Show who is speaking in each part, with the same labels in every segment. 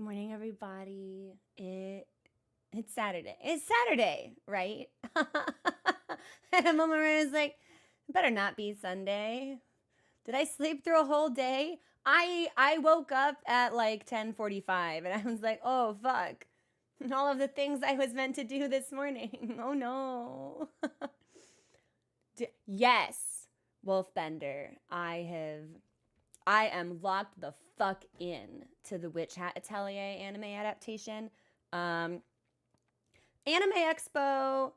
Speaker 1: Good morning, everybody. It's Saturday. It's Saturday, right? At a moment where I was like, it better not be Sunday. Did I sleep through a whole day? I woke up at like 10:45 and I was like, oh fuck. All of the things I was meant to do this morning. Oh no. Yes, Wolfbender. I am locked the fuck in to the Witch Hat Atelier anime adaptation. Anime Expo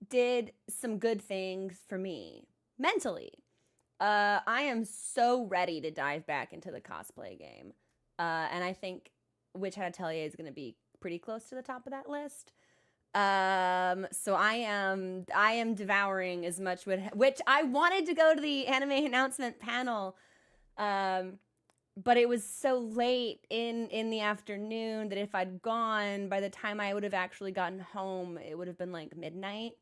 Speaker 1: did some good things for me mentally. I am so ready to dive back into the cosplay game. And I think Witch Hat Atelier is going to be pretty close to the top of that list. So I am devouring as much which I wanted to go to the anime announcement panel. But it was so late in the afternoon that if I'd gone, by the time I would have actually gotten home, it would have been like midnight.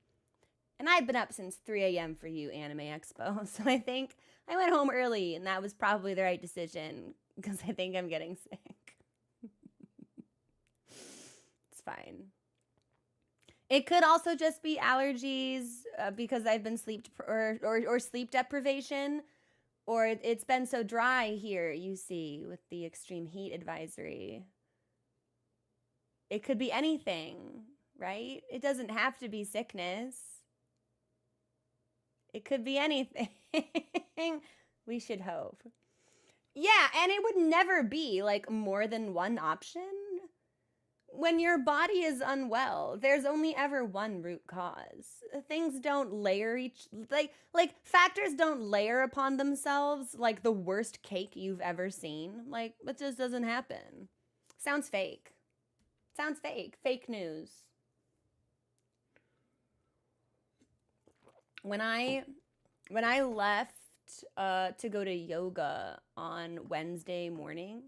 Speaker 1: And I'd been up since 3 a.m. for you, Anime Expo. So I think I went home early, and that was probably the right decision because I think I'm getting sick. It's fine. It could also just be allergies because I've been or sleep deprivation, or it's been so dry here, you see, with the extreme heat advisory. It could be anything, right? It doesn't have to be sickness. It could be anything. We should hope. Yeah, and it would never be like more than one option. When your body is unwell, there's only ever one root cause. Things don't layer like factors don't layer upon themselves like the worst cake you've ever seen. Like it just doesn't happen. Sounds fake. Sounds fake. Fake news. When I left to go to yoga on Wednesday morning,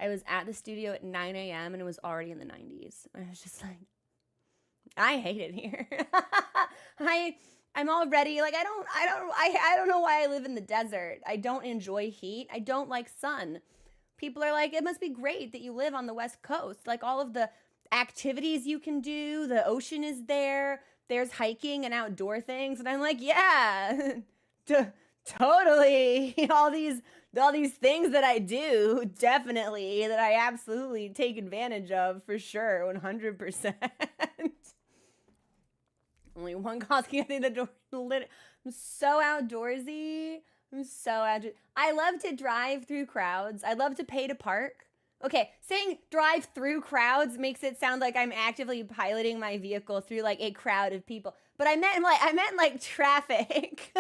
Speaker 1: I was at the studio at 9 a.m. and it was already in the 90s. I was just like, I hate it here. I'm already like I don't know why I live in the desert. I don't enjoy heat. I don't like sun. People are like, it must be great that you live on the West Coast. Like all of the activities you can do, the ocean is there. There's hiking and outdoor things, and I'm like, yeah, totally. All these things that I do, definitely that I absolutely take advantage of for sure, 100%. Only one cause keeping the door lit. I'm so outdoorsy. I love to drive through crowds. I love to pay to park. Okay, saying drive through crowds makes it sound like I'm actively piloting my vehicle through like a crowd of people. But I meant like traffic.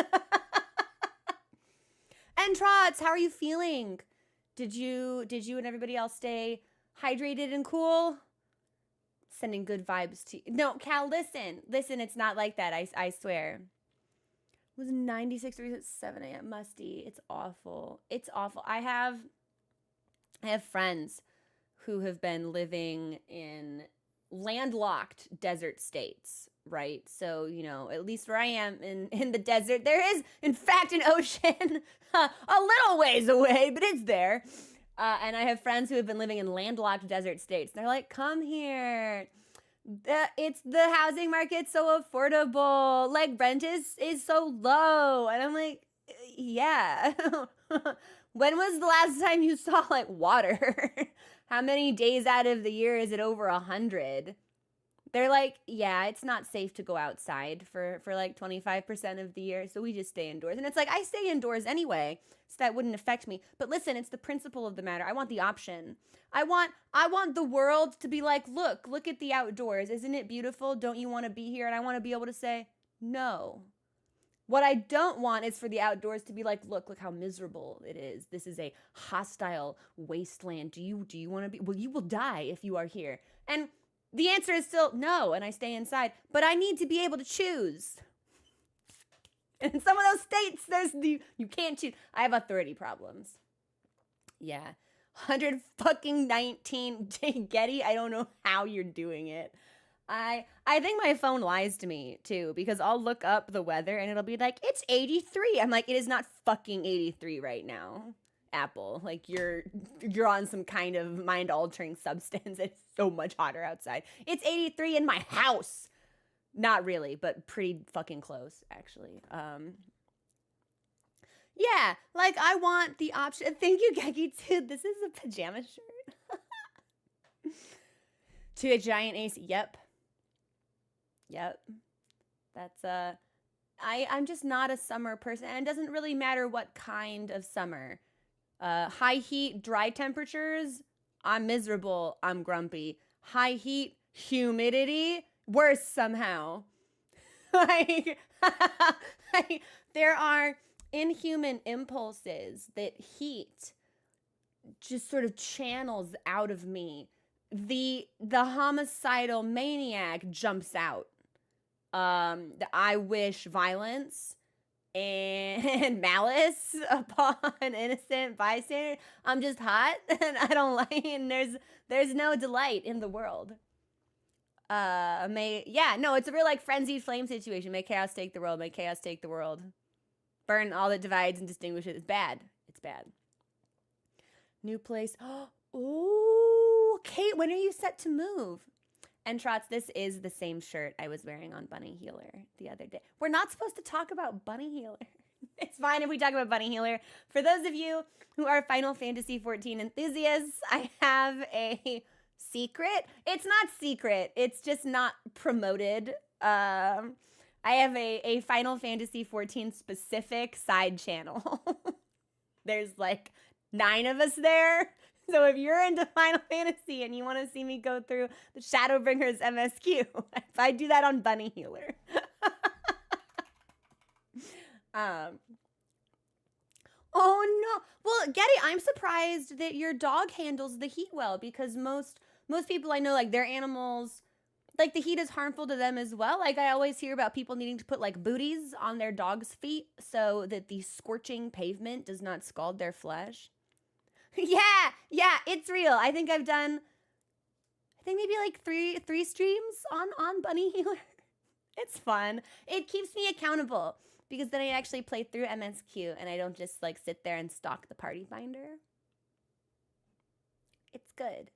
Speaker 1: And Trots, how are you feeling? Did you and everybody else stay hydrated and cool? Sending good vibes to you. No, Cal, listen. Listen, it's not like that. I swear. It was 96 degrees at 7 a.m. Musty. It's awful. It's awful. I have friends who have been living in landlocked desert states, right? So, at least where I am in the desert, there is, in fact, an ocean a little ways away, but it's there. And I have friends who have been living in landlocked desert states. They're like, come here. It's the housing market's so affordable. Like, rent is so low. And I'm like, yeah. When was the last time you saw like water? How many days out of the year is it over 100? They're like, yeah, it's not safe to go outside for like 25% of the year, so we just stay indoors. And it's like, I stay indoors anyway, so that wouldn't affect me. But listen, it's the principle of the matter. I want the option. I want the world to be like, look at the outdoors. Isn't it beautiful? Don't you want to be here? And I want to be able to say, no. What I don't want is for the outdoors to be like, look how miserable it is. This is a hostile wasteland. Do you want to be? Well, you will die if you are here. And the answer is still no, and I stay inside. But I need to be able to choose. And in some of those states, you can't choose. I have authority problems. Yeah. 100 fucking 19 Getty. I don't know how you're doing it. I think my phone lies to me too, because I'll look up the weather and it'll be like, it's 83. I'm like, it is not fucking 83 right now. apple. Like you're on some kind of mind-altering substance. It's so much hotter outside. It's 83 in my house. Not really, but pretty fucking close, actually. Yeah, like I want the option. Thank you, Geki, too. This is a pajama shirt. To a giant AC. Yep. That's I'm just not a summer person, and it doesn't really matter what kind of summer. High heat, dry temperatures, I'm miserable, I'm grumpy. High heat, humidity, worse somehow. like, like, there are inhuman impulses that heat just sort of channels out of me. The homicidal maniac jumps out. I wish violence and malice upon innocent bystander. I'm just hot and I don't like, and there's no delight in the world. It's a real like frenzied flame situation. May chaos take the world. May chaos take the world. Burn all that divides and distinguishes. It's bad. It's bad. New place. Oh, Kate, when are you set to move? And Trots, this is the same shirt I was wearing on Bunny Healer the other day. We're not supposed to talk about Bunny Healer. It's fine if we talk about Bunny Healer. For those of you who are Final Fantasy XIV enthusiasts, I have a secret. It's not secret. It's just not promoted. I have a Final Fantasy XIV specific side channel. There's like 9 of us there. So if you're into Final Fantasy and you want to see me go through the Shadowbringers MSQ, I do that on Bunny Healer. Oh no. Well, Getty, I'm surprised that your dog handles the heat well, because most people I know, like their animals, like the heat is harmful to them as well. Like I always hear about people needing to put like booties on their dog's feet so that the scorching pavement does not scald their flesh. Yeah, it's real. I think maybe like three streams on Bunny Healer. It's fun. It keeps me accountable because then I actually play through MSQ and I don't just like sit there and stalk the party finder. It's good.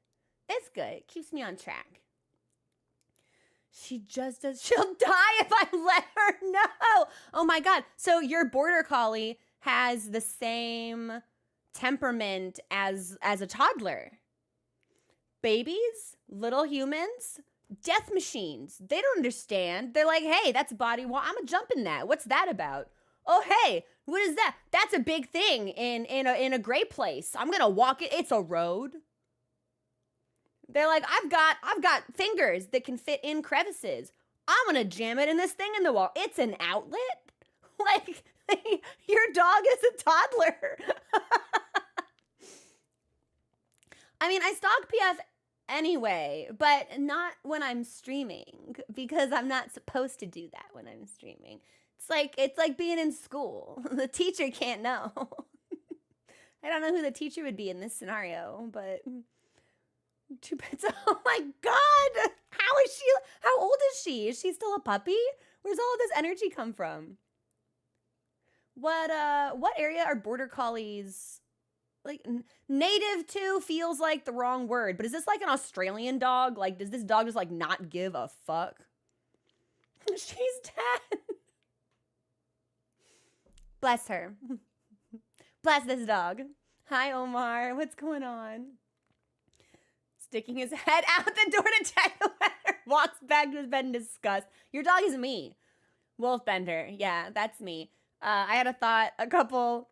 Speaker 1: It's good. It keeps me on track. She just does. She'll die if I let her know. Oh my God. So your border collie has the same temperament as a toddler. Babies, little humans, death machines. They don't understand. They're like, hey, that's body I'm gonna jump in that. What's that about? Oh, hey, what is that? That's a big thing in a gray place. I'm gonna walk it. It's a road. They're like, I've got fingers that can fit in crevices. I'm gonna jam it in this thing in the wall. It's an outlet. Like your dog is a toddler. I mean, I stalk PF anyway, but not when I'm streaming, because I'm not supposed to do that when I'm streaming. It's like being in school. The teacher can't know. I don't know who the teacher would be in this scenario, but too bad. Oh my God. How old is she? Is she still a puppy? Where's all of this energy come from? What area are border collies? Like, native to feels like the wrong word, but is this like an Australian dog? Like, does this dog just like not give a fuck? She's dead. Bless her. Bless this dog. Hi, Omar. What's going on? Sticking his head out the door to check the weather. Walks back to his bed in disgust. Your dog is me. Wolfbender. Yeah, that's me. I had a thought a couple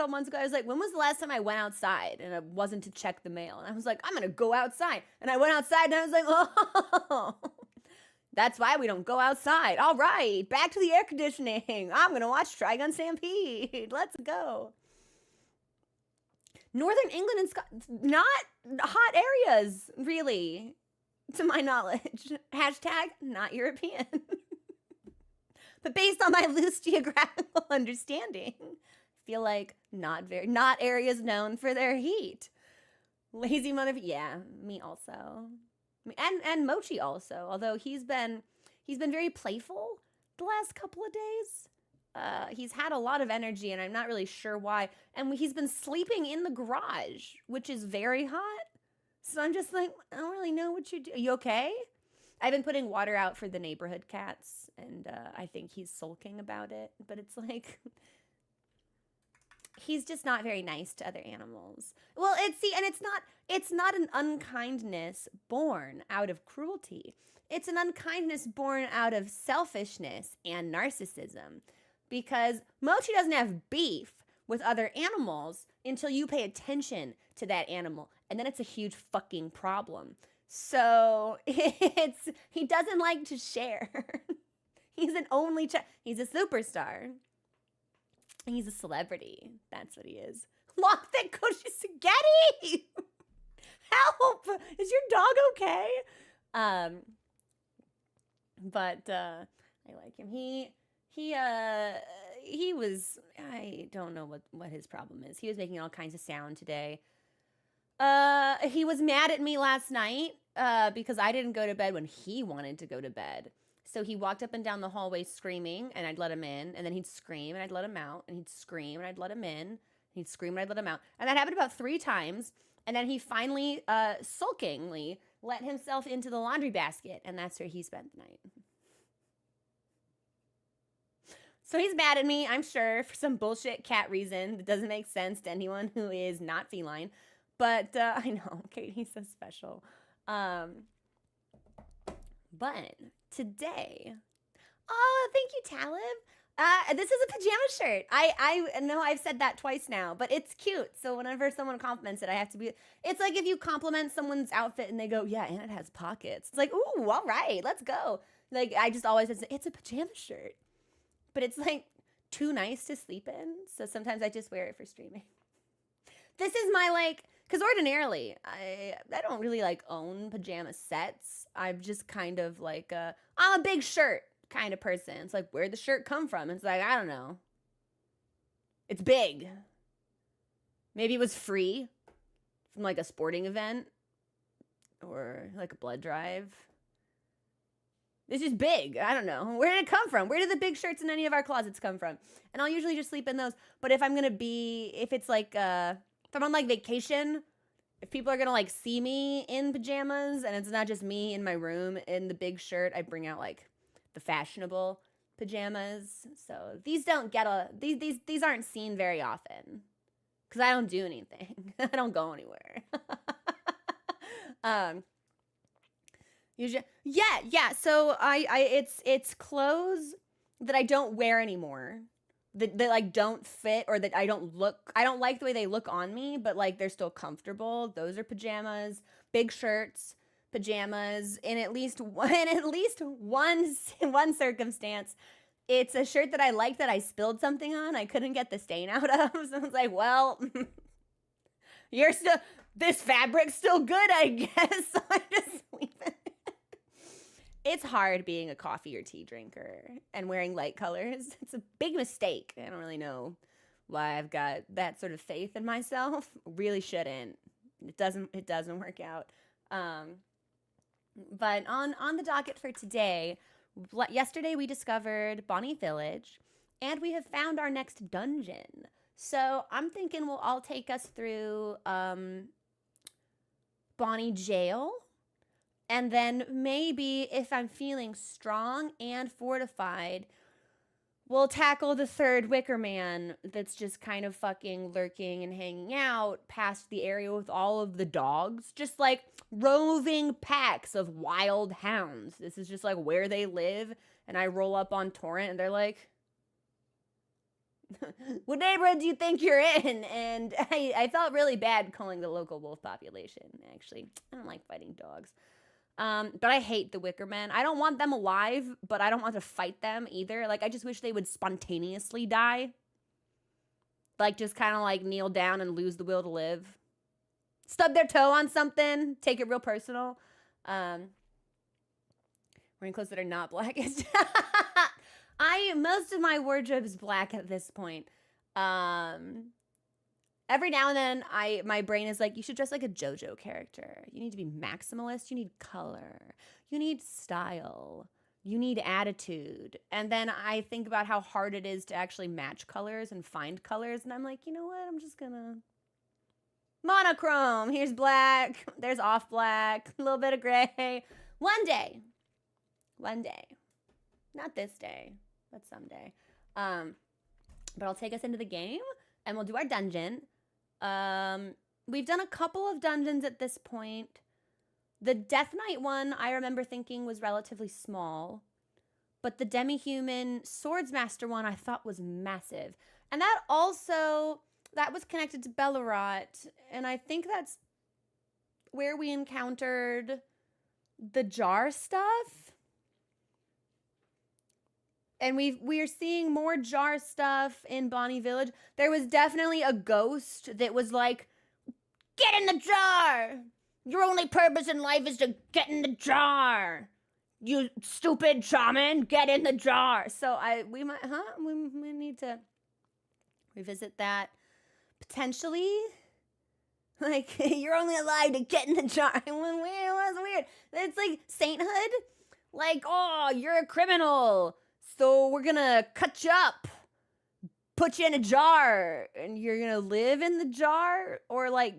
Speaker 1: months ago, I was like, when was the last time I went outside and it wasn't to check the mail? And I was like, I'm going to go outside. And I went outside and I was like, oh, that's why we don't go outside. All right, back to the air conditioning. I'm going to watch Trigun Stampede. Let's go. Northern England and Scotland, not hot areas, really, to my knowledge. Hashtag not European. But based on my loose geographical understanding, I feel like not areas known for their heat. Lazy yeah, me also. And Mochi also, although he's been very playful the last couple of days. He's had a lot of energy, and I'm not really sure why. And he's been sleeping in the garage, which is very hot. So I'm just like, I don't really know what you do. Are you okay? I've been putting water out for the neighborhood cats, and I think he's sulking about it. But it's like, he's just not very nice to other animals. Well, it's not an unkindness born out of cruelty. It's an unkindness born out of selfishness and narcissism. Because Mochi doesn't have beef with other animals until you pay attention to that animal. And then it's a huge fucking problem. So he doesn't like to share. He's an only child. He's a superstar. He's a celebrity. That's what he is. Lock that cushy spaghetti. Help! Is your dog okay? But I like him. He was, I don't know what his problem is. He was making all kinds of sound today. He was mad at me last night because I didn't go to bed when he wanted to go to bed. So he walked up and down the hallway screaming, and I'd let him in, and then he'd scream, and I'd let him out, and he'd scream, and I'd let him in, he'd scream, and I'd let him out. And that happened about 3 times, and then he finally, sulkingly let himself into the laundry basket, and that's where he spent the night. So he's mad at me, I'm sure, for some bullshit cat reason that doesn't make sense to anyone who is not feline. But I know, Katie's so special. But today, oh, thank you, Talib. This is a pajama shirt. I know I've said that twice now, but it's cute. So whenever someone compliments it, I have to be, it's like if you compliment someone's outfit and they go, yeah, and it has pockets. It's like, ooh, all right, let's go. Like, I just always say, it's a pajama shirt. But it's like too nice to sleep in. So sometimes I just wear it for streaming. This is my like, because ordinarily I don't really like own pajama sets. I'm just kind of like I'm a big shirt kind of person. It's like, where'd the shirt come from? It's like, I don't know. It's big. Maybe it was free from like a sporting event or like a blood drive. It's just big. I don't know. Where did it come from? Where did the big shirts in any of our closets come from? And I'll usually just sleep in those. But if I'm going to be, if it's like, if I'm on like vacation, if people are going to like see me in pajamas and it's not just me in my room in the big shirt, I bring out like the fashionable pajamas. So these don't get these aren't seen very often because I don't do anything. I don't go anywhere. Usually, yeah. So it's clothes that I don't wear anymore, that like don't fit or that I don't like the way they look on me, but like they're still comfortable. Those are pajamas, big shirts, pajamas. In at least one circumstance, it's a shirt that I like that I spilled something on. I couldn't get the stain out of, so I was like, well, this fabric's still good, I guess. So I just leave it. It's hard being a coffee or tea drinker and wearing light colors. It's a big mistake. I don't really know why I've got that sort of faith in myself. Really shouldn't. It doesn't work out. But on the docket for today, yesterday we discovered Bonny Village, and we have found our next dungeon. So I'm thinking we'll all take us through Bonny Jail. And then maybe if I'm feeling strong and fortified, we'll tackle the third Wicker Man that's just kind of fucking lurking and hanging out past the area with all of the dogs. Just like roving packs of wild hounds. This is just like where they live. And I roll up on Torrent and they're like, what neighborhood do you think you're in? And I felt really bad calling the local wolf population, actually. I don't like fighting dogs. But I hate the Wicker Men. I don't want them alive, but I don't want to fight them either. Like, I just wish they would spontaneously die. Like, just kind of like kneel down and lose the will to live. Stub their toe on something. Take it real personal. Wearing clothes that are not black. Most of my wardrobe is black at this point. Every now and then, my brain is like, you should dress like a JoJo character. You need to be maximalist. You need color. You need style. You need attitude. And then I think about how hard it is to actually match colors and find colors. And I'm like, you know what? I'm just gonna monochrome. Here's black. There's off black. A little bit of gray. One day. Not this day, but someday. But I'll take us into the game and we'll do our dungeon. We've done a couple of dungeons at this point. The Death Knight one, I remember thinking was relatively small. But the Demi-Human Swordsmaster one I thought was massive. And that was connected to Bellerot. And I think that's where we encountered the jar stuff. And we're seeing more jar stuff in Bonny Village. There was definitely a ghost that was like, get in the jar! Your only purpose in life is to get in the jar! You stupid shaman, get in the jar! So we need to revisit that. Potentially. Like, you're only allowed to get in the jar. It was weird. It's like sainthood. Like, oh, you're a criminal. So we're gonna cut you up, put you in a jar, and you're gonna live in the jar, or like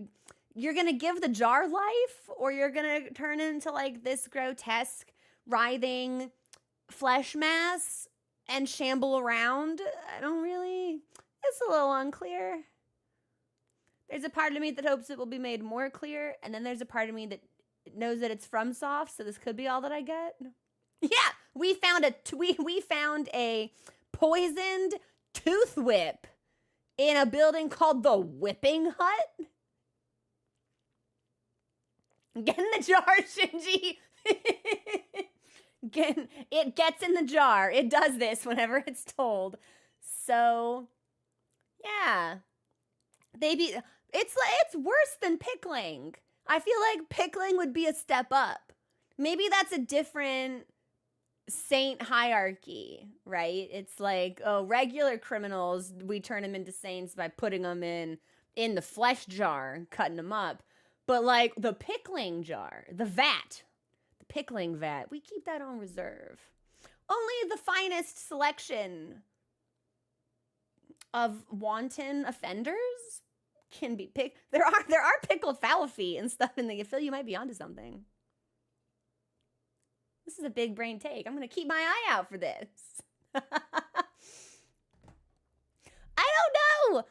Speaker 1: you're gonna give the jar life, or you're gonna turn into like this grotesque, writhing flesh mass and shamble around. It's a little unclear. There's a part of me that hopes it will be made more clear, and then there's a part of me that knows that it's FromSoft, so this could be all that I get. Yeah, we found a poisoned tooth whip in a building called the Whipping Hut. Get in the jar, Shinji. It gets in the jar. It does this whenever it's told. So, yeah. It's worse than pickling. I feel like pickling would be a step up. Maybe that's a different saint hierarchy, right? It's like, oh, regular criminals, we turn them into saints by putting them in the flesh jar and cutting them up. But like the pickling jar, the pickling vat, we keep that on reserve. Only the finest selection of wanton offenders can be picked. There are pickled falafel and stuff in the. I feel you might be onto something. This is a big brain take. I'm gonna keep my eye out for this. I don't know.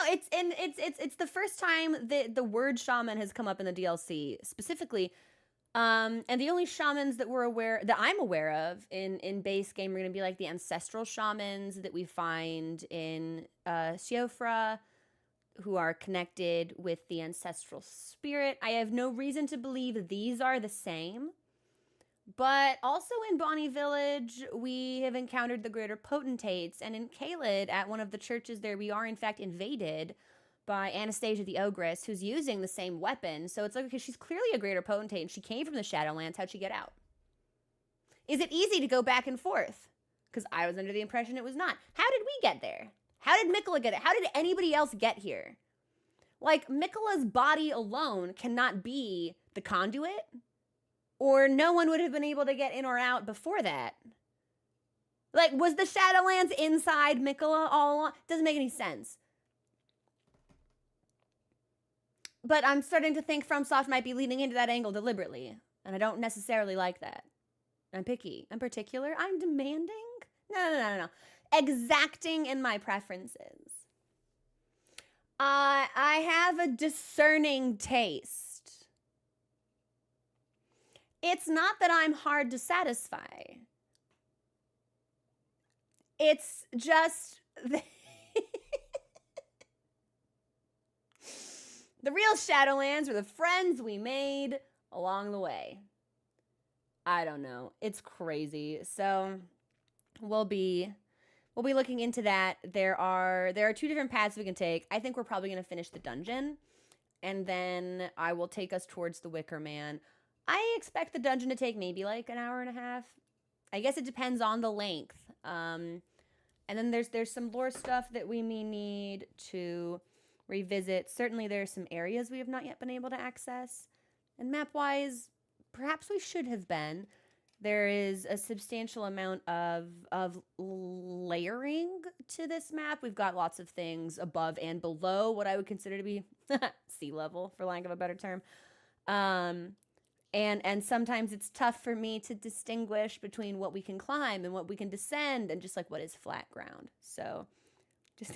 Speaker 1: It's the first time that the word shaman has come up in the DLC specifically. And the only shamans that I'm aware of in base game are gonna be like the ancestral shamans that we find in Siofra, who are connected with the ancestral spirit. I have no reason to believe these are the same. But also in Bonny Village, we have encountered the greater potentates. And in Caelid, at one of the churches there, we are in fact invaded by Anastasia the Ogress, who's using the same weapon. So it's like, okay, she's clearly a greater potentate, and she came from the Shadowlands. How'd she get out? Is it easy to go back and forth? Because I was under the impression it was not. How did we get there? How did Mikola get it? How did anybody else get here? Like, Mikola's body alone cannot be the conduit, or no one would have been able to get in or out before that. Like, was the Shadowlands inside Mikola all along? Doesn't make any sense. But I'm starting to think FromSoft might be leaning into that angle deliberately, and I don't necessarily like that. I'm picky. I'm particular. I'm demanding. No. Exacting in my preferences. I have a discerning taste. It's not that I'm hard to satisfy. It's just the real Shadowlands were the friends we made along the way. I don't know. It's crazy. So we'll be looking into that. There are two different paths we can take. I think we're probably going to finish the dungeon, and then I will take us towards the Wicker Man. I expect the dungeon to take maybe like an hour and a half. I guess it depends on the length. And then there's some lore stuff that we may need to revisit. Certainly there's some areas we have not yet been able to access. And map-wise, perhaps we should have been. There is a substantial amount of layering to this map. We've got lots of things above and below what I would consider to be sea level, for lack of a better term. And sometimes it's tough for me to distinguish between what we can climb and what we can descend and just like what is flat ground. So just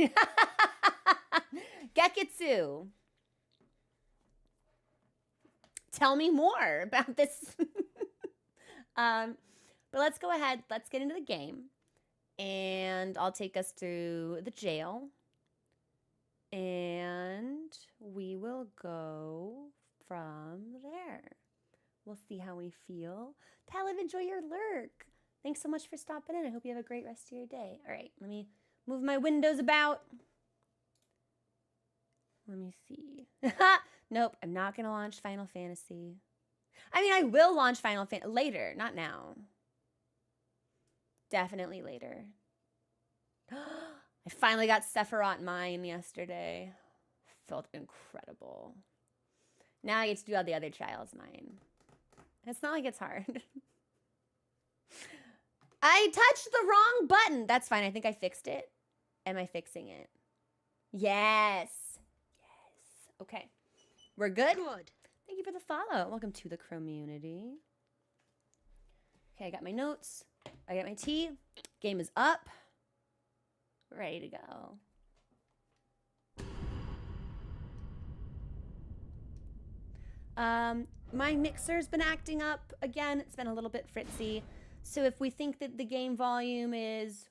Speaker 1: Gekitsu. Tell me more about this. But let's go ahead. Let's get into the game. And I'll take us through the jail. And we will go from there. We'll see how we feel. Talib, enjoy your lurk. Thanks so much for stopping in. I hope you have a great rest of your day. All right, let me move my windows about. Let me see. Nope, I'm not going to launch Final Fantasy. I mean, I will launch Final Fantasy later, not now. Definitely later. I finally got Sephiroth mine yesterday. Felt incredible. Now I get to do all the other child's mine. It's not like it's hard. I touched the wrong button. That's fine. I think I fixed it. Am I fixing it? Yes. Yes. Okay. We're good?
Speaker 2: Good.
Speaker 1: Thank you for the follow. Welcome to the community. Okay, I got my notes. I got my tea. Game is up. Ready to go. My mixer's been acting up again. It's been a little bit fritzy. So if we think that the game volume is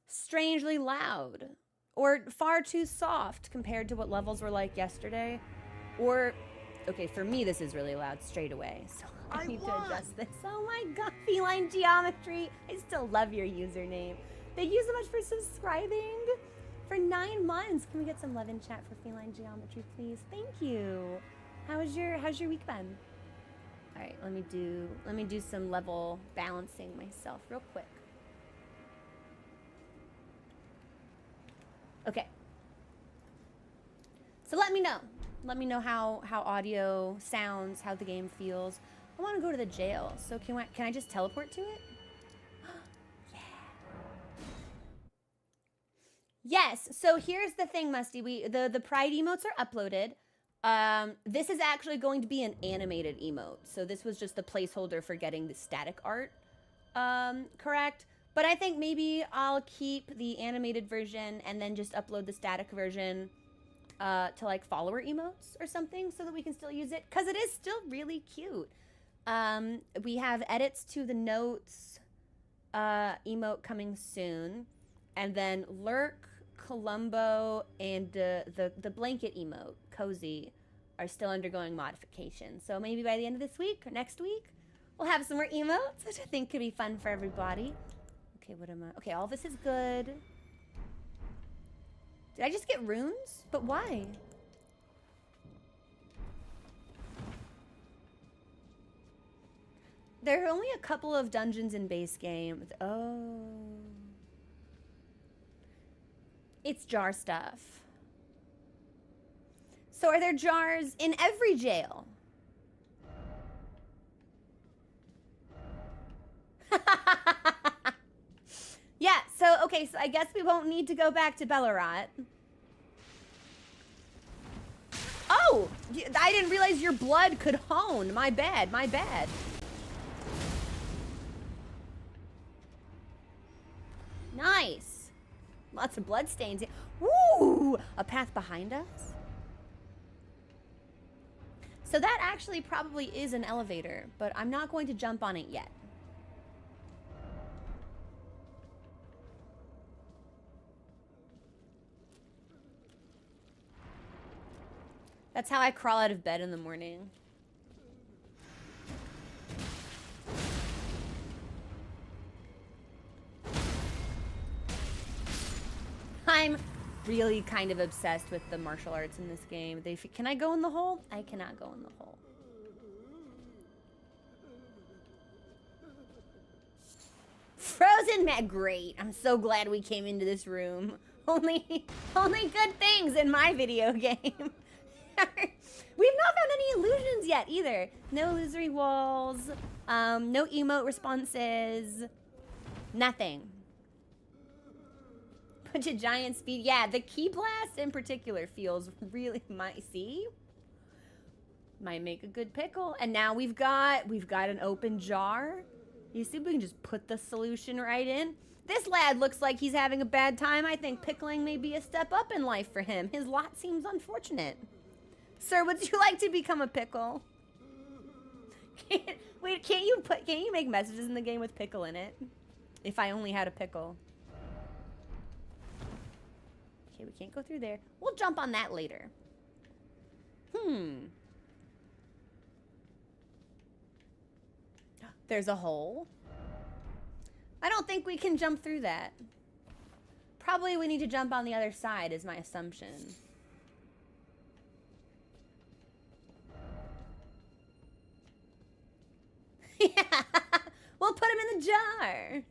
Speaker 1: strangely loud or far too soft compared to what levels were like yesterday, or, okay, for me, this is really loud straight away. So I need to adjust this. Oh my God, Feline Geometry. I still love your username. Thank you so much for subscribing for 9 months. Can we get some love in chat for Feline Geometry, please? Thank you. How's your week been? All right, let me do some level balancing myself real quick. Okay. So let me know. Let me know how audio sounds, how the game feels. I want to go to the jail. So can I just teleport to it? Yeah. Yes. So here's the thing, Musty. The Pride emotes are uploaded. This is actually going to be an animated emote. So this was just the placeholder for getting the static art correct. But I think maybe I'll keep the animated version and then just upload the static version to like follower emotes or something so that we can still use it. Because it is still really cute. We have edits to the notes emote coming soon. And then Lurk, Columbo, and the blanket emote, Cozy, are still undergoing modification. So maybe by the end of this week or next week, we'll have some more emotes, which I think could be fun for everybody. Okay, what am I? Okay, all this is good. Did I just get runes? But why? There are only a couple of dungeons in base game. Oh. It's jar stuff. So are there jars in every jail? Yeah, so, okay, so I guess we won't need to go back to Bellerat. Oh! I didn't realize your blood could hone. My bad, my bad. Nice. Lots of blood stains. Woo! A path behind us? So that actually probably is an elevator, but I'm not going to jump on it yet. That's how I crawl out of bed in the morning. I'm really kind of obsessed with the martial arts in this game. Can I go in the hole? I cannot go in the hole. Frozen Matt, great. I'm so glad we came into this room. Only good things in my video game. We've not found any illusions yet either. No illusory walls. No emote responses. Nothing. Bunch of giant speed. Yeah, the key blast in particular feels really see? Might make a good pickle. And now we've got an open jar. You see, we can just put the solution right in. This lad looks like he's having a bad time. I think pickling may be a step up in life for him. His lot seems unfortunate. Sir, would you like to become a pickle? Can't you make messages in the game with pickle in it? If I only had a pickle. Okay, we can't go through there. We'll jump on that later. There's a hole. I don't think we can jump through that. Probably we need to jump on the other side is my assumption. Yeah, we'll put him in the jar.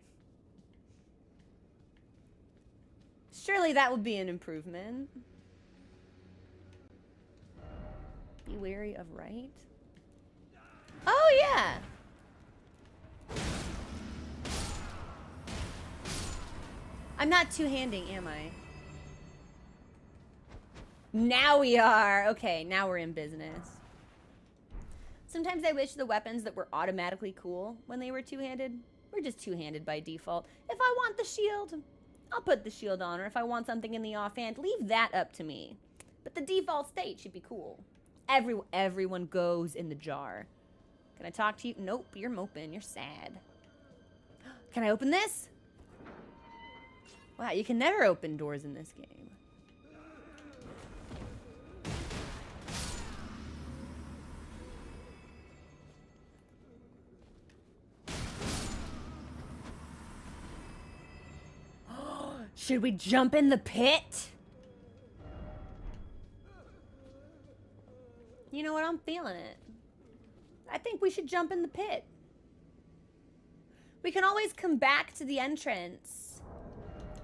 Speaker 1: Surely that would be an improvement. Be wary of right. Oh, yeah. I'm not two-handing, am I? Now we are. Okay, now we're in business. Sometimes I wish the weapons that were automatically cool when they were two-handed were just two-handed by default. If I want the shield, I'll put the shield on, or if I want something in the offhand, leave that up to me. But the default state should be cool. Everyone goes in the jar. Can I talk to you? Nope, you're moping. You're sad. Can I open this? Wow, you can never open doors in this game. Should we jump in the pit? You know what? I'm feeling it. I think we should jump in the pit. We can always come back to the entrance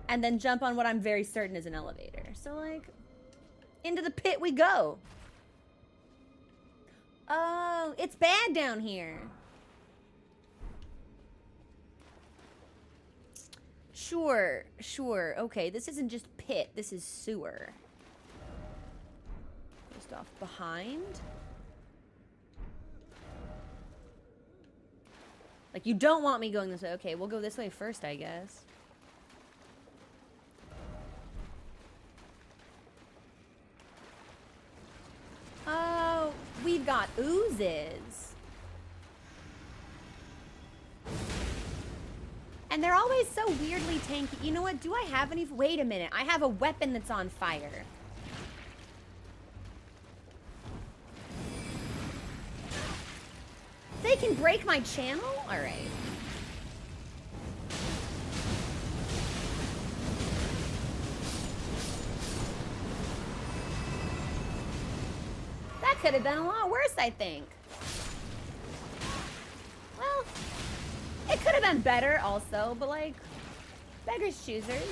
Speaker 1: and then jump on what I'm very certain is an elevator. So, like, into the pit we go. Oh, it's bad down here. Sure, sure. Okay, this isn't just pit. This is sewer. Just off behind. Like, you don't want me going this way. Okay, we'll go this way first, I guess. Oh, we've got oozes. And they're always so weirdly tanky. You know what? Do I have any? Wait a minute. I have a weapon that's on fire. They can break my channel? All right. That could have been a lot worse, I think. Well, it could have been better also, but like, beggars choosers.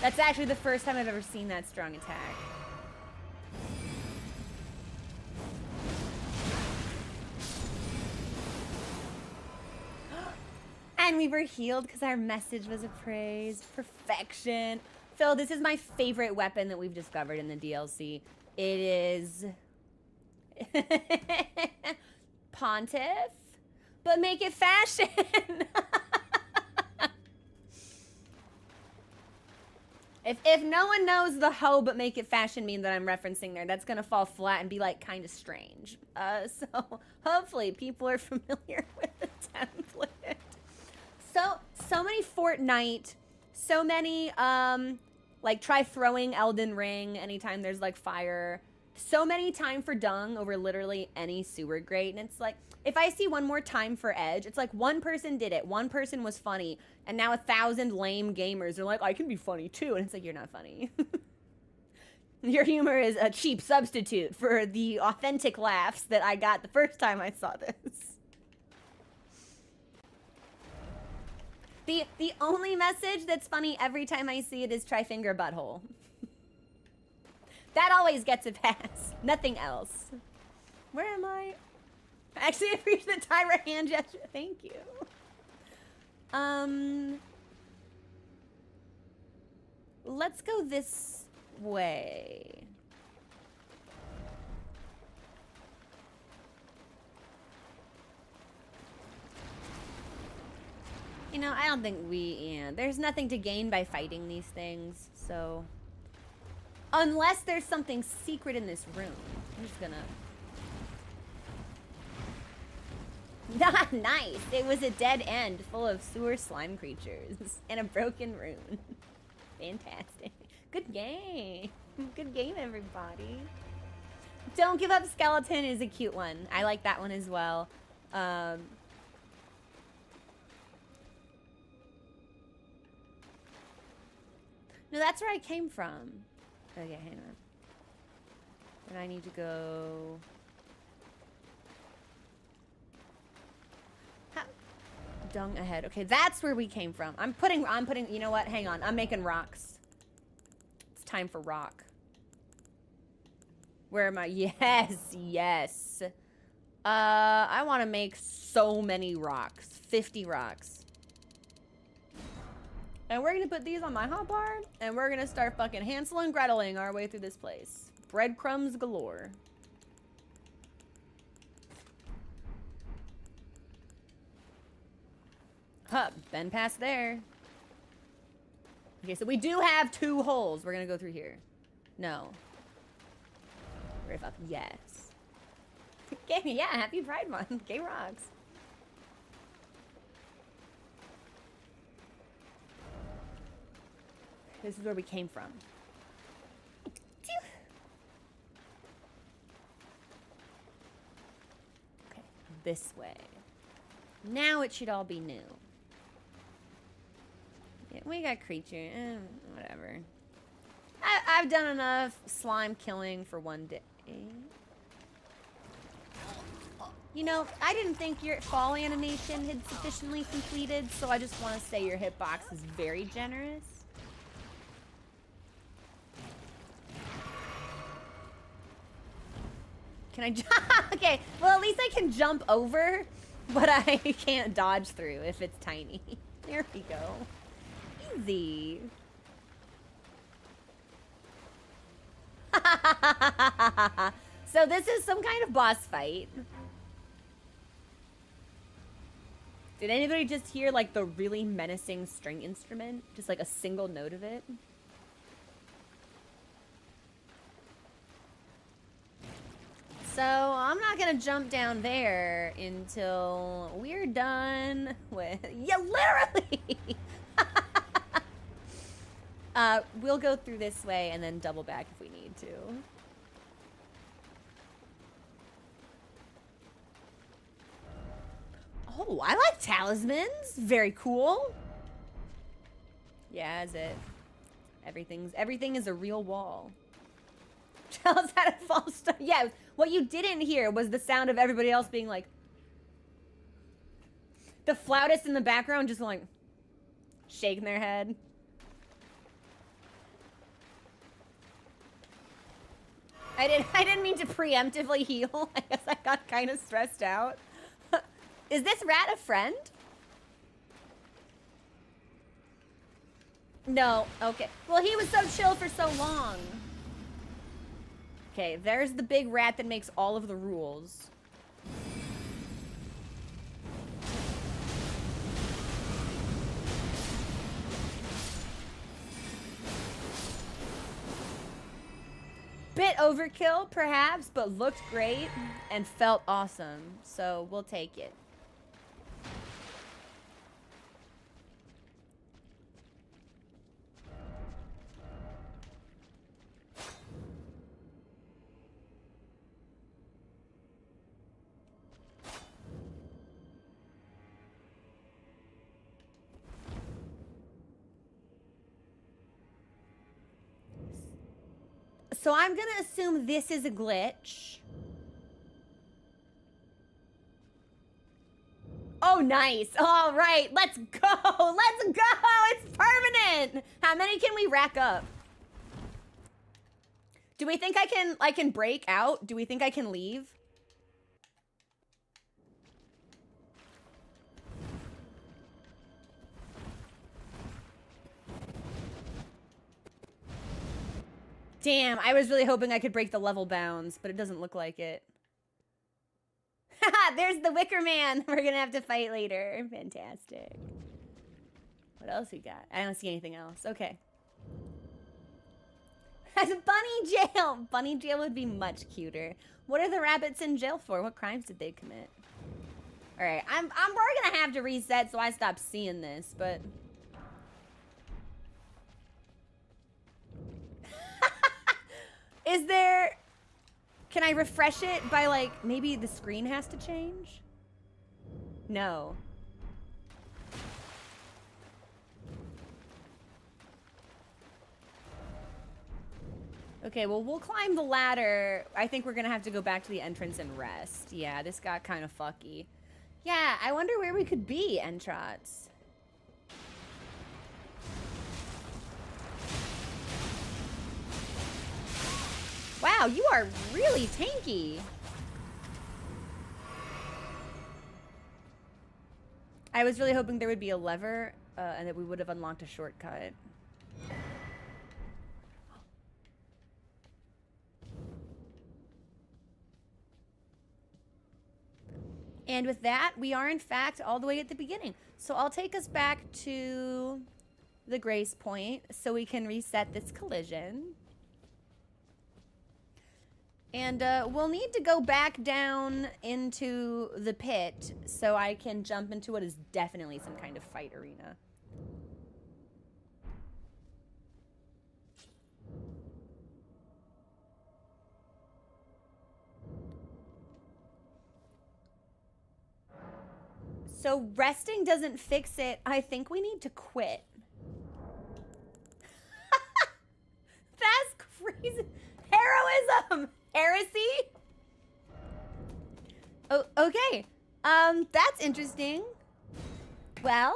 Speaker 1: That's actually the first time I've ever seen that strong attack. And we were healed because our message was appraised. Perfection. Phil, this is my favorite weapon that we've discovered in the DLC. It is Pontiff, but make it fashion. If no one knows the hoe but make it fashion meme that I'm referencing there, that's gonna fall flat and be like kind of strange. So hopefully people are familiar with the template. So many Fortnite, so many like try throwing Elden Ring anytime there's like fire. So many time for dung over literally any sewer grate, and it's like if I see one more time for edge, it's like one person did it, one person was funny, and now 1,000 lame gamers are like, I can be funny too, and it's like, you're not funny. Your humor is a cheap substitute for the authentic laughs that I got the first time I saw this. The only message that's funny every time I see it is try finger butthole. That always gets a pass. Nothing else. Where am I? Actually, I appreciate the timer hand gesture. Thank you. Let's go this way. You know, I don't think there's nothing to gain by fighting these things, so. Unless there's something secret in this room. I'm just gonna. Not nice. It was a dead end full of sewer slime creatures and a broken rune. Fantastic. Good game. Good game, everybody. Don't Give Up Skeleton is a cute one. I like that one as well. No, that's where I came from. Okay, hang on. Then I need to go... Dung ahead. Okay, that's where we came from. I'm putting, you know what? Hang on. I'm making rocks. It's time for rock. Where am I? Yes, yes. I want to make so many rocks. 50 rocks. And we're gonna put these on my hotbar, and we're gonna start fucking Hansel and Greteling our way through this place. Breadcrumbs galore. Huh, been past there. Okay, so we do have 2 holes. We're gonna go through here. No. Riff up, yes. Yeah, happy Pride Month. Gay rocks. This is where we came from. Okay, this way. Now it should all be new. Yeah, we got creature. Whatever. I've done enough slime killing for one day. You know, I didn't think your fall animation had sufficiently completed, so I just want to say your hitbox is very generous. Can I jump? Okay, well, at least I can jump over, but I can't dodge through if it's tiny. There we go. Easy. So this is some kind of boss fight. Did anybody just hear, like, the really menacing string instrument? Just, like, a single note of it? So, I'm not gonna jump down there until we're done with... Yeah, literally! We'll go through this way and then double back if we need to. Oh, I like talismans. Very cool. Yeah, is it? Everything is a real wall. Tell us how to fall stuff. Yeah, what you didn't hear was the sound of everybody else being like... The flautist in the background just like... shaking their head. I didn't mean to preemptively heal. I guess I got kind of stressed out. Is this rat a friend? No. Okay. Well, he was so chill for so long. Okay, there's the big rat that makes all of the rules. Bit overkill, perhaps, but looked great and felt awesome. So we'll take it. So I'm gonna assume this is a glitch. Oh, nice. All right, let's go. Let's go. It's permanent. How many can we rack up? Do we think I can break out? Do we think I can leave? Damn, I was really hoping I could break the level bounds, but it doesn't look like it. Haha, there's the Wicker Man. We're gonna have to fight later. Fantastic. What else we got? I don't see anything else. Okay. That's bunny jail. Bunny jail would be much cuter. What are the rabbits in jail for? What crimes did they commit? All right, we're gonna have to reset so I stop seeing this, but. Is there... Can I refresh it by, like, maybe the screen has to change? No. Okay, well, we'll climb the ladder. I think we're gonna have to go back to the entrance and rest. Yeah, this got kind of fucky. Yeah, I wonder where we could be, Entrots. Wow, you are really tanky. I was really hoping there would be a lever and that we would have unlocked a shortcut. And with that, we are in fact all the way at the beginning. So I'll take us back to the grace point so we can reset this collision. And we'll need to go back down into the pit so I can jump into what is definitely some kind of fight arena. So resting doesn't fix it. I think we need to quit. That's crazy. Heroism! Heresy? Oh, okay. That's interesting. Well...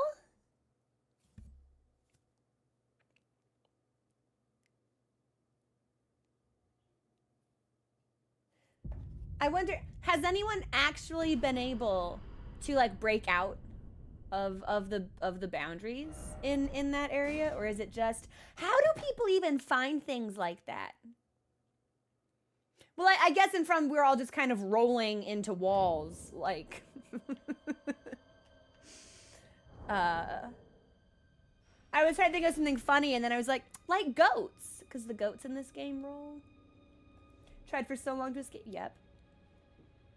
Speaker 1: I wonder, has anyone actually been able to, like, break out of the boundaries in that area? Or is it just... How do people even find things like that? Well, I guess we're all just kind of rolling into walls, like... I was trying to think of something funny, and then I was like goats, because the goats in this game roll. Tried for so long to escape. Yep.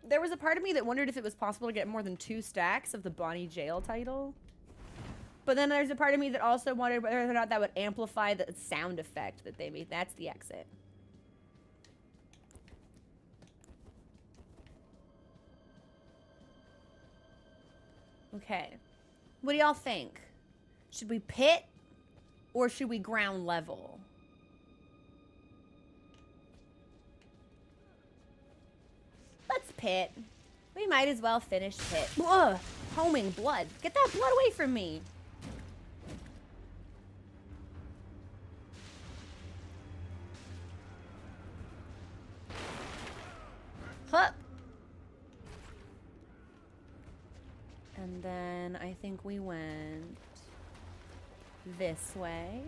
Speaker 1: There was a part of me that wondered if it was possible to get more than 2 stacks of the Bonnie Jail title. But then there's a part of me that also wondered whether or not that would amplify the sound effect that they made. That's the exit. Okay. What do y'all think? Should we pit or should we ground level? Let's pit. We might as well finish pit. Ugh, homing blood. Get that blood away from me. Hup. And then I think we went this way.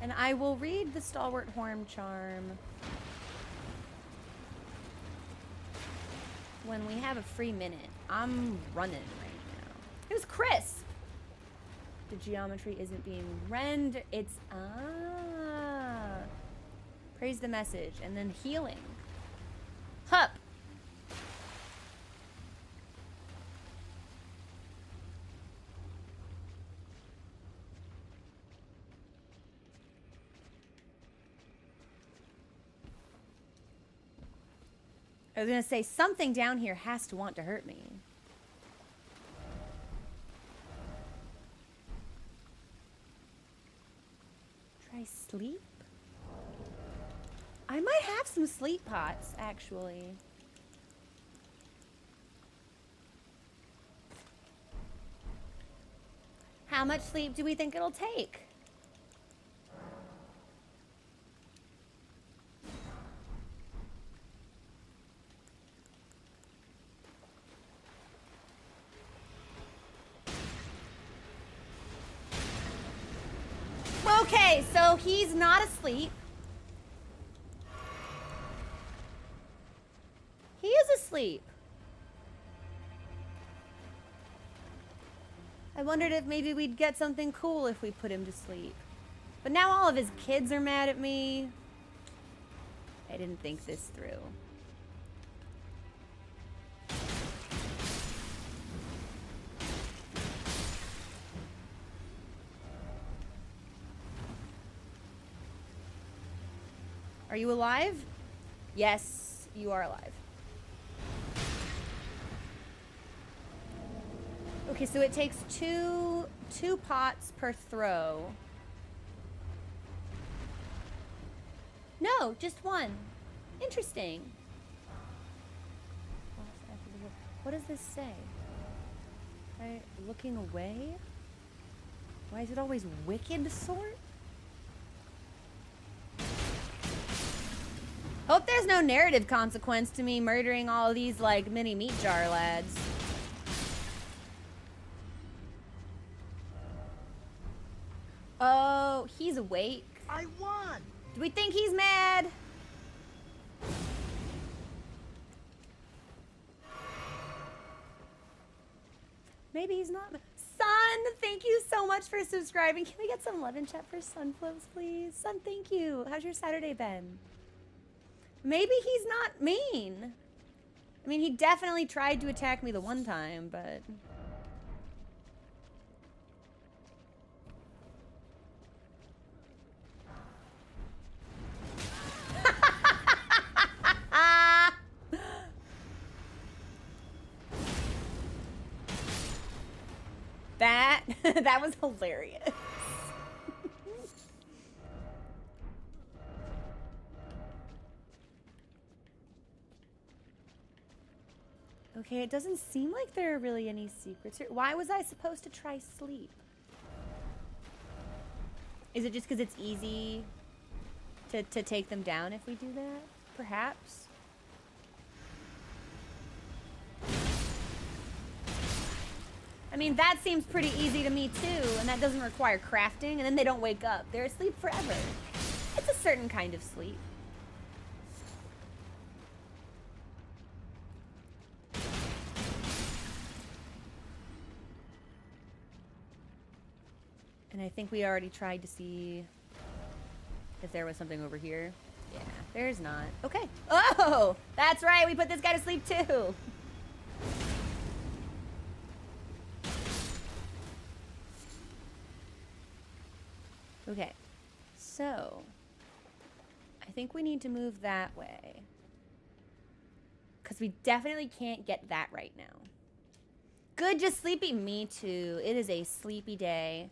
Speaker 1: And I will read the Stalwart Horn Charm when we have a free minute. I'm running right now. It was Chris. The geometry isn't being rendered. It's, praise the message. And then healing. Hup. I was gonna say, something down here has to want to hurt me. Try sleep? I might have some sleep pots, actually. How much sleep do we think it'll take? Okay, so he's not asleep. He is asleep. I wondered if maybe we'd get something cool if we put him to sleep. But now all of his kids are mad at me. I didn't think this through. Are you alive? Yes, you are alive. Okay, so it takes two pots per throw. No, just one. Interesting. What does this say? Looking away? Why is it always wicked sort? Hope there's no narrative consequence to me murdering all of these, like, mini meat jar lads. Oh, he's awake.
Speaker 2: I won!
Speaker 1: Do we think he's mad? Maybe he's not. Sun, thank you so much for subscribing. Can we get some love in chat for Sunflips, please? Sun, thank you. How's your Saturday been? Maybe he's not mean. I mean, he definitely tried to attack me the one time, but... that was hilarious. Okay, it doesn't seem like there are really any secrets here. Why was I supposed to try sleep? Is it just because it's easy to take them down if we do that? Perhaps? I mean, that seems pretty easy to me too, and that doesn't require crafting, and then they don't wake up. They're asleep forever. It's a certain kind of sleep. And I think we already tried to see if there was something over here. Yeah, there's not. Okay. Oh, that's right. We put this guy to sleep too. Okay, so I think we need to move that way because we definitely can't get that right now. Good, just sleepy. Me too. It is a sleepy day.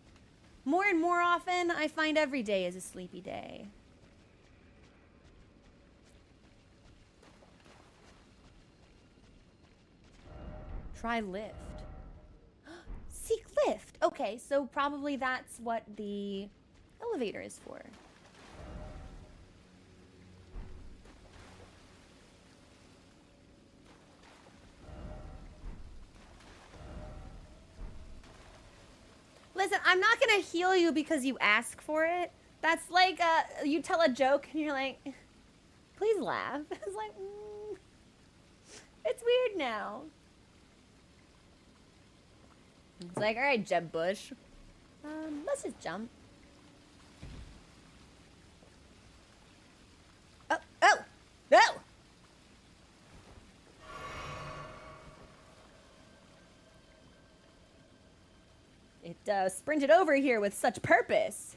Speaker 1: More and more often, I find every day is a sleepy day. Try lift. Seek lift. Okay, so probably that's what the elevator is for. Listen, I'm not gonna heal you because you ask for it. That's like you tell a joke and you're like, please laugh. It's like, it's weird now. It's like, all right, Jeb Bush. Let's just jump. Oh! No! It sprinted over here with such purpose.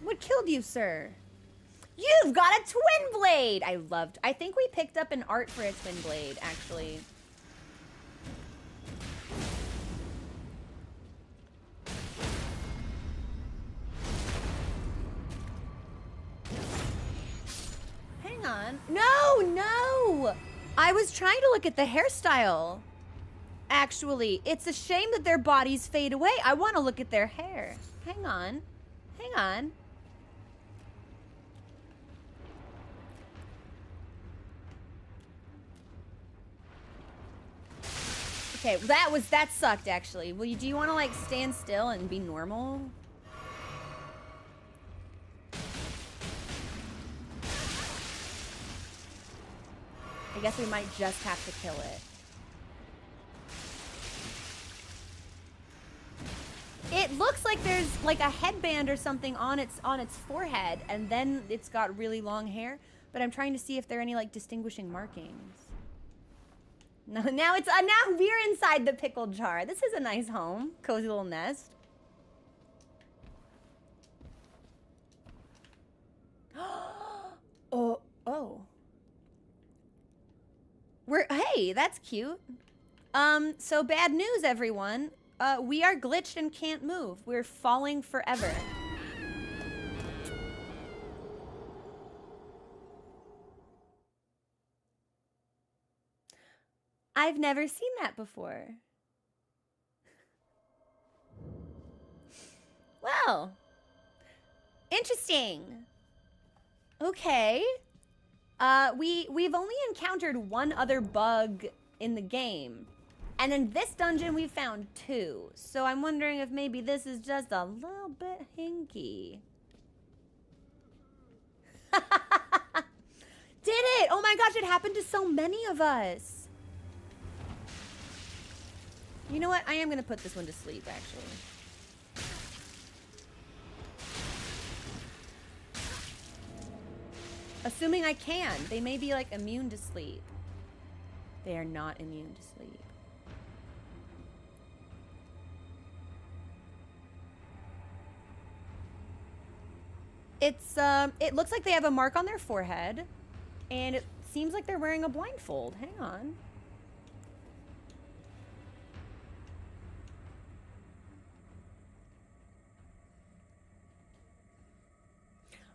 Speaker 1: What killed you, sir? You've got a twin blade! I think we picked up an art for a twin blade, actually. Hang on. No! I was trying to look at the hairstyle. Actually, it's a shame that their bodies fade away. I want to look at their hair. Hang on. Hang on. Okay, that sucked actually. Do you want to like stand still and be normal? I guess we might just have to kill it. It looks like there's like a headband or something on its forehead, and then it's got really long hair. But I'm trying to see if there are any like distinguishing markings. No, now we're inside the pickle jar. This is a nice home, cozy little nest. Oh. Hey, that's cute. So bad news, everyone. We are glitched and can't move. We're falling forever. I've never seen that before. Well, interesting. Okay. We've only encountered one other bug in the game. And in this dungeon, we found 2. So I'm wondering if maybe this is just a little bit hinky. Did it? Oh my gosh, it happened to so many of us. You know what? I am going to put this one to sleep, actually. Assuming I can. They may be, like, immune to sleep. They are not immune to sleep. It looks like they have a mark on their forehead, and it seems like they're wearing a blindfold. Hang on.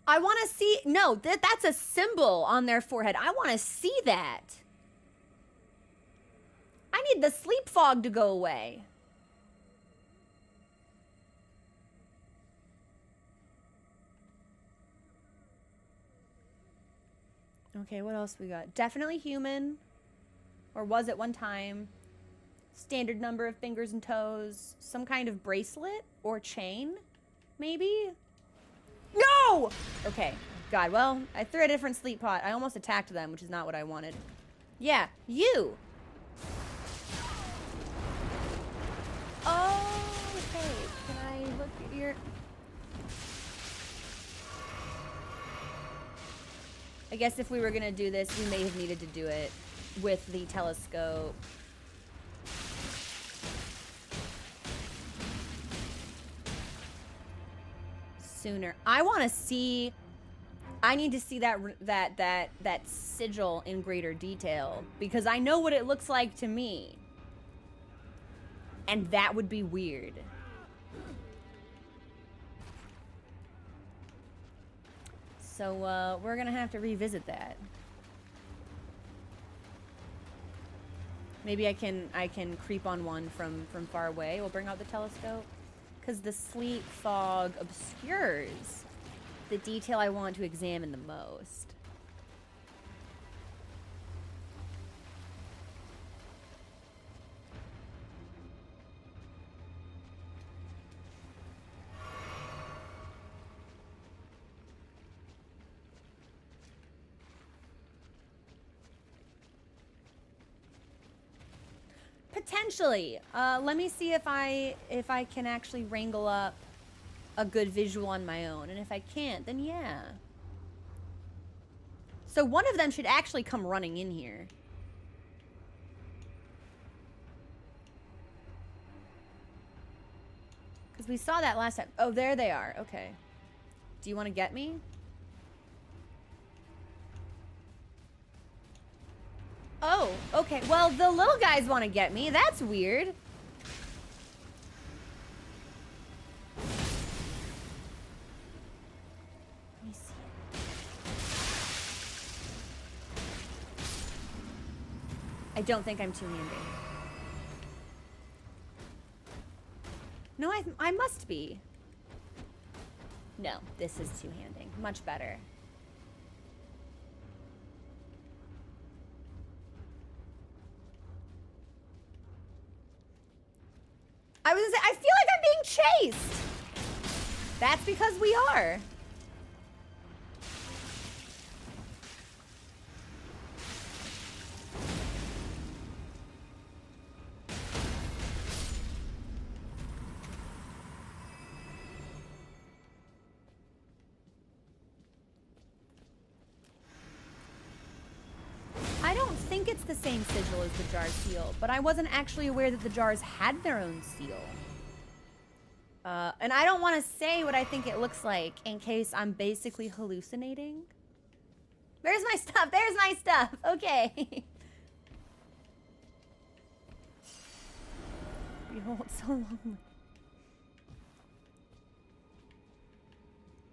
Speaker 1: I want to see, no, that's a symbol on their forehead. I want to see that. I need the sleep fog to go away. Okay, what else we got? Definitely human. Or was at one time. Standard number of fingers and toes. Some kind of bracelet or chain, maybe? No! Okay, God, well, I threw a different sleep pot. I almost attacked them, which is not what I wanted. Yeah, you! Oh, okay. Can I look at your... I guess if we were gonna do this, we may have needed to do it with the telescope. Sooner. I want to see... I need to see that sigil in greater detail, because I know what it looks like to me. And that would be weird. So, we're gonna have to revisit that. Maybe I can creep on one from far away. We'll bring out the telescope. Because the sleep fog obscures the detail I want to examine the most. Potentially. Let me see if I can actually wrangle up a good visual on my own. And if I can't, then yeah. So one of them should actually come running in here. Because we saw that last time. Oh, there they are. Okay. Do you want to get me? Oh, okay. Well, the little guys want to get me. That's weird. Let me see. I don't think I'm too handy. No, I must be. No, this is two-handing. Much better. I was gonna say, I feel like I'm being chased. That's because we are. I don't think it's the same sigil as the jar seal, but I wasn't actually aware that the jars had their own seal. And I don't want to say what I think it looks like in case I'm basically hallucinating. There's my stuff. There's my stuff. Okay. Behold, so lonely.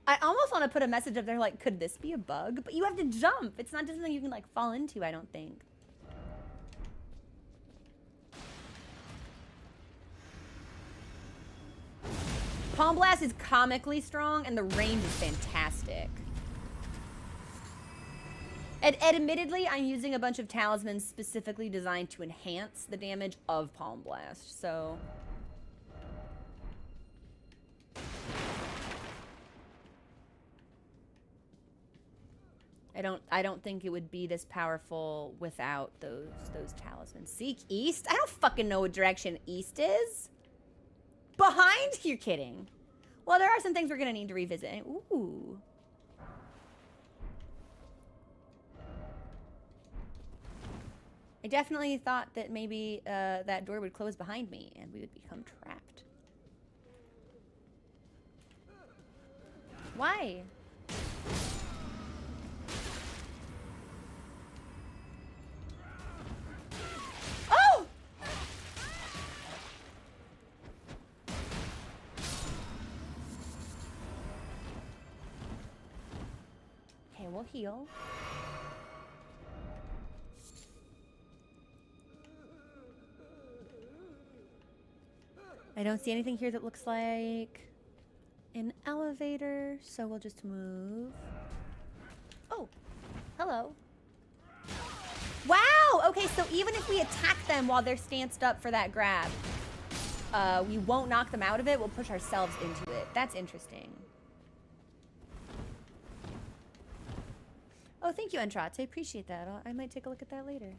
Speaker 1: I almost want to put a message up there like, could this be a bug? But you have to jump. It's not just something you can like fall into, I don't think. Palm Blast is comically strong and the range is fantastic. And admittedly, I'm using a bunch of talismans specifically designed to enhance the damage of Palm Blast, so... I don't think it would be this powerful without those talismans. Seek east? I don't fucking know what direction east is. Behind? You're kidding. Well, there are some things we're gonna need to revisit. Ooh. I definitely thought that maybe that door would close behind me and we would become trapped. Why? Oh! Okay, we'll heal. I don't see anything here that looks like an elevator, so we'll just move. Oh, hello. Wow, okay, so even if we attack them while they're stanced up for that grab, we won't knock them out of it, we'll push ourselves into it. That's interesting. Oh, thank you, Entrate. Appreciate that. I might take a look at that later.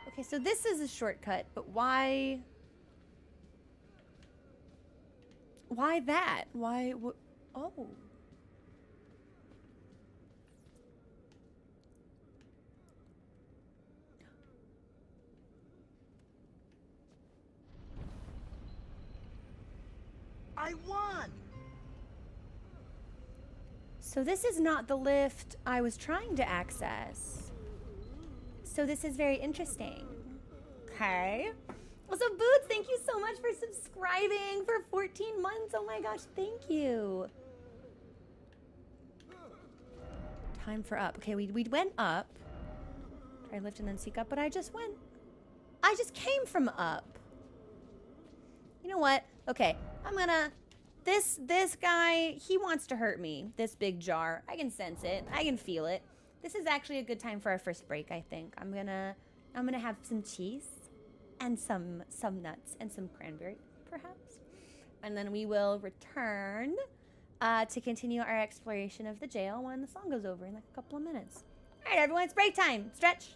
Speaker 1: Okay, so this is a shortcut, but why? Why that? Why? Oh.
Speaker 2: I won!
Speaker 1: So this is not the lift I was trying to access. So this is very interesting. Okay. Also, Boots, thank you so much for subscribing for 14 months. Oh my gosh, thank you. Time for up. Okay, we went up. Try lift and then seek up, but I just came from up. You know what? Okay, I'm gonna... This guy, he wants to hurt me. This big jar. I can sense it. I can feel it. This is actually a good time for our first break, I think. I'm gonna have some cheese and some nuts and some cranberry, perhaps. And then we will return to continue our exploration of the jail when the song goes over in like a couple of minutes. All right, everyone, it's break time. Stretch,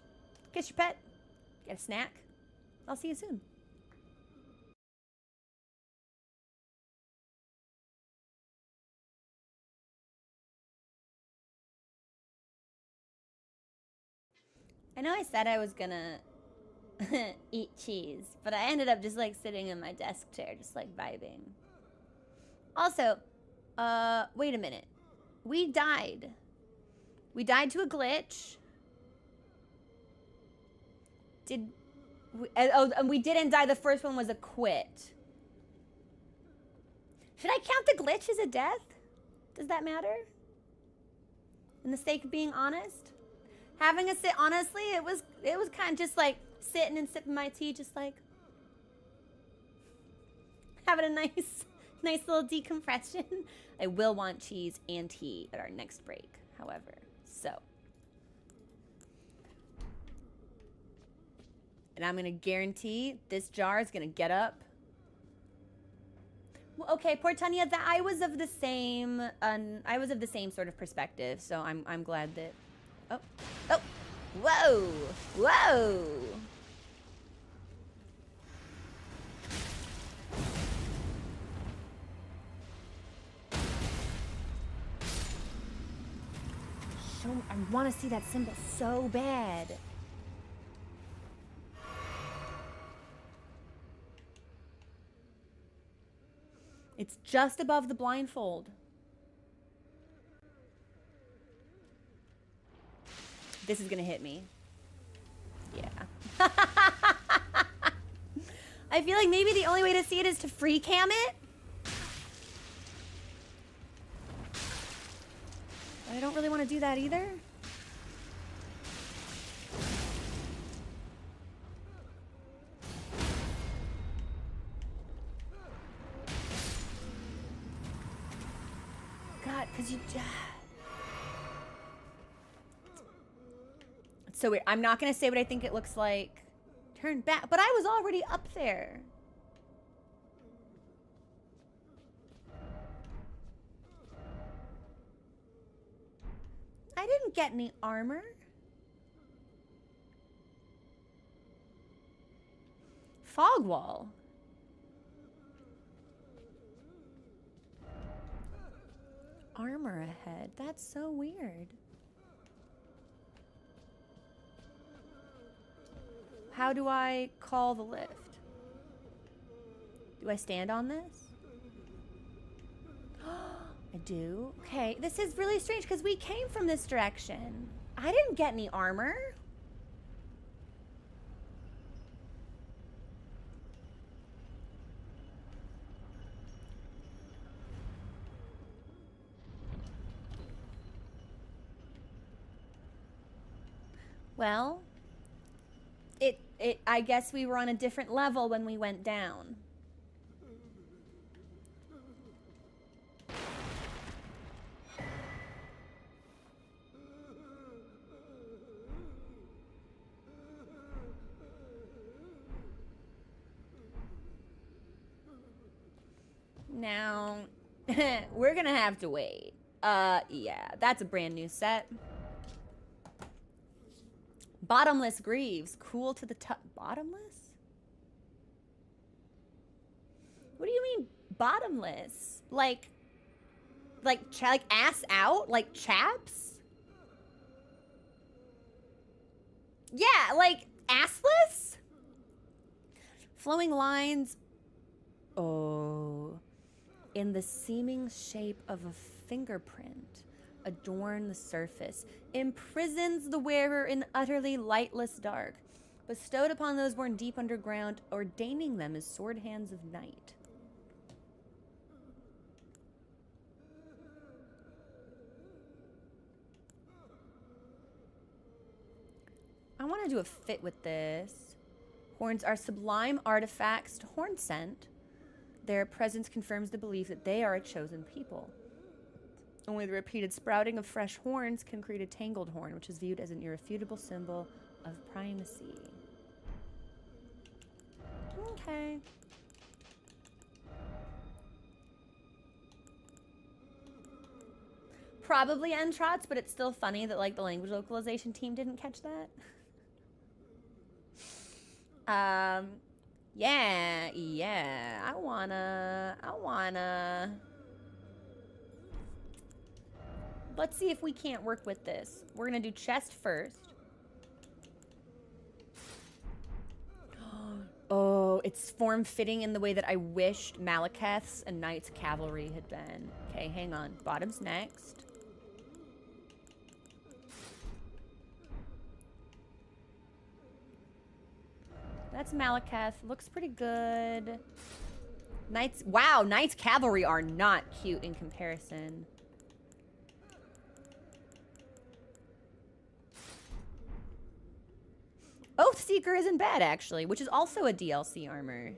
Speaker 1: kiss your pet, get a snack. I'll see you soon. I know I said I was gonna eat cheese, but I ended up just like sitting in my desk chair, just like vibing. Also, wait a minute. We died. We died to a glitch. And we didn't die. The first one was a quit. Should I count the glitch as a death? Does that matter? In the sake of being honest? Having a sit, honestly, it was kind of just like sitting and sipping my tea, just like having a nice little decompression. I will want cheese and tea at our next break, however. So, and I'm gonna guarantee this jar is gonna get up. Well, okay, Portania, that I was of the same sort of perspective, so I'm glad that. Oh, whoa. I want to see that symbol so bad. It's just above the blindfold. This is gonna hit me. Yeah. I feel like maybe the only way to see it is to free cam it. But I don't really want to do that either. God, because you... It's so weird. I'm not going to say what I think it looks like. Turn back. But I was already up there. I didn't get any armor. Fog wall. Armor ahead. That's so weird. How do I call the lift? Do I stand on this? I do? Okay, this is really strange because we came from this direction. I didn't get any armor. Well, I guess we were on a different level when we went down. Now, we're gonna have to wait. Yeah, that's a brand new set. Bottomless Greaves, cool to the touch. Bottomless? What do you mean bottomless? Like ass out? Like chaps? Yeah, like assless? Flowing lines. Oh. In the seeming shape of a fingerprint. Adorn the surface, imprisons the wearer in utterly lightless dark, bestowed upon those born deep underground, ordaining them as sword hands of night. I want to do a fit with this. Horns are sublime artifacts to horn scent. Their presence confirms the belief that they are a chosen people. Only the repeated sprouting of fresh horns can create a tangled horn, which is viewed as an irrefutable symbol of primacy. Okay. Probably Entrots, but it's still funny that like the language localization team didn't catch that. Yeah, I wanna. Let's see if we can't work with this. We're gonna do chest first. Oh, it's form-fitting in the way that I wished Malekith's and Knight's Cavalry had been. Okay, hang on. Bottom's next. That's Malekith. Looks pretty good. Knights. Wow, Knight's Cavalry are not cute in comparison. Oathseeker isn't bad, actually, which is also a DLC armor.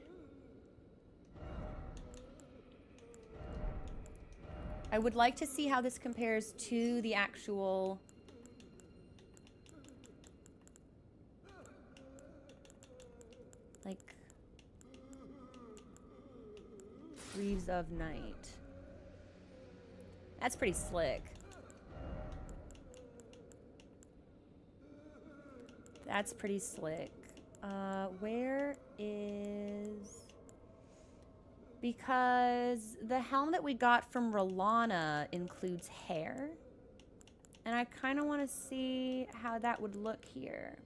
Speaker 1: I would like to see how this compares to the actual... like... Greaves of Night. That's pretty slick. That's pretty slick. Where is... Because the helm that we got from Rolana includes hair. And I kind of want to see how that would look here.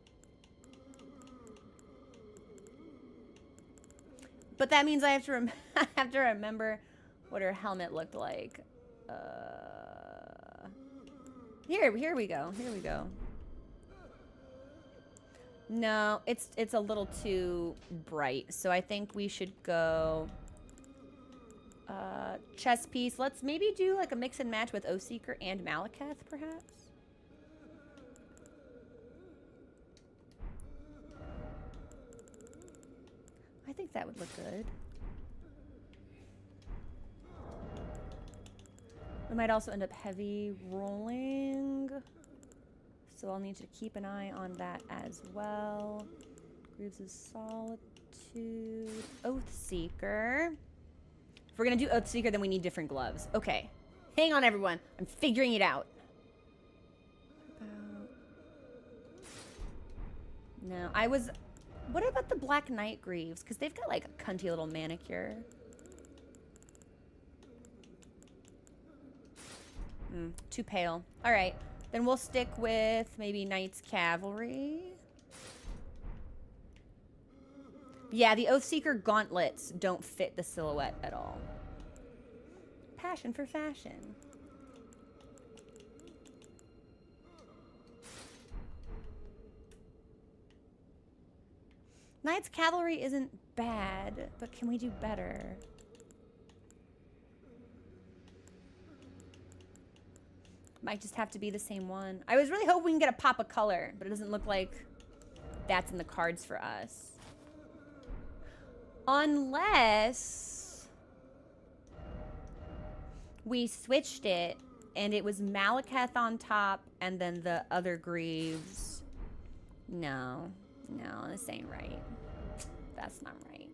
Speaker 1: But that means I have to, I have to remember what her helmet looked like. Here we go. Here we go. No, it's a little too bright. So I think we should go chest piece. Let's maybe do like a mix and match with Oathseeker and Malekith, perhaps. I think that would look good. We might also end up heavy rolling. So I'll need to keep an eye on that as well. Grooves of Solitude. Oathseeker. If we're gonna do Oathseeker, then we need different gloves. Okay. Hang on, everyone. I'm figuring it out. No, I was... What about the Black Knight Greaves? Because they've got like a cunty little manicure. Too pale. All right. Then we'll stick with maybe Knight's Cavalry. Yeah, the Oathseeker gauntlets don't fit the silhouette at all. Passion for fashion. Knight's Cavalry isn't bad, but can we do better? Might just have to be the same one. I was really hoping we can get a pop of color, but it doesn't look like that's in the cards for us. Unless we switched it and it was Malekith on top and then the other Greaves. No, this ain't right. That's not right.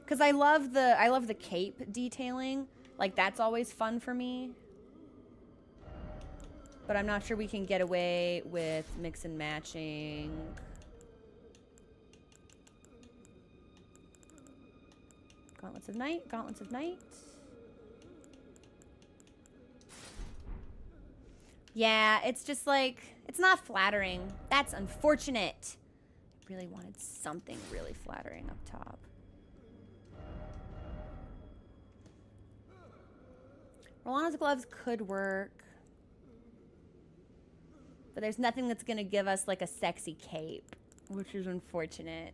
Speaker 1: Because I love the cape detailing. Like, that's always fun for me. But I'm not sure we can get away with mix and matching. Gauntlets of Night, Gauntlets of Night. Yeah, it's just like, it's not flattering. That's unfortunate. I really wanted something really flattering up top. Rolana's gloves could work. But there's nothing that's going to give us like a sexy cape, which is unfortunate.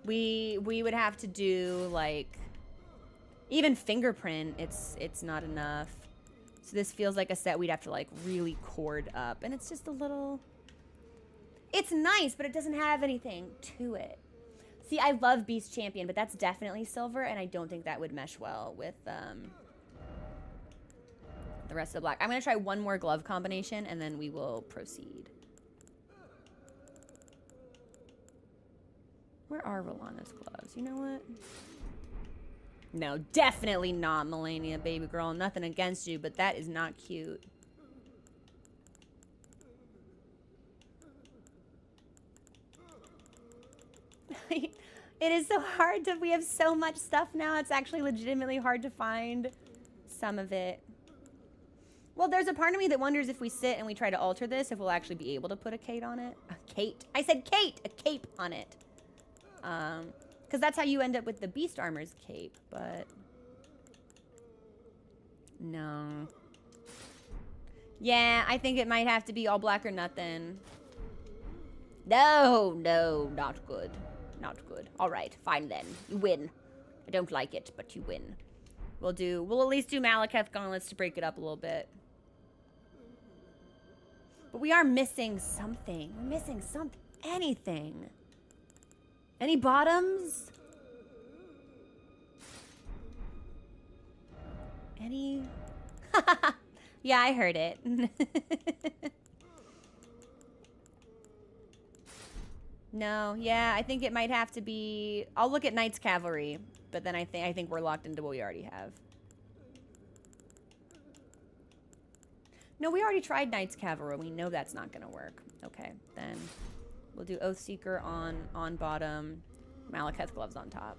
Speaker 1: We would have to do like even fingerprint. It's not enough. So this feels like a set we'd have to like really cord up, and it's just a little. It's nice, but it doesn't have anything to it. See, I love Beast Champion, but that's definitely silver, and I don't think that would mesh well with the rest of the black. I'm gonna try one more glove combination, and then we will proceed. Where are Rolana's gloves? You know what? No, definitely not Melania, baby girl. Nothing against you, but that is not cute. It is so hard to... We have so much stuff now. It's actually legitimately hard to find some of it. Well, there's a part of me that wonders if we sit and we try to alter this, if we'll actually be able to put a Kate on it. A Kate. I said Kate! A cape on it. Because that's how you end up with the Beast Armor's cape, but... No. Yeah, I think it might have to be all black or nothing. No, not good. Not good. Alright, fine then. You win. I don't like it, but you win. We'll at least do Malekith gauntlets to break it up a little bit. But we are missing something. We're missing something. Anything. Any bottoms? Any? Yeah, I heard it. No, yeah, I think it might have to be... I'll look at Knight's Cavalry, but then I think we're locked into what we already have. No, we already tried Knight's Cavalry. We know that's not going to work. Okay, then we'll do Oathseeker on bottom, Malekith Gloves on top.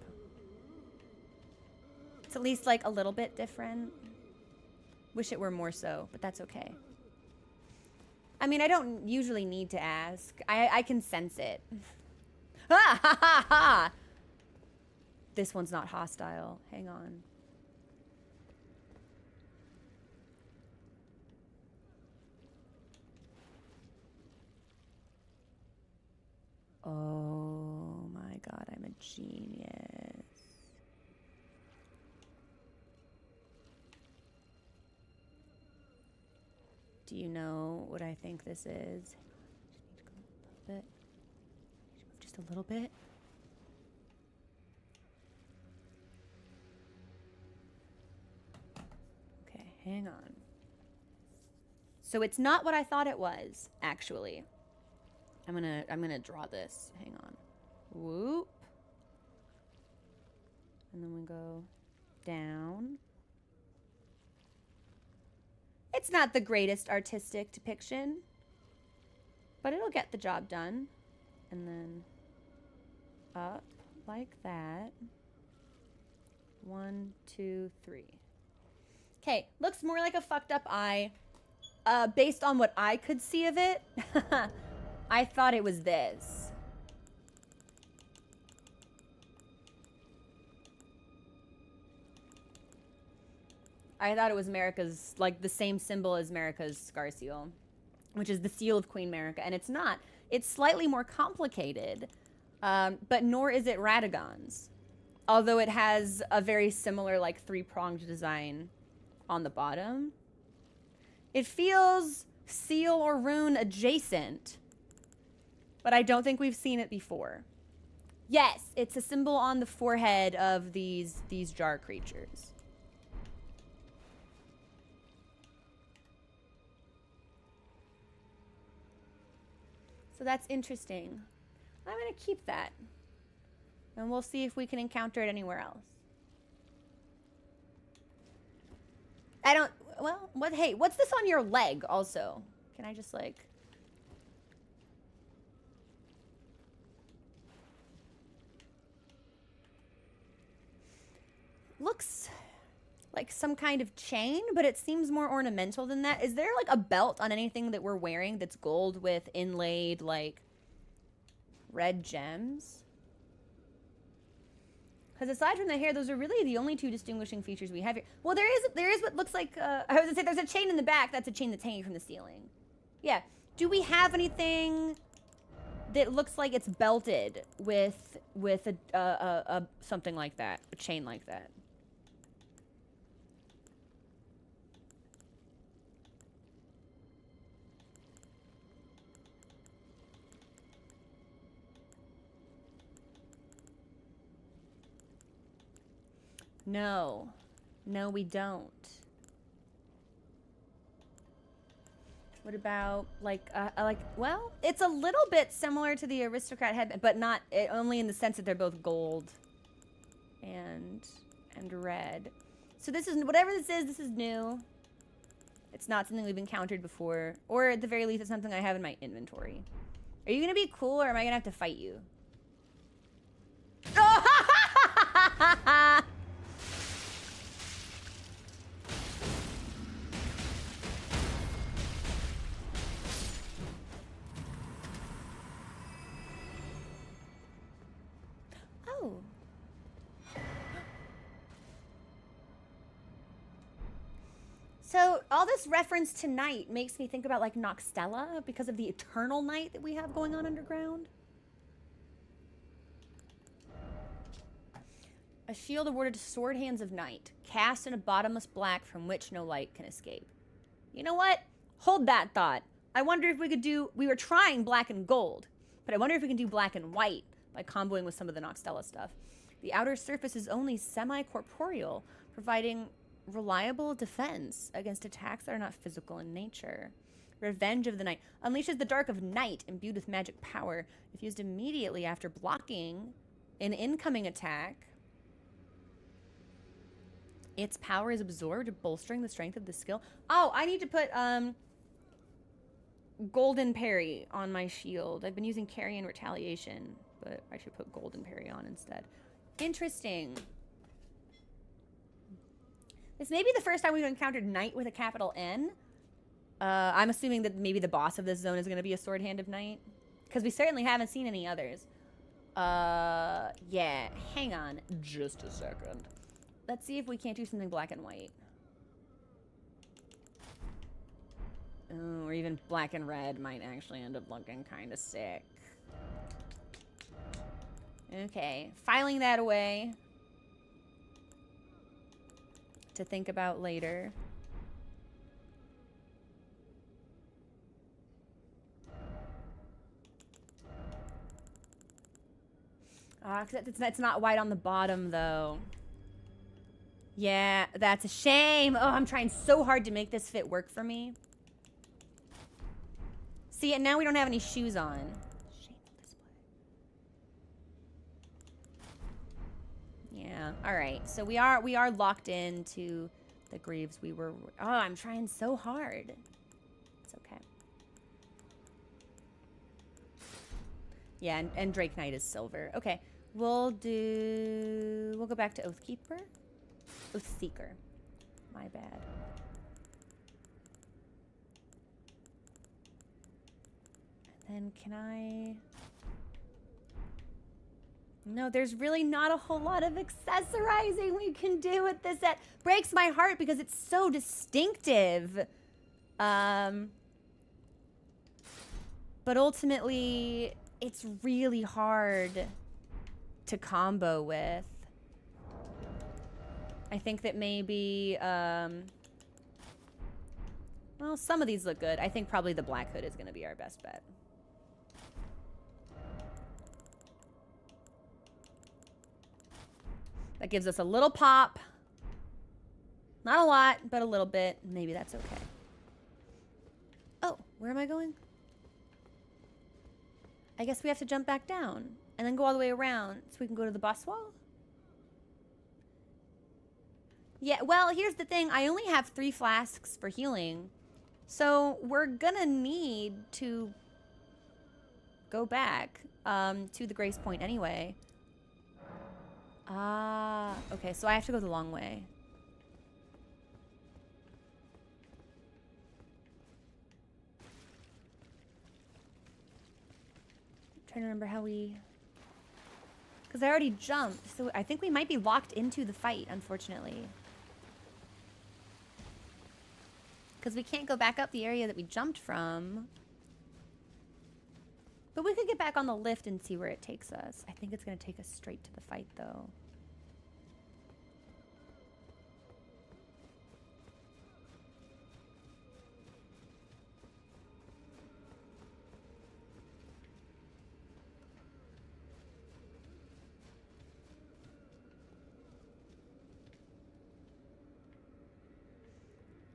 Speaker 1: It's at least, like, a little bit different. Wish it were more so, but that's okay. I mean, I don't usually need to ask. I can sense it. Ha ha ha ha! This one's not hostile. Hang on. Oh my god, I'm a genius. Do you know what I think this is? Just a little bit. Okay, hang on. So it's not what I thought it was, actually. I'm gonna draw this. Hang on. Whoop. And then we go down. It's not the greatest artistic depiction, but it'll get the job done. And then up like that. 1, 2, 3. Okay, looks more like a fucked up eye. Based on what I could see of it, I thought it was this. I thought it was America's, like, the same symbol as America's scar seal, which is the seal of Queen America, and it's not. It's slightly more complicated, but nor is it Radagon's, although it has a very similar, like, three-pronged design on the bottom. It feels seal or rune adjacent, but I don't think we've seen it before. Yes, it's a symbol on the forehead of these jar creatures. So that's interesting. I'm going to keep that. And we'll see if we can encounter it anywhere else. I don't... Well, what? Hey, what's this on your leg also? Can I just, like... Looks like some kind of chain, but it seems more ornamental than that. Is there, like, a belt on anything that we're wearing that's gold with inlaid, like, red gems? Because aside from the hair, those are really the only two distinguishing features we have here. Well, there is what looks like, I was gonna say, there's a chain in the back. That's a chain that's hanging from the ceiling. Yeah. Do we have anything that looks like it's belted with a something like that, a chain like that? No. No, we don't. What about, like, well, it's a little bit similar to the aristocrat headband, but not, only in the sense that they're both gold and red. So this is, whatever this is new. It's not something we've encountered before, or at the very least, it's something I have in my inventory. Are you gonna be cool, or am I gonna have to fight you? Oh. So all this reference to night makes me think about, like, Noxtella because of the eternal night that we have going on underground. A shield awarded to Sword Hands of Night, cast in a bottomless black from which no light can escape. You know what? Hold that thought. I wonder if we could do, we were trying black and gold, but I wonder if we can do black and white by comboing with some of the Noxtella stuff. The outer surface is only semi-corporeal, providing reliable defense against attacks that are not physical in nature. Revenge of the Night. Unleashes the dark of night imbued with magic power. If used immediately after blocking an incoming attack, its power is absorbed, bolstering the strength of the skill. Oh, I need to put Golden Parry on my shield. I've been using Carry and Retaliation, but I should put Golden Parry on instead. Interesting. This may be the first time we've encountered Knight with a capital N. I'm assuming that maybe the boss of this zone is going to be a Sword Hand of Night, because we certainly haven't seen any others. Yeah, hang on just a second. Let's see if we can't do something black and white. Oh, or even black and red might actually end up looking kind of sick. Okay, filing that away to think about later. It's not white on the bottom, though. Yeah, that's a shame. Oh, I'm trying so hard to make this fit work for me. See, and now we don't have any shoes on. Shameful display. Yeah, all right. So we are locked into the greaves we were... Oh, I'm trying so hard. It's okay. Yeah, and Drake Knight is silver. Okay. We'll go back to Oathkeeper. Oathseeker. My bad. And then can I... No, there's really not a whole lot of accessorizing we can do with this set. Breaks my heart because it's so distinctive. But ultimately, it's really hard to combo with. I think that maybe, well, some of these look good. I think probably the Black Hood is going to be our best bet. That gives us a little pop. Not a lot, but a little bit. Maybe that's okay. Oh, where am I going? I guess we have to jump back down and then go all the way around so we can go to the boss wall. Yeah, well, here's the thing. I only have 3 flasks for healing. So we're gonna need to go back to the Grace Point anyway. Ah, okay, so I have to go the long way. I'm trying to remember how we... Because I already jumped, so I think we might be locked into the fight, unfortunately. Because we can't go back up the area that we jumped from. But we could get back on the lift and see where it takes us. I think it's going to take us straight to the fight, though.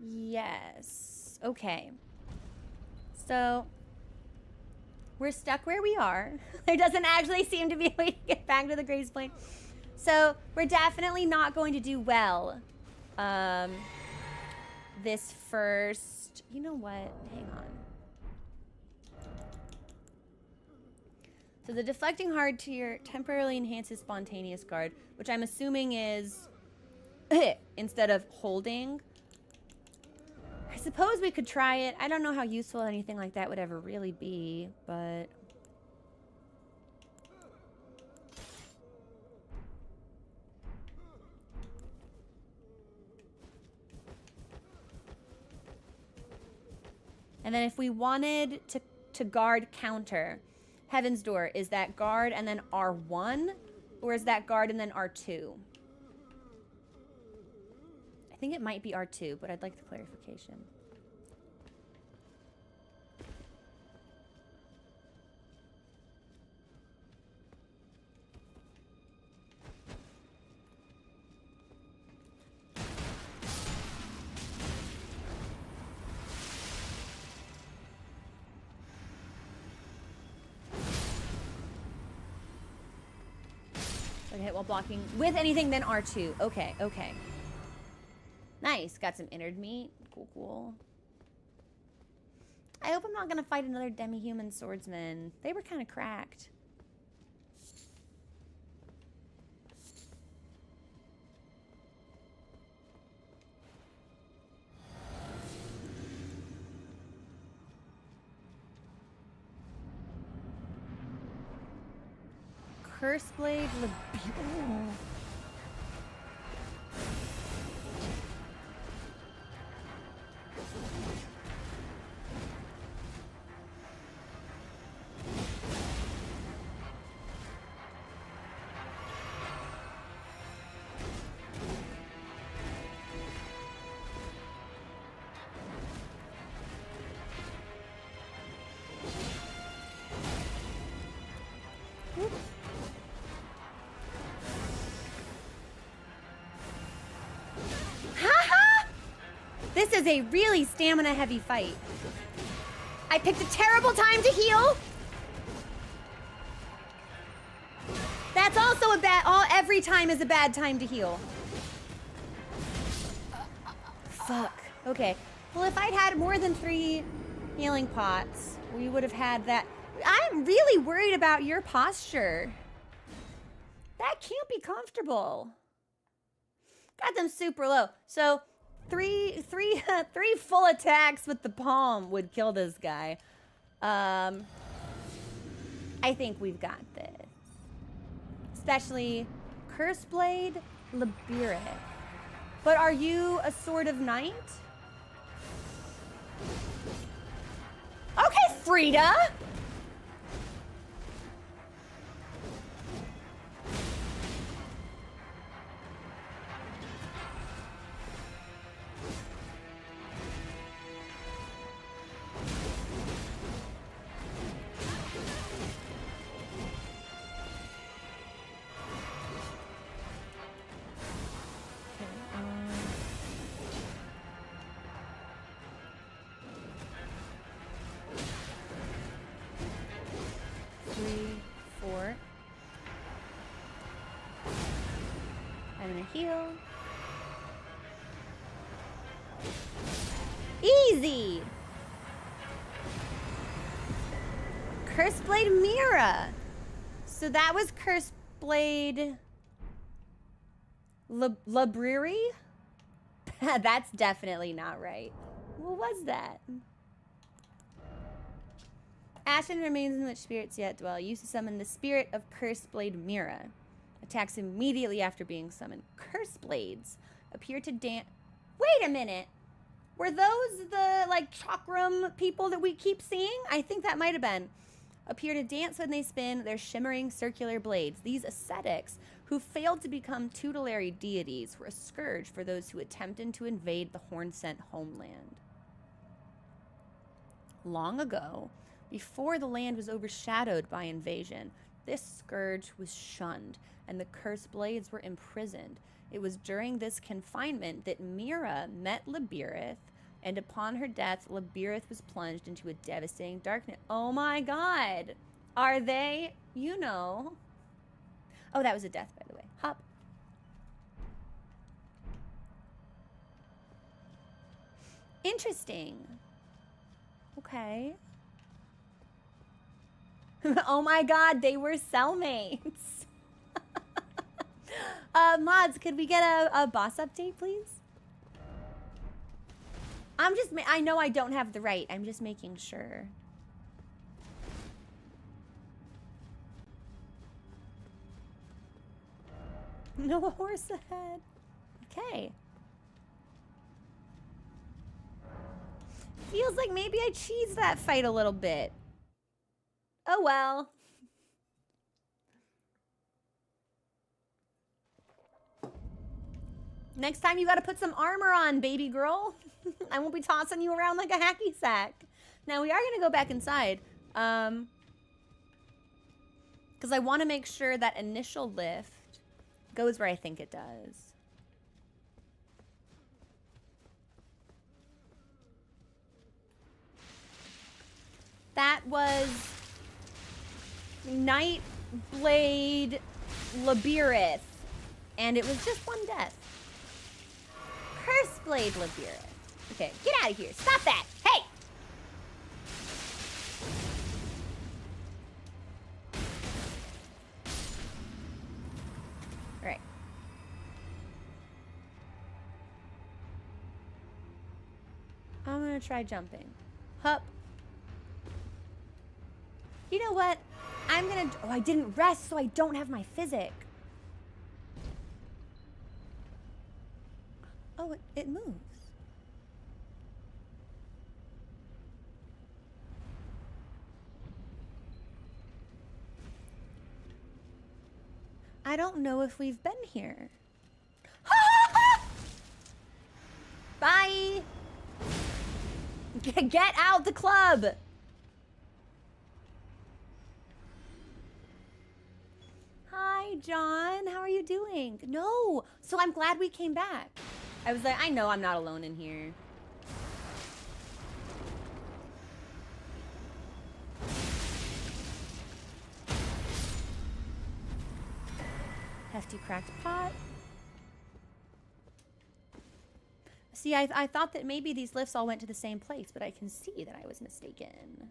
Speaker 1: Yes. Okay. So, we're stuck where we are. There doesn't actually seem to be a way to get back to the Grace Point. So, we're definitely not going to do well. This first... You know what? Hang on. So, the deflecting hard tier temporarily enhances spontaneous guard, which I'm assuming is instead of holding. I suppose we could try it. I don't know how useful anything like that would ever really be, but... And then if we wanted to guard counter, Heaven's Door, is that guard and then R1? Or is that guard and then R2? I think it might be R2, but I'd like the clarification. Second hit while blocking with anything, then R2. Okay, okay. Nice. Got some innard meat. Cool, cool. I hope I'm not gonna fight another demi-human swordsman. They were kind of cracked. Curseblade Libero. This is a really stamina-heavy fight. I picked a terrible time to heal. That's also a bad... every time is a bad time to heal. Fuck. Okay. Well, if I'd had more than 3 healing pots, we would have had that. I'm really worried about your posture. That can't be comfortable. Got them super low. So... Three full attacks with the palm would kill this guy. I think we've got this. Especially Curseblade Libero. But are you a Sword of Knight? Okay, Frida! Heal. Easy. Curseblade Mira. So that was Curseblade Library? That's definitely not right. What was that? Ashen remains in which spirits yet dwell. Used to summon the spirit of Curseblade Mira. Attacks immediately after being summoned. Curse blades appear to dance. Wait a minute. Were those the, like, chakram people that we keep seeing? I think that might have been. Appear to dance when they spin their shimmering circular blades. These ascetics, who failed to become tutelary deities, were a scourge for those who attempted to invade the Horn-sent homeland. Long ago, before the land was overshadowed by invasion, this scourge was shunned, and the cursed blades were imprisoned. It was during this confinement that Mira met Libirith, and upon her death, Libirith was plunged into a devastating darkness. Oh my god! Are they? You know. Oh, that was a death, by the way. Hop. Interesting. Okay. Oh my god, they were cellmates. Mods, could we get a boss update, please? I know I don't have the right. I'm just making sure. No horse ahead. Okay. Feels like maybe I cheesed that fight a little bit. Oh well. Next time you gotta put some armor on, baby girl. I won't be tossing you around like a hacky sack. Now we are gonna go back inside. Because I want to make sure that initial lift goes where I think it does. That was Nightblade Labirith. And it was just one death. Curse Blade Labirith. Okay, get out of here. Stop that. Hey! All right. I'm gonna try jumping. Hup. You know what? I'm gonna... Oh, I didn't rest, so I don't have my physic. Oh, it moves. I don't know if we've been here. Bye! Get out the club! Hi, John. How are you doing? No! So I'm glad we came back. I was like, I know I'm not alone in here. Hefty cracked pot. See, I thought that maybe these lifts all went to the same place, but I can see that I was mistaken.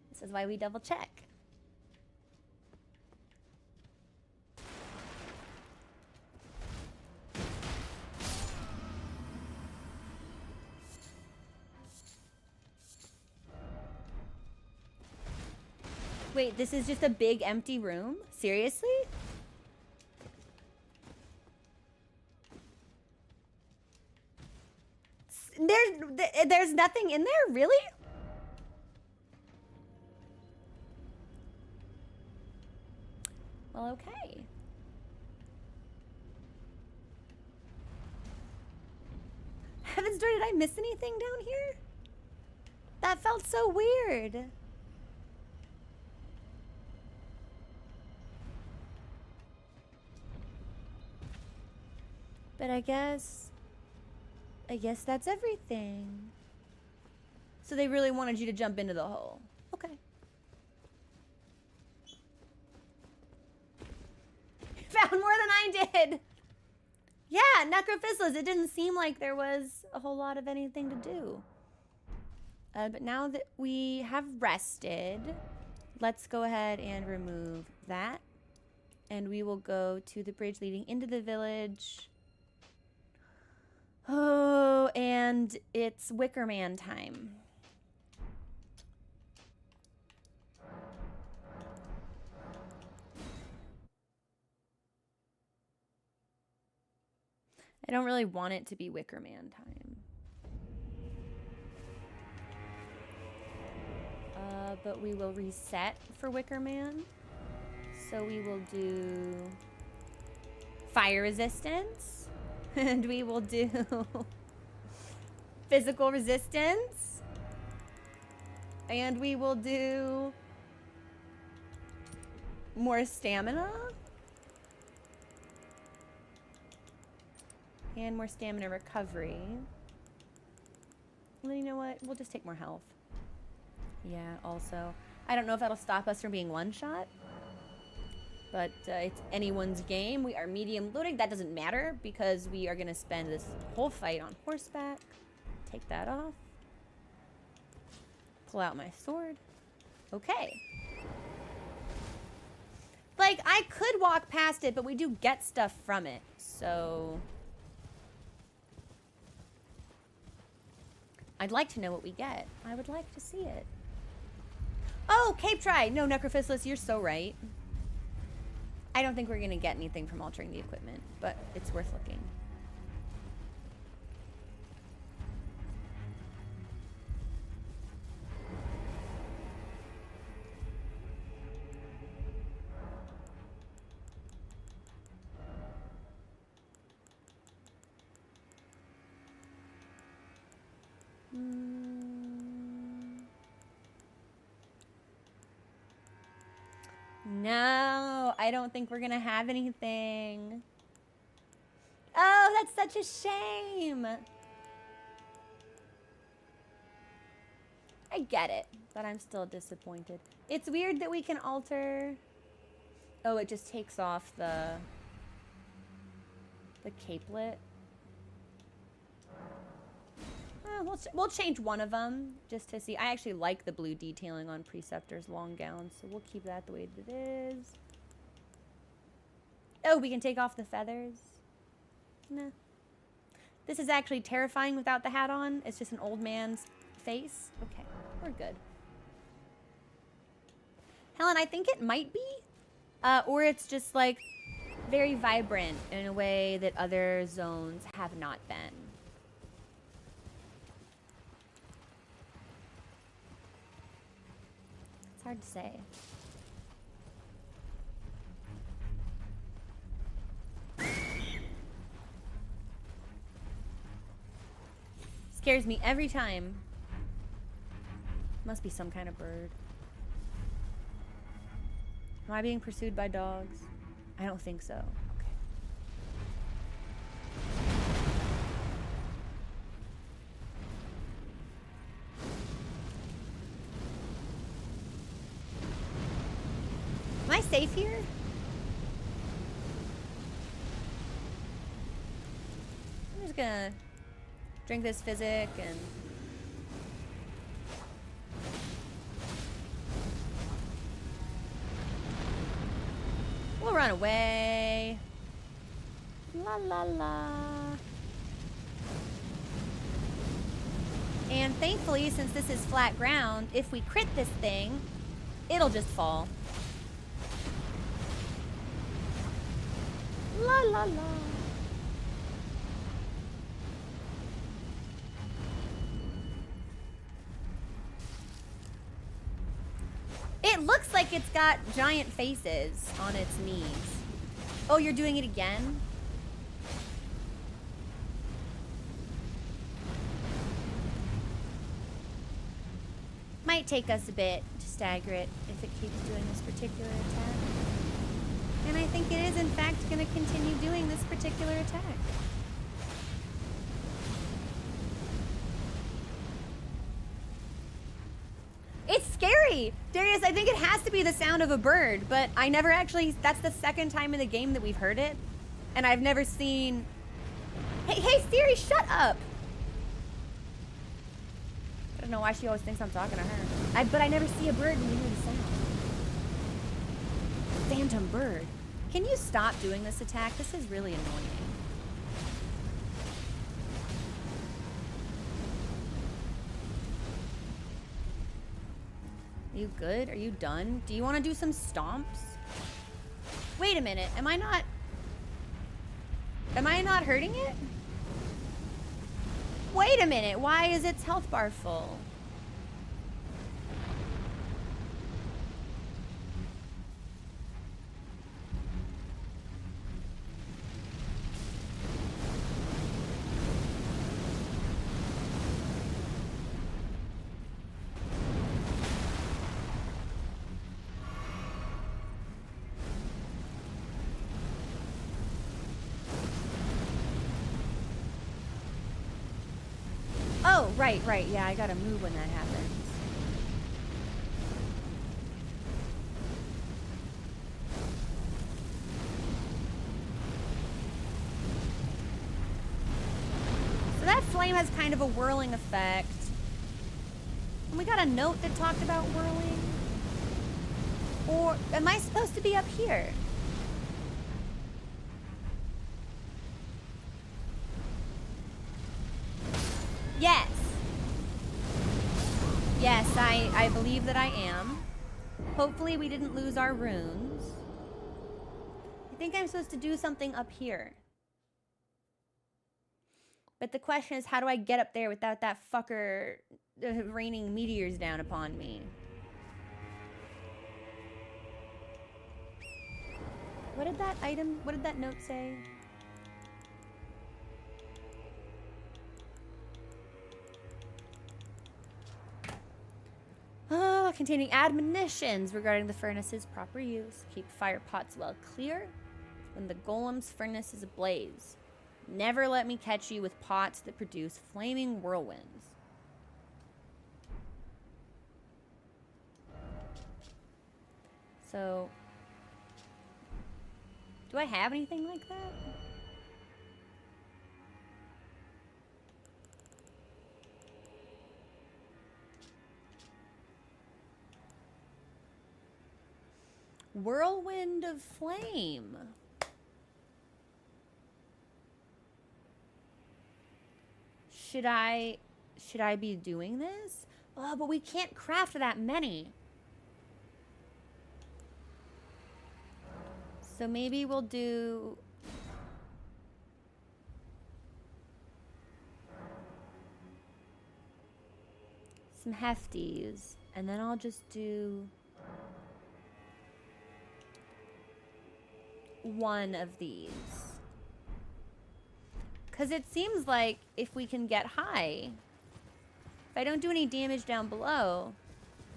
Speaker 1: This is why we double check. Wait, this is just a big empty room? Seriously? There's nothing in there, really? Well, okay. Heaven's door, did I miss anything down here? That felt so weird. But I guess that's everything. So they really wanted you to jump into the hole. Okay. Found more than I did. Yeah, Necrophysalis. It didn't seem like there was a whole lot of anything to do. But now that we have rested, let's go ahead and remove that. And we will go to the bridge leading into the village. Oh, and it's Wicker Man time. I don't really want it to be Wicker Man time. But we will reset for Wicker Man. So we will do fire resistance. And we will do physical resistance. And we will do more stamina. And more stamina recovery. Well, you know what? We'll just take more health. Yeah, also. I don't know if that'll stop us from being one-shot. But it's anyone's game. We are medium loading. That doesn't matter because we are going to spend this whole fight on horseback. Take that off. Pull out my sword. Okay. Like, I could walk past it, but we do get stuff from it. So I'd like to know what we get. I would like to see it. Oh, Cape Try. No, Necrophysalis, you're so right. I don't think we're going to get anything from altering the equipment, but it's worth looking. No, I don't think we're gonna have anything. Oh, that's such a shame. I get it, but I'm still disappointed. It's weird that we can alter Oh, it just takes off the capelet. We'll change one of them just to see. I actually like the blue detailing on Preceptor's long gown, so we'll keep that the way that it is. Oh, we can take off the feathers. Nah. This is actually terrifying without the hat on. It's just an old man's face. Okay, we're good. Helen, I think it might be. Or it's just like very vibrant in a way that other zones have not been. It's hard to say. Scares me every time. Must be some kind of bird. Am I being pursued by dogs? I don't think so. Okay. Am I safe here? I'm just gonna drink this physic and... We'll run away. La la la. And thankfully, since this is flat ground, if we crit this thing, it'll just fall. La la la. It looks like it's got giant faces on its knees. Oh, you're doing it again? Might take us a bit to stagger it if it keeps doing this particular attack. And I think it is, in fact, going to continue doing this particular attack. It's scary! Darius, I think it has to be the sound of a bird, but I never actually... That's the second time in the game that we've heard it. And I've never seen... Hey, Siri, shut up! I don't know why she always thinks I'm talking to her. But I never see a bird when you hear the sound. Phantom bird. Can you stop doing this attack? This is really annoying. Are you good? Are you done? Do you want to do some stomps? Wait a minute. Am I not hurting it? Wait a minute. Why is its health bar full? Oh, right. Yeah, I gotta move when that happens. So that flame has kind of a whirling effect. And we got a note that talked about whirling. Or am I supposed to be up here? Yes. Yes, I believe that I am. Hopefully we didn't lose our runes. I think I'm supposed to do something up here. But the question is, how do I get up there without that fucker raining meteors down upon me? What did that note say? Containing admonitions regarding the furnace's proper use. Keep fire pots well clear when the golem's furnace is ablaze. Never let me catch you with pots that produce flaming whirlwinds. So, Do I have anything like that? Whirlwind of Flame. Should I be doing this? Oh, but we can't craft that many. So maybe we'll do... some hefties. And then I'll just do... one of these. Because it seems like if we can get high, if I don't do any damage down below,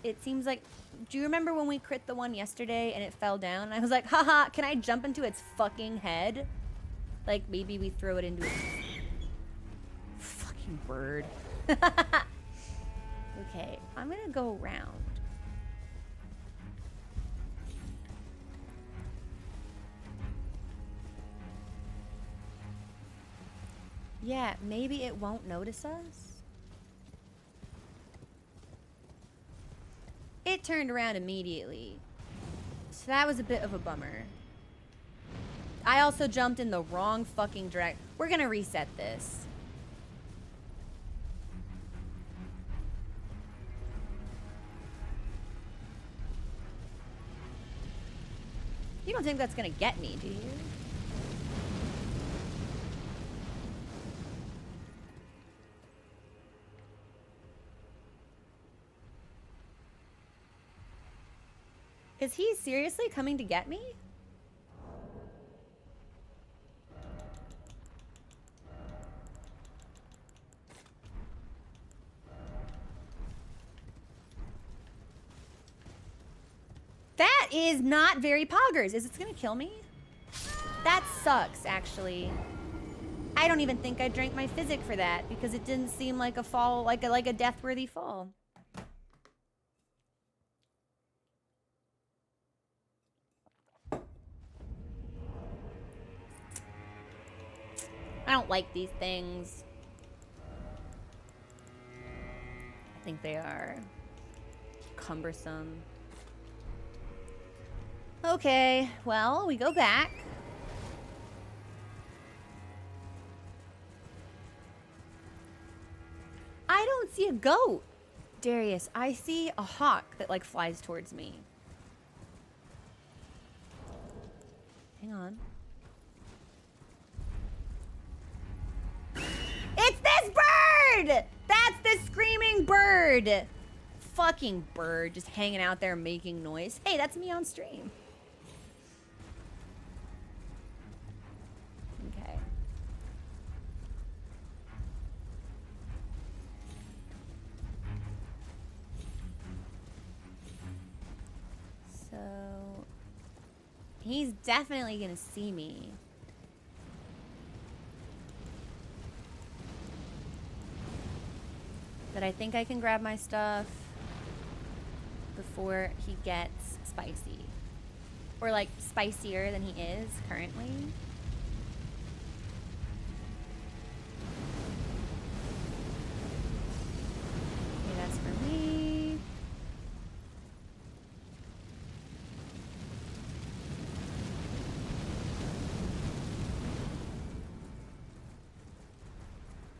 Speaker 1: it seems like... Do you remember when we crit the one yesterday and it fell down? And I was like, haha, can I jump into its fucking head? Like, maybe we throw it into its... fucking bird. Okay, I'm gonna go around. Yeah, maybe it won't notice us. It turned around immediately. So that was a bit of a bummer. I also jumped in the wrong fucking direction. We're gonna reset this. You don't think that's gonna get me, do you? Is he seriously coming to get me? That is not very poggers. Is it gonna kill me? That sucks, actually. I don't even think I drank my physic for that because it didn't seem like a fall, like a death-worthy fall. I don't like these things. I think they are cumbersome. Okay, well, we go back. I don't see a goat, Darius. I see a hawk that, like, flies towards me. Hang on. It's this bird! That's the screaming bird! Fucking bird just hanging out there making noise. Hey, that's me on stream. Okay. So... he's definitely gonna see me. But I think I can grab my stuff before he gets spicy. Or, like, spicier than he is currently. Okay, that's for me.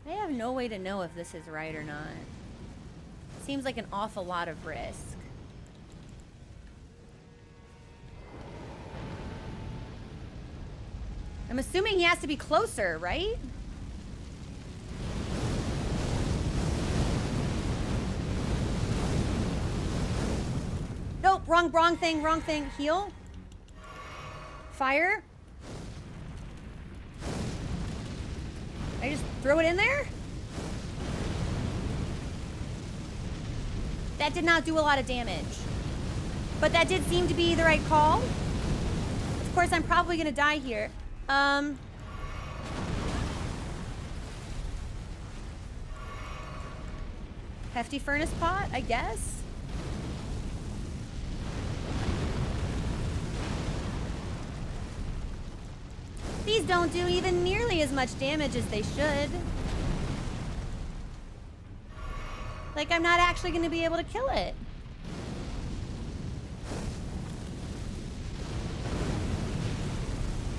Speaker 1: I have no way to know if this is right or not. Seems like an awful lot of risk. I'm assuming he has to be closer, right? Nope, wrong thing. Heal. Fire. I just throw it in there? That did not do a lot of damage. But that did seem to be the right call. Of course, I'm probably gonna die here. Hefty furnace pot, I guess. These don't do even nearly as much damage as they should. Like, I'm not actually going to be able to kill it.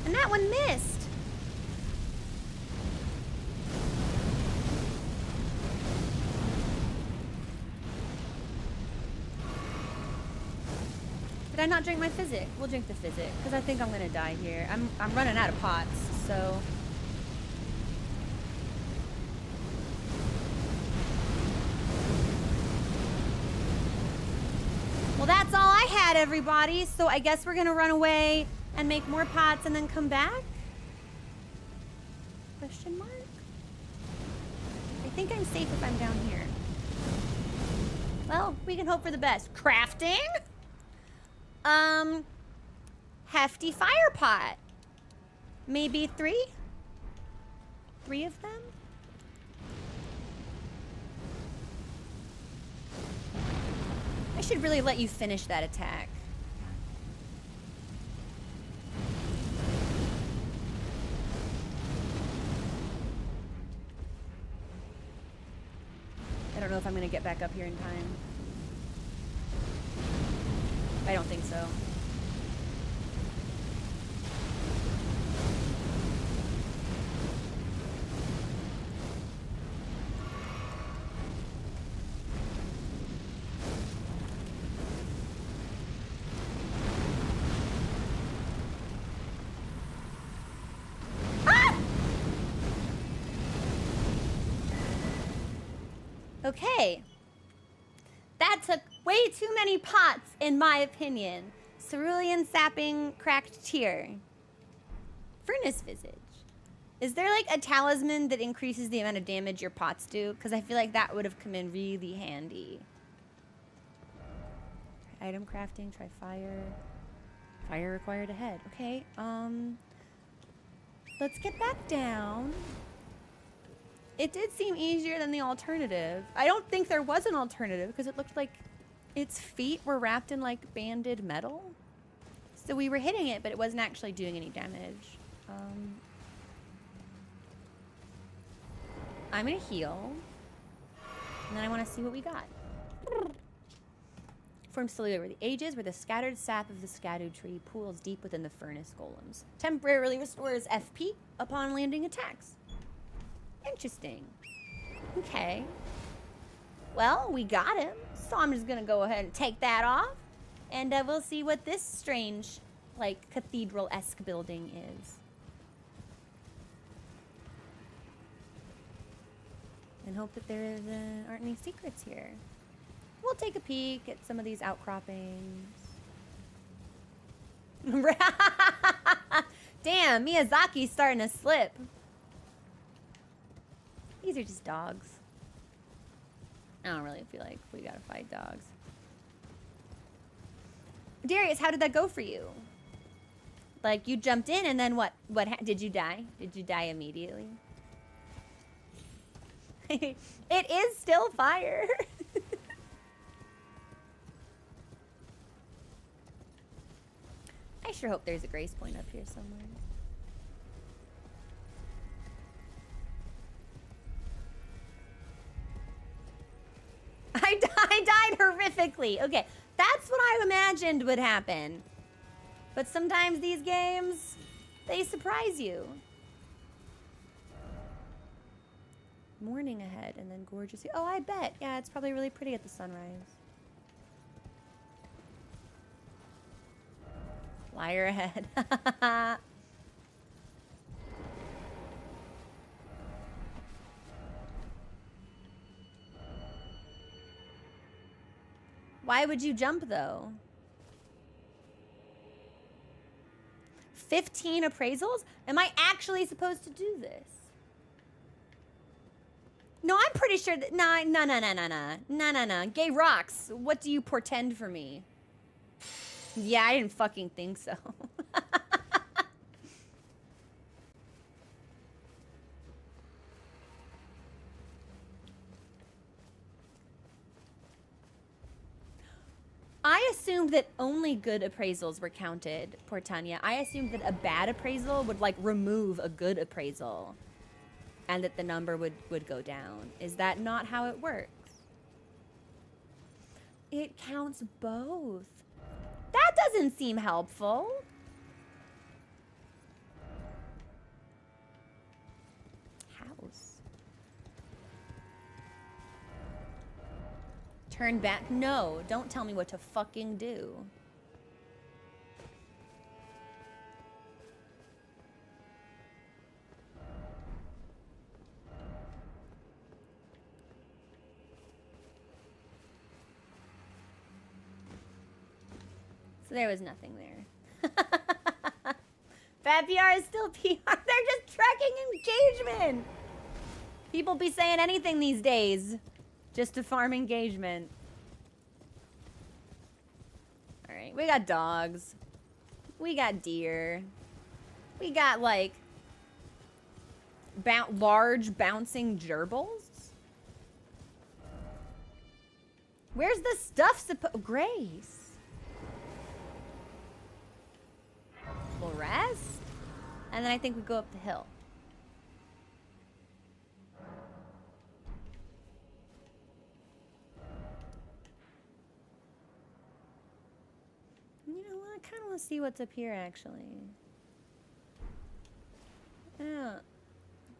Speaker 1: And that one missed. Did I not drink my physic? We'll drink the physic, because I think I'm gonna die here. I'm running out of pots, so. Well, that's all I had, everybody. So I guess we're gonna run away and make more pots and then come back? Question mark? I think I'm safe if I'm down here. Well, we can hope for the best. Crafting? Hefty fire pot. Maybe 3? 3 of them? I should really let you finish that attack. I don't know if I'm gonna get back up here in time. I don't think so. Ah! Okay. That took way too many pots, in my opinion. Cerulean sapping cracked tear. Furnace visage. Is there like a talisman that increases the amount of damage your pots do? Because I feel like that would have come in really handy. Item crafting, try fire. Fire required ahead. Okay, let's get back down. It did seem easier than the alternative. I don't think there was an alternative because it looked like its feet were wrapped in like banded metal. So we were hitting it, but it wasn't actually doing any damage. I'm gonna heal. And then I wanna see what we got. Formed slowly over the ages, where the scattered sap of the scadu tree pools deep within the furnace golems. Temporarily restores FP upon landing attacks. Interesting. Okay. Well, we got him, so I'm just gonna go ahead and take that off, and we'll see what this strange, like, cathedral-esque building is. And hope that there aren't any secrets here. We'll take a peek at some of these outcroppings. Damn, Miyazaki's starting to slip. These are just dogs. I don't really feel like we gotta fight dogs. Darius, how did that go for you? Like, you jumped in and then what? Did you die? Did you die immediately? It is still fire. I sure hope there's a grace point up here somewhere. I died horrifically. Okay, that's what I imagined would happen. But sometimes these games, they surprise you. Morning ahead and then gorgeous. Oh, I bet. Yeah, it's probably really pretty at the sunrise. Flyer ahead. Why would you jump, though? 15 appraisals? Am I actually supposed to do this? No, I'm pretty sure that... No. Gay rocks. What do you portend for me? Yeah, I didn't fucking think so. I assumed that only good appraisals were counted, Portania. I assumed that a bad appraisal would, like, remove a good appraisal. And that the number would go down. Is that not how it works? It counts both. That doesn't seem helpful. House. Turn back. No, don't tell me what to fucking do. So there was nothing there. Bad PR is still PR. They're just tracking engagement. People be saying anything these days just to farm engagement. All right, we got dogs. We got deer. We got, like, large bouncing gerbils. Where's the stuff Grace? We'll rest. And then I think we go up the hill. You know what? I kind of want to see what's up here, actually.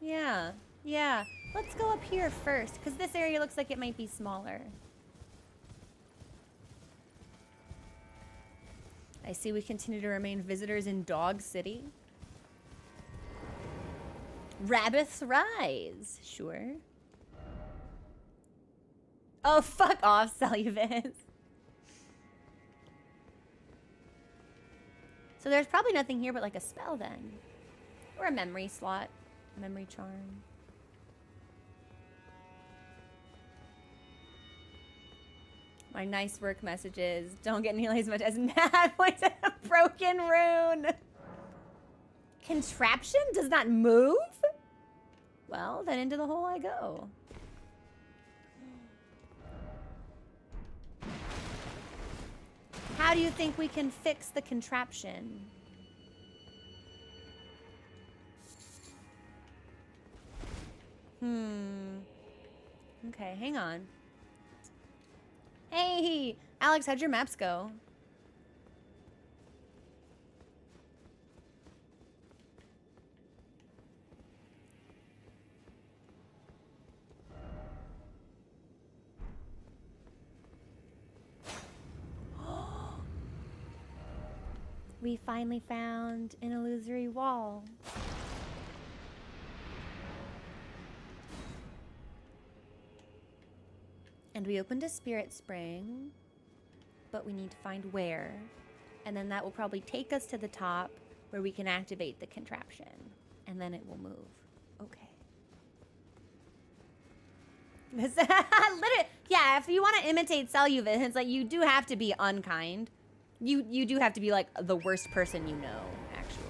Speaker 1: Yeah. Let's go up here first, because this area looks like it might be smaller. I see we continue to remain visitors in Dog City. Rabbith's Rise. Sure. Oh, fuck off, Celluvis. So there's probably nothing here but like a spell then. Or a memory slot. Memory charm. My nice work messages don't get nearly as much as Matt points at a broken rune. Contraption does not move? Well, then into the hole I go. How do you think we can fix the contraption? Okay, hang on. Hey, Alex, how'd your maps go? We finally found an illusory wall. And we opened a spirit spring, but we need to find where. And then that will probably take us to the top where we can activate the contraption. And then it will move. Okay. Literally, yeah, if you want to imitate Celluvis, it's like you do have to be unkind. You do have to be like the worst person you know, actually.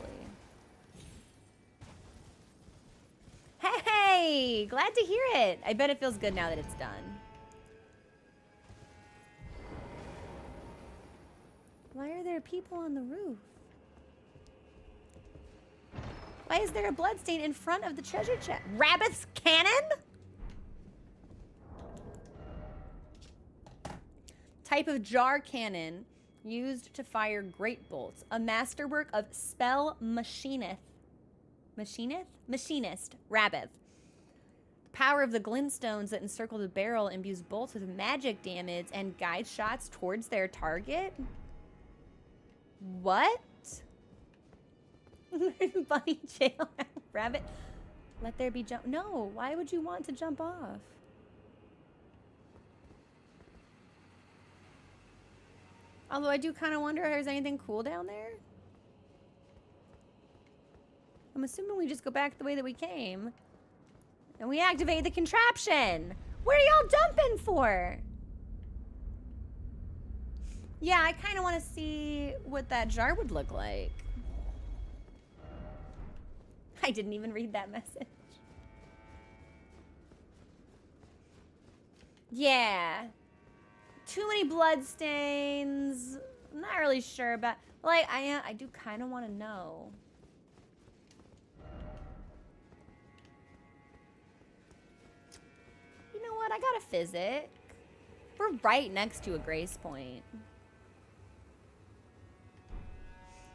Speaker 1: Hey, glad to hear it. I bet it feels good now that it's done. Why are there people on the roof? Why is there a bloodstain in front of the treasure chest? Rabbit's cannon? Type of jar cannon used to fire great bolts. A masterwork of spell machinist. Machinist. Rabbit. The power of the glintstones that encircle the barrel imbues bolts with magic damage and guides shots towards their target. What? Bunny jail. Rabbit. Let there be jump. No, why would you want to jump off? Although I do kind of wonder if there's anything cool down there. I'm assuming we just go back the way that we came. And we activate the contraption. What are y'all jumping for? Yeah, I kind of want to see what that jar would look like. I didn't even read that message. Yeah. too many blood stains. I'm not really sure about. Like, I do kind of want to know. You know what? I got a physic. We're right next to a grace point.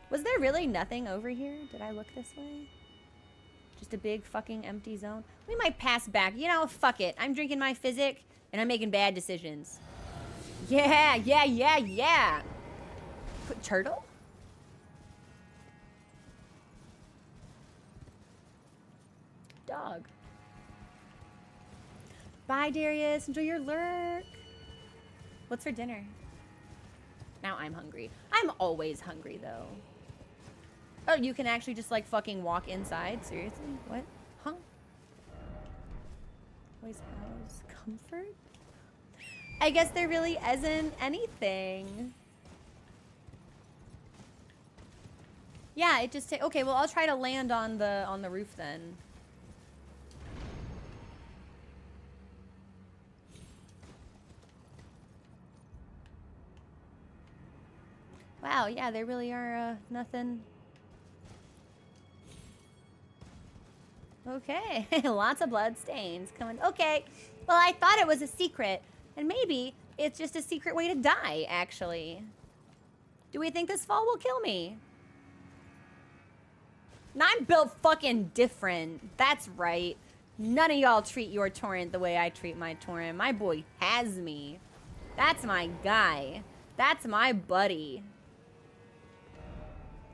Speaker 1: Was there really nothing over here? Did I look this way? Just a big fucking empty zone? We might pass back. You know, fuck it. I'm drinking my physic, and I'm making bad decisions. Yeah, yeah, yeah, yeah. Put turtle? Dog. Bye, Darius. Enjoy your lurk. What's for dinner? Now I'm hungry. I'm always hungry, though. Oh, you can actually just, like, fucking walk inside? Seriously? What? Huh? Always house comfort? I guess there really isn't anything. Yeah, it just okay, well, I'll try to land on the roof then. Wow, yeah, there really are nothing. Okay, lots of blood stains coming. Okay, well, I thought it was a secret, and maybe it's just a secret way to die, actually. Do we think this fall will kill me? And I'm built fucking different. That's right. None of y'all treat your torrent the way I treat my torrent. My boy has me. That's my guy. That's my buddy.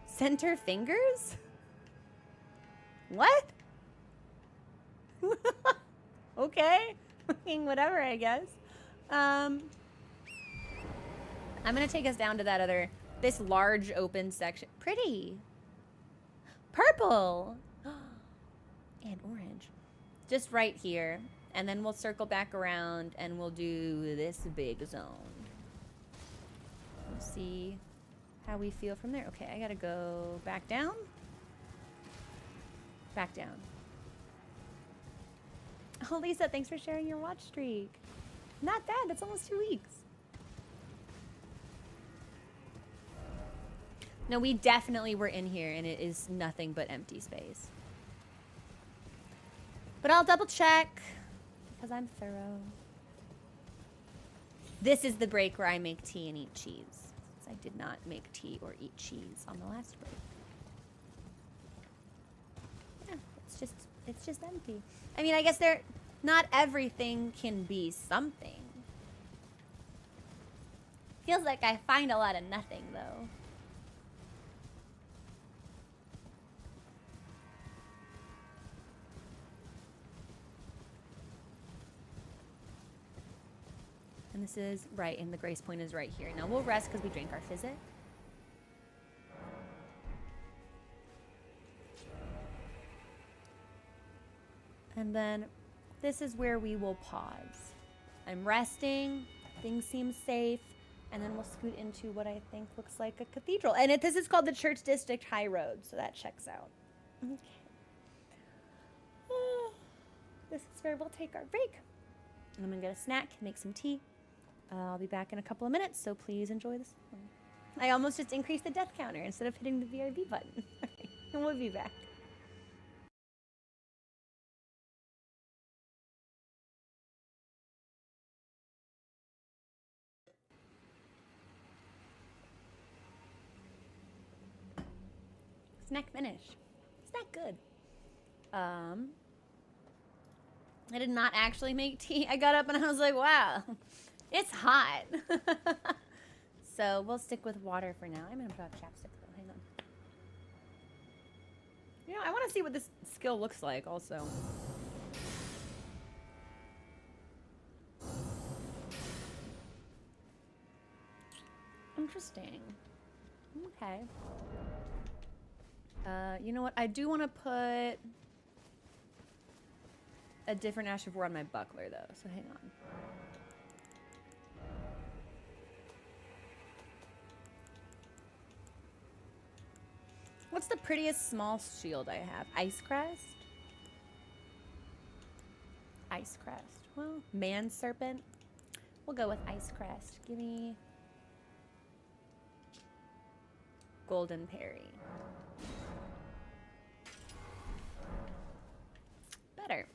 Speaker 1: Center fingers? What? Okay. Whatever, I guess. I'm gonna take us down to that this large open section. Pretty. Purple. And orange. Just right here. And then we'll circle back around and we'll do this big zone. We'll see how we feel from there. Okay, I gotta go back down. Back down. Oh, Lisa, thanks for sharing your watch streak. Not bad, that's almost 2 weeks. No, we definitely were in here, and it is nothing but empty space. But I'll double check, because I'm thorough. This is the break where I make tea and eat cheese. Since I did not make tea or eat cheese on the last break. Yeah, it's just empty. I mean, I guess not everything can be something. Feels like I find a lot of nothing, though. And this is right, and the grace point is right here. Now we'll rest because we drank our physic. And then this is where we will pause. I'm resting, things seem safe, and then we'll scoot into what I think looks like a cathedral. And this is called the Church District High Road, so that checks out. Okay. This is where we'll take our break. I'm gonna get a snack, make some tea. I'll be back in a couple of minutes, so please enjoy this. I almost just increased the death counter instead of hitting the VRB button. And we'll be back. Snack finish. Snack good. I did not actually make tea. I got up and I was like, wow, it's hot. So we'll stick with water for now. I'm gonna put out chapstick though. Hang on. You know, I want to see what this skill looks like also. Interesting. Okay. You know what? I do want to put a different Ash of War on my buckler, though, so hang on. What's the prettiest small shield I have? Ice Crest? Ice Crest. Well, Man Serpent. We'll go with Ice Crest. Give me Golden Parry. Better.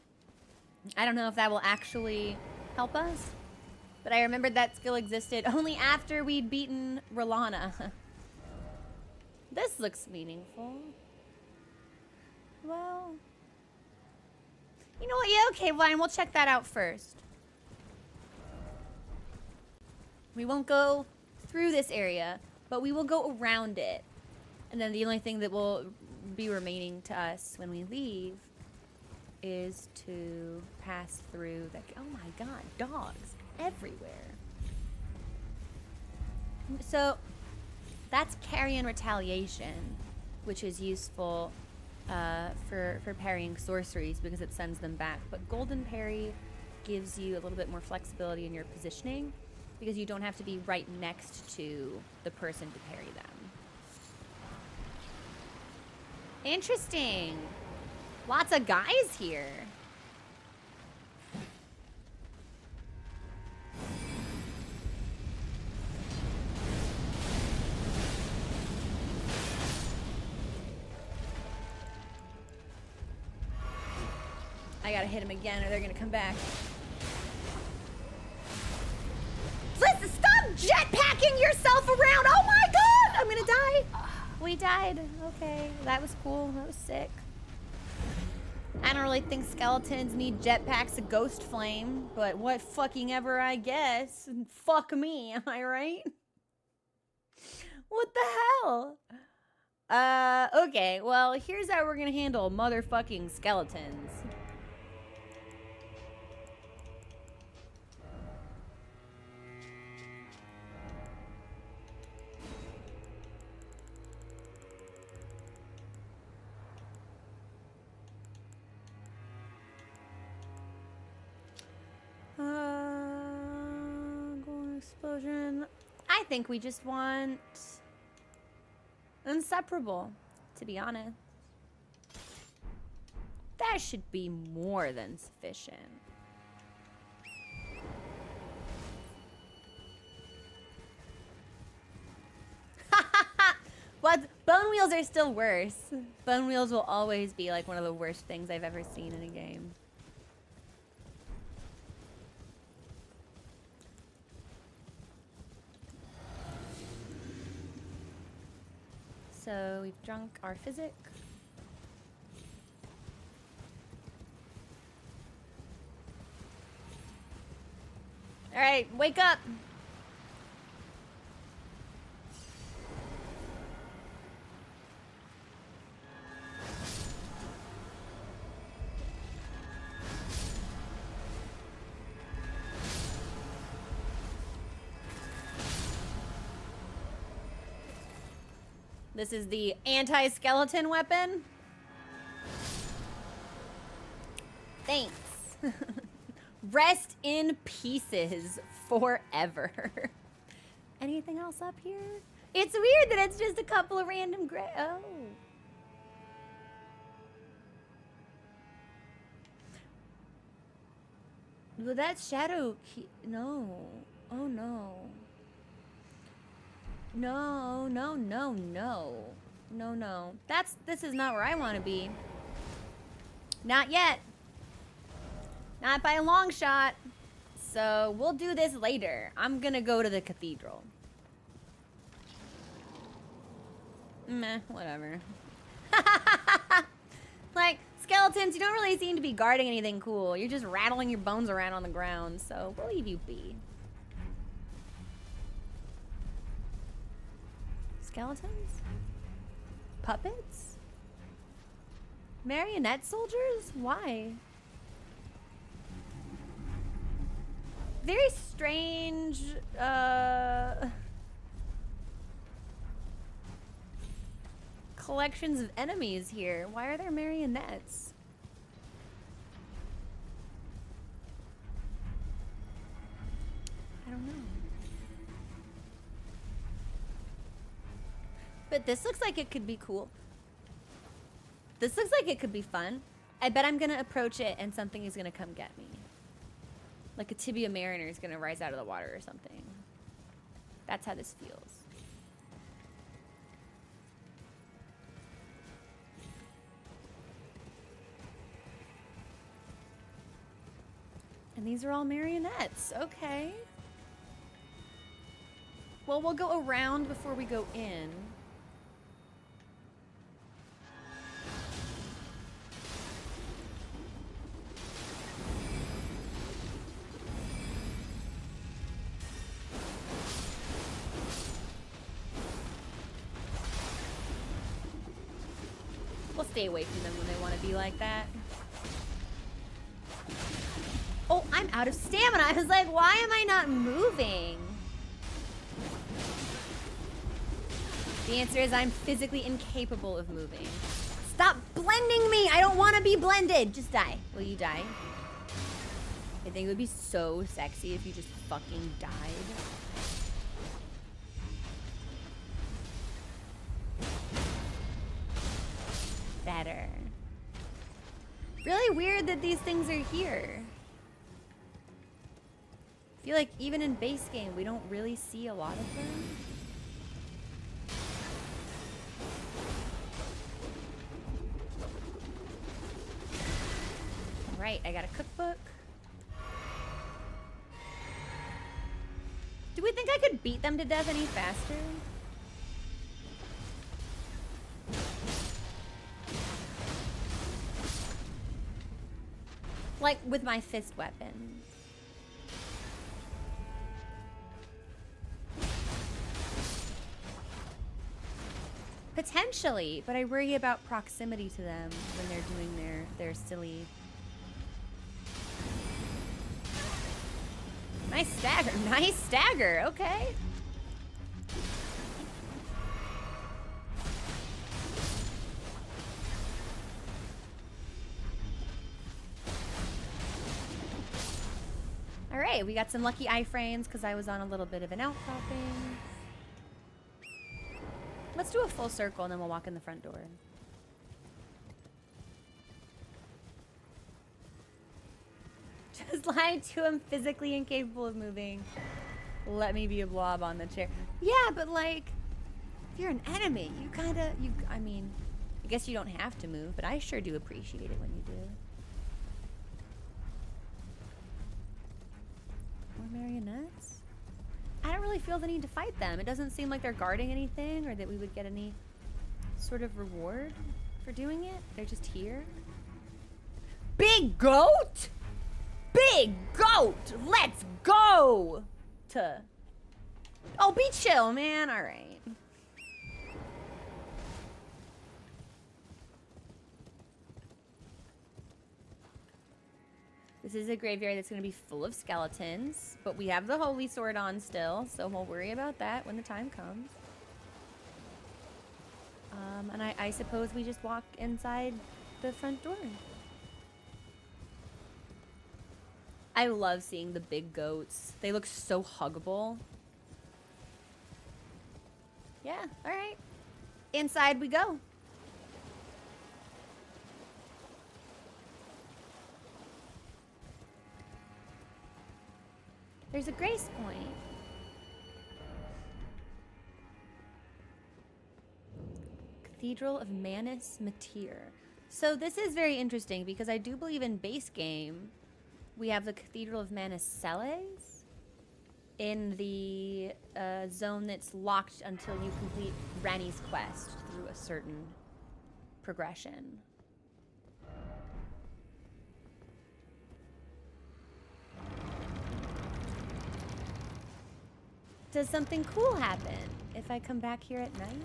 Speaker 1: I don't know if that will actually help us, but I remembered that skill existed only after we'd beaten Rolana. This looks meaningful. Well, you know what? Yeah, okay, fine. We'll check that out first. We won't go through this area, but we will go around it. And then the only thing that will be remaining to us when we leave is to pass through the... Oh my god, dogs everywhere. So that's Carrion Retaliation, which is useful for parrying sorceries because it sends them back. But Golden Parry gives you a little bit more flexibility in your positioning because you don't have to be right next to the person to parry them. Interesting. Lots of guys here. I gotta hit him again or they're gonna come back. Listen, stop jetpacking yourself around! Oh my god! I'm gonna die! We died. Okay, that was cool. That was sick. I don't really think skeletons need jetpacks of Ghost Flame, but what fucking ever, I guess. Fuck me, am I right? What the hell? Okay, well, here's how we're gonna handle motherfucking skeletons. Golden explosion. I think we just want inseparable, to be honest. That should be more than sufficient. What? Bone wheels are still worse. Bone wheels will always be like one of the worst things I've ever seen in a game. So we've drunk our physic. All right, wake up. This is the anti-skeleton weapon. Thanks. Rest in pieces forever. Anything else up here? It's weird that it's just a couple of random gray. Oh. Well, that's Shadow Key. No. Oh no. No, no, no, no. No, no. This is not where I want to be. Not yet. Not by a long shot. So we'll do this later. I'm gonna go to the cathedral. Meh, whatever. Like, skeletons, you don't really seem to be guarding anything cool. You're just rattling your bones around on the ground, so we'll leave you be. Skeletons? Puppets? Marionette soldiers? Why? Very strange, collections of enemies here. Why are there marionettes? I don't know. But this looks like it could be cool. This looks like it could be fun. I bet I'm gonna approach it and something is gonna come get me. Like a tibia mariner is gonna rise out of the water or something. That's how this feels. And these are all marionettes. Okay. Well, we'll go around before we go in. We'll stay away from them when they want to be like that. Oh, I'm out of stamina. I was like, why am I not moving? The answer is I'm physically incapable of moving. Stop blending me. I don't want to be blended. Just die. Will you die? I think it would be so sexy if you just fucking died. Better. Really weird that these things are here. I feel like even in base game, we don't really see a lot of them. Right, I got a cookbook. Do we think I could beat them to death any faster? Like with my fist weapon. Potentially, but I worry about proximity to them when they're doing their silly. Nice stagger, nice stagger, okay. All right, we got some lucky iframes because I was on a little bit of an outcropping. Let's do a full circle and then we'll walk in the front door. Just lied to him, physically incapable of moving. Let me be a blob on the chair. Yeah, but like, if you're an enemy, I mean, I guess you don't have to move, but I sure do appreciate it when you do. More marionettes? I don't really feel the need to fight them. It doesn't seem like they're guarding anything or that we would get any sort of reward for doing it. They're just here. Big goat? Big goat! Let's go! Oh, be chill, man. All right. This is a graveyard that's going to be full of skeletons, but we have the holy sword on still, so we'll worry about that when the time comes. And I suppose we just walk inside the front door. I love seeing the big goats. They look so huggable. Yeah, all right. Inside we go. There's a grace point. Cathedral of Manus Matir. So this is very interesting because I do believe in base game we have the Cathedral of Manus Celes in the zone that's locked until you complete Rani's quest through a certain progression. Does something cool happen if I come back here at night?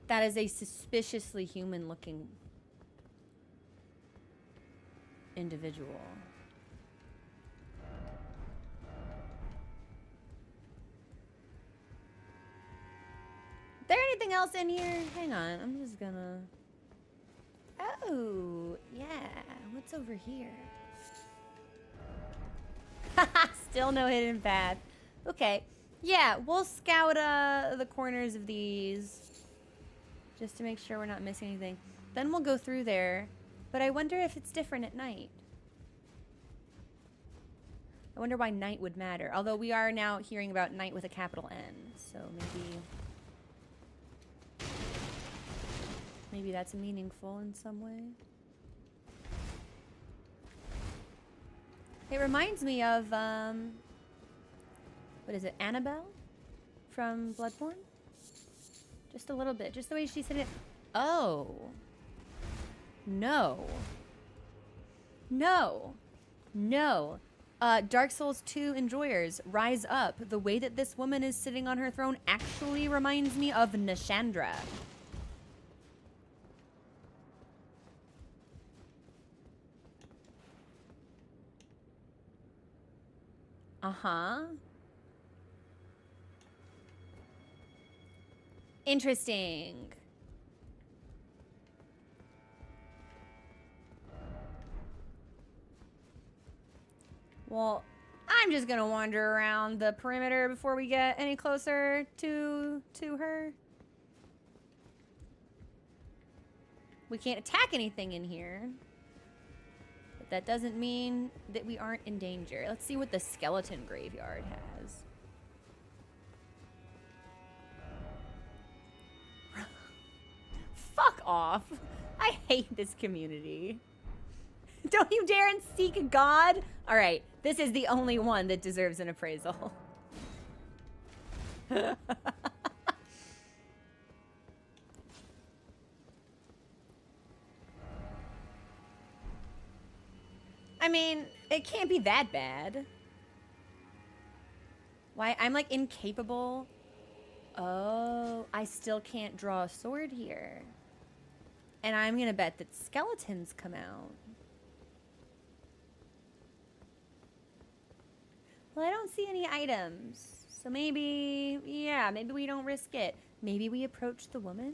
Speaker 1: That is a suspiciously human-looking individual. Is there anything else in here? Hang on, I'm just gonna... Oh, yeah. What's over here? Still no hidden path. Okay. Yeah, we'll scout the corners of these just to make sure we're not missing anything. Then we'll go through there. But I wonder if it's different at night. I wonder why night would matter. Although we are now hearing about night with a capital N. So maybe that's meaningful in some way. It reminds me of, what is it, Annabelle from Bloodborne? Just a little bit. Just the way she's hitting it. Oh. No. No. No. Dark Souls 2 enjoyers, rise up. The way that this woman is sitting on her throne actually reminds me of Nashandra. Uh-huh. Interesting. Well, I'm just gonna wander around the perimeter before we get any closer to her. We can't attack anything in here. But that doesn't mean that we aren't in danger. Let's see what the skeleton graveyard has. Fuck off. I hate this community. Don't you dare and seek God. All right, this is the only one that deserves an appraisal. I mean, it can't be that bad. Why? I'm like incapable. Oh, I still can't draw a sword here. And I'm gonna bet that skeletons come out. Well, I don't see any items. So maybe, yeah, maybe we don't risk it. Maybe we approach the woman?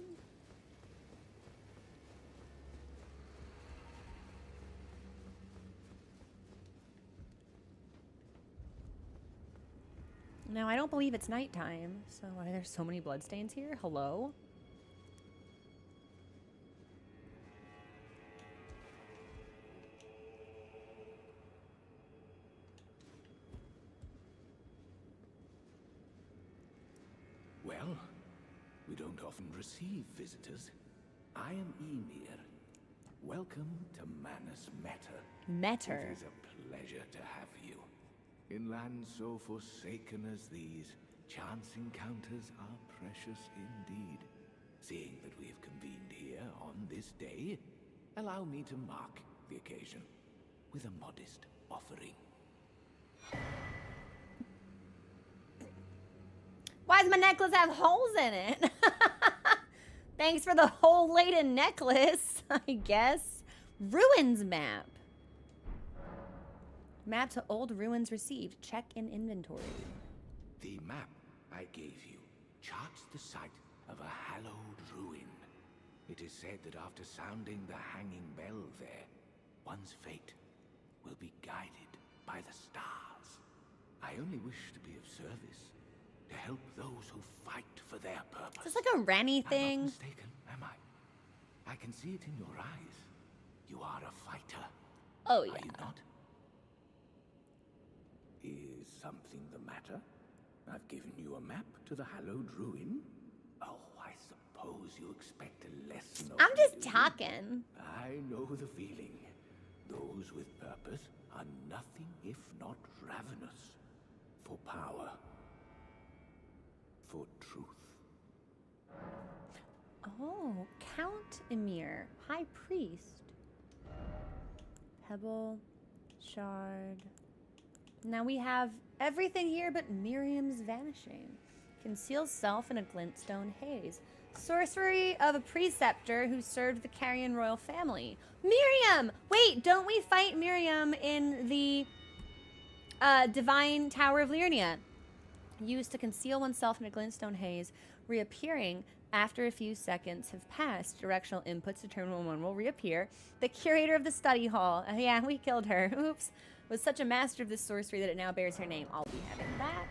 Speaker 1: No, I don't believe it's nighttime. So why are there so many bloodstains here? Hello?
Speaker 3: Well, we don't often receive visitors. I am Emir. Welcome to Manus Metter.
Speaker 1: Metter.
Speaker 3: It is a pleasure to have you. In lands so forsaken as these, chance encounters are precious indeed. Seeing that we have convened here on this day, allow me to mark the occasion with a modest offering.
Speaker 1: Why does my necklace have holes in it? Thanks for the hole-laden necklace, I guess. Ruins map. Map to old ruins received. Check in inventory.
Speaker 3: The map I gave you charts the site of a hallowed ruin. It is said that after sounding the hanging bell there, one's fate will be guided by the stars. I only wish to be of service, to help those who fight for their purpose.
Speaker 1: Is this like a Rennie thing?
Speaker 3: I'm not mistaken, am I? I can see it in your eyes. You are a fighter.
Speaker 1: Oh, yeah.
Speaker 3: Are you not? Is something the matter? I've given you a map to the hallowed ruin. Oh, I suppose you expect a lesson of
Speaker 1: I'm just
Speaker 3: me.
Speaker 1: talking.
Speaker 3: I know the feeling. Those with purpose are nothing if not ravenous. For power. For truth.
Speaker 1: Oh, Count Emir, High Priest. Pebble, Shard. Now we have everything here but Miriam's vanishing. Conceals self in a glintstone haze. Sorcery of a preceptor who served the Carrion royal family. Miriam! Wait, don't we fight Miriam in the Divine Tower of Liurnia? Used to conceal oneself in a glintstone haze, reappearing after a few seconds have passed. Directional inputs determine when one will reappear. The curator of the study hall. Yeah, we killed her. Oops. Was such a master of this sorcery that it now bears her name. I'll be having that.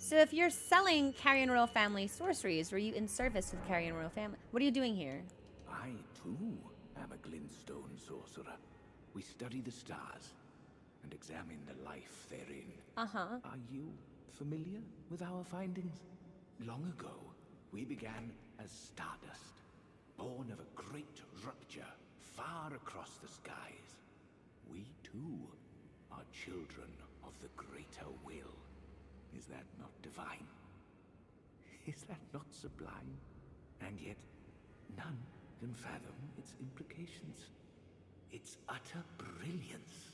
Speaker 1: So if you're selling Carrion Royal Family sorceries, were you in service with Carrion Royal Family? What are you doing here?
Speaker 3: I, too, am a glintstone sorcerer. We study the stars and examine the life therein.
Speaker 1: Uh-huh.
Speaker 3: Are you familiar with our findings? Long ago, we began as stardust, born of a great rupture far across the skies. We, too, are children of the greater will. Is that not divine? Is that not sublime? And yet, none can fathom its implications. Its utter brilliance.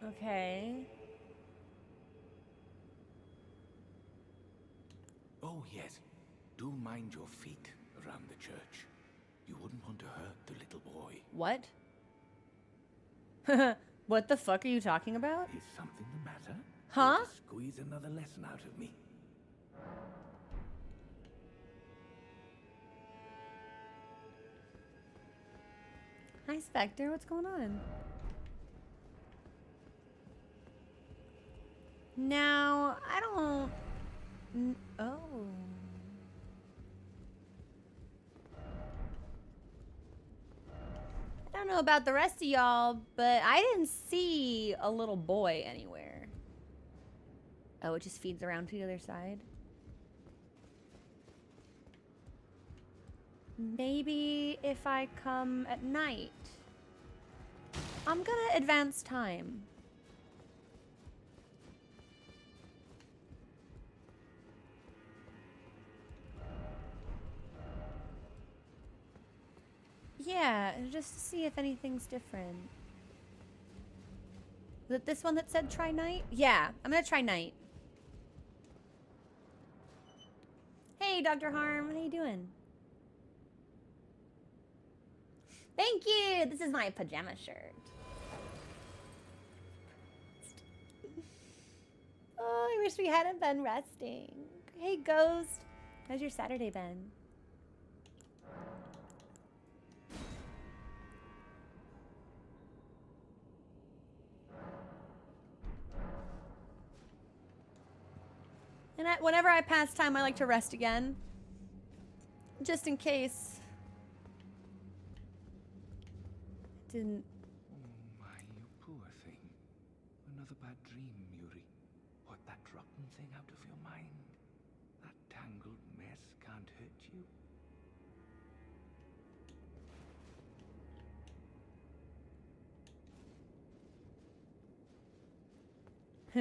Speaker 1: Okay.
Speaker 3: Oh, yes. Do mind your feet around the church. You wouldn't want to hurt the little boy.
Speaker 1: What? What the fuck are you talking about?
Speaker 3: Is something the matter?
Speaker 1: Huh?
Speaker 3: Or to squeeze another lesson out of me.
Speaker 1: Hi, Spectre. What's going on? Now, I don't... Oh. I don't know about the rest of y'all, but I didn't see a little boy anywhere. Oh, it just feeds around to the other side. Maybe if I come at night. I'm gonna advance time. Yeah, just to see if anything's different. Was it this one that said try night? Yeah, I'm gonna try night. Hey, Dr. Harm, how you doing? Thank you! This is my pajama shirt. Oh, I wish we hadn't been resting. Hey, Ghost. How's your Saturday been? And whenever I pass time, I like to rest again. Just in case. Didn't...
Speaker 3: Oh my, you poor thing. Another bad dream, Yuri. Put that rotten thing out of your mind. That tangled mess can't hurt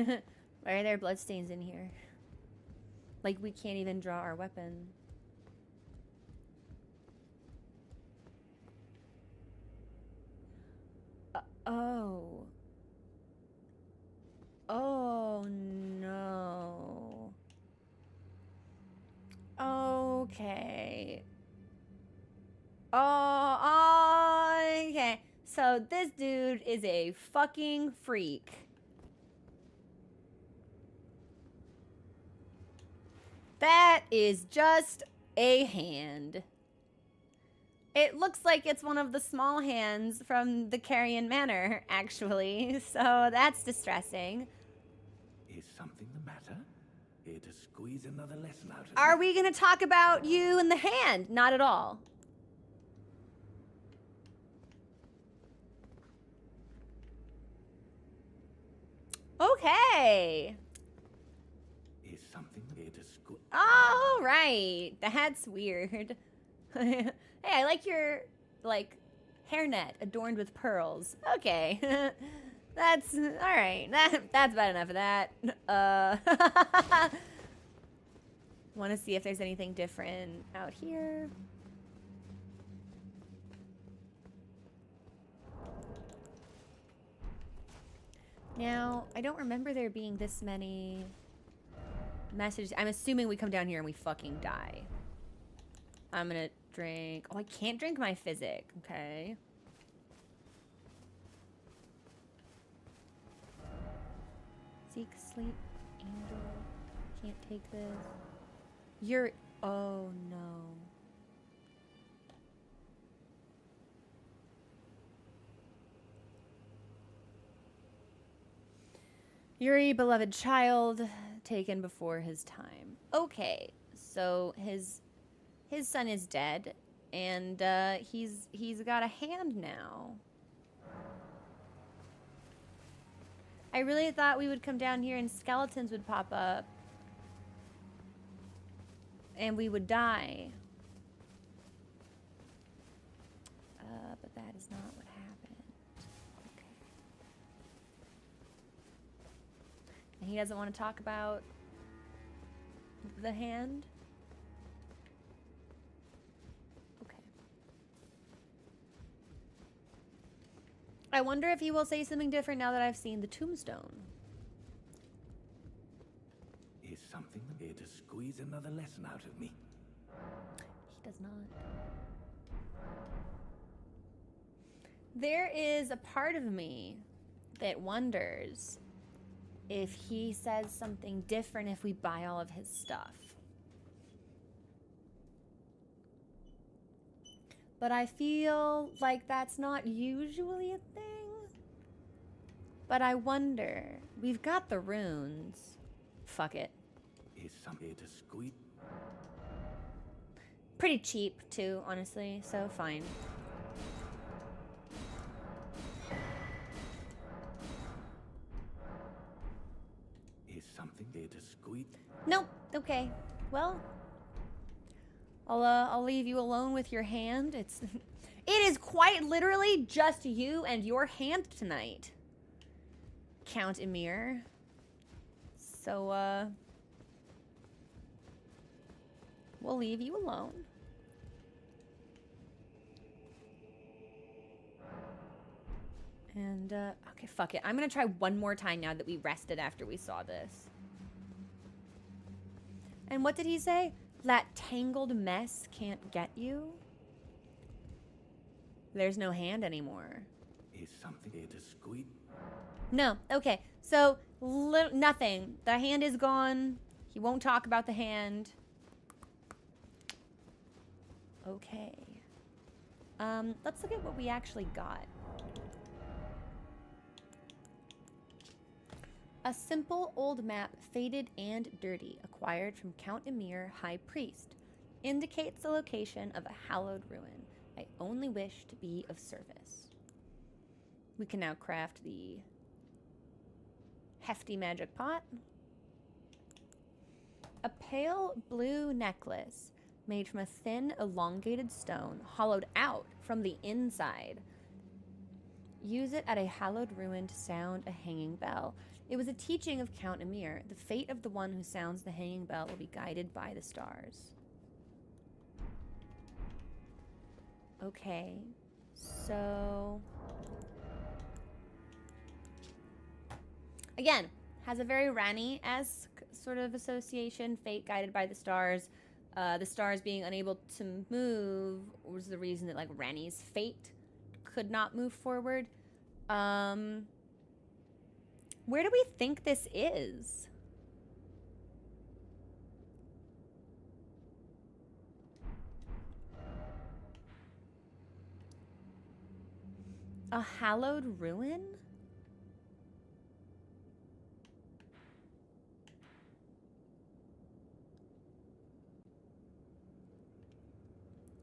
Speaker 3: you.
Speaker 1: Why are there bloodstains in here? Like we can't even draw our weapon. Oh. Oh no. Okay. Oh, okay. So this dude is a fucking freak. That is just a hand. It looks like it's one of the small hands from the Carrion Manor, actually. So that's distressing.
Speaker 3: Is something the matter? Here to squeeze another lesson out of
Speaker 1: Are
Speaker 3: me?
Speaker 1: we going to talk about you and the hand? Not at all. Okay.
Speaker 3: Is something here to squeeze?
Speaker 1: All right. That's weird. Hey, I like your, like, hairnet adorned with pearls. Okay. That's, all right. That's about enough of that. Want to see if there's anything different out here. Now, I don't remember there being this many messages. I'm assuming we come down here and we fucking die. I'm gonna drink. Oh, I can't drink my physic. Okay. Seek, sleep, angel. Can't take this. You're. Oh no. Yuri, beloved child, taken before his time. Okay, so his son is dead, and he's got a hand now. I really thought we would come down here and skeletons would pop up, and we would die. But that is not what happened. Okay. And he doesn't want to talk about the hand. Okay. I wonder if he will say something different now that I've seen the tombstone.
Speaker 3: Is something here to squeeze another lesson out of me?
Speaker 1: He does not. There is a part of me that wonders if he says something different if we buy all of his stuff. But I feel like that's not usually a thing. But I wonder. We've got the runes. Fuck it.
Speaker 3: Is something here to squeeze?
Speaker 1: Pretty cheap, too, honestly, so fine.
Speaker 3: Is something here to squeeze?
Speaker 1: Nope. Okay. Well, I'll leave you alone with your hand. It is quite literally just you and your hand tonight, Count Emir. So, we'll leave you alone. And, okay, fuck it. I'm gonna try one more time now that we rested after we saw this. And what did he say? That tangled mess can't get you? There's no hand anymore.
Speaker 3: Is something here to squeeze?
Speaker 1: No. Okay. So, nothing. The hand is gone. He won't talk about the hand. Okay. Let's look at what we actually got. A simple old map, faded and dirty, acquired from Count Emir, High Priest, indicates the location of a hallowed ruin. I only wish to be of service. We can now craft the hefty magic pot. A pale blue necklace made from a thin, elongated stone, hollowed out from the inside. Use it at a hallowed ruin to sound a hanging bell. It was a teaching of Count Emir. The fate of the one who sounds the hanging bell will be guided by the stars. Okay, so... Again, has a very Rani-esque sort of association. Fate guided by the stars. The stars being unable to move was the reason that, like, Rani's fate could not move forward. Where do we think this is? A hallowed ruin?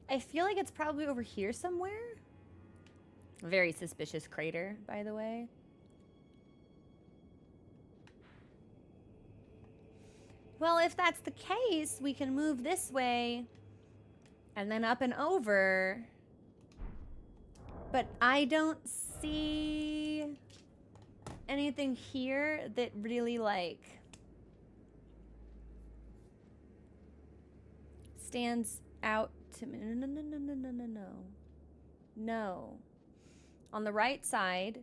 Speaker 1: I feel like it's probably over here somewhere. Very suspicious crater, by the way. Well, if that's the case, we can move this way and then up and over. But I don't see anything here that really, like, stands out to me. No. No. On the right side,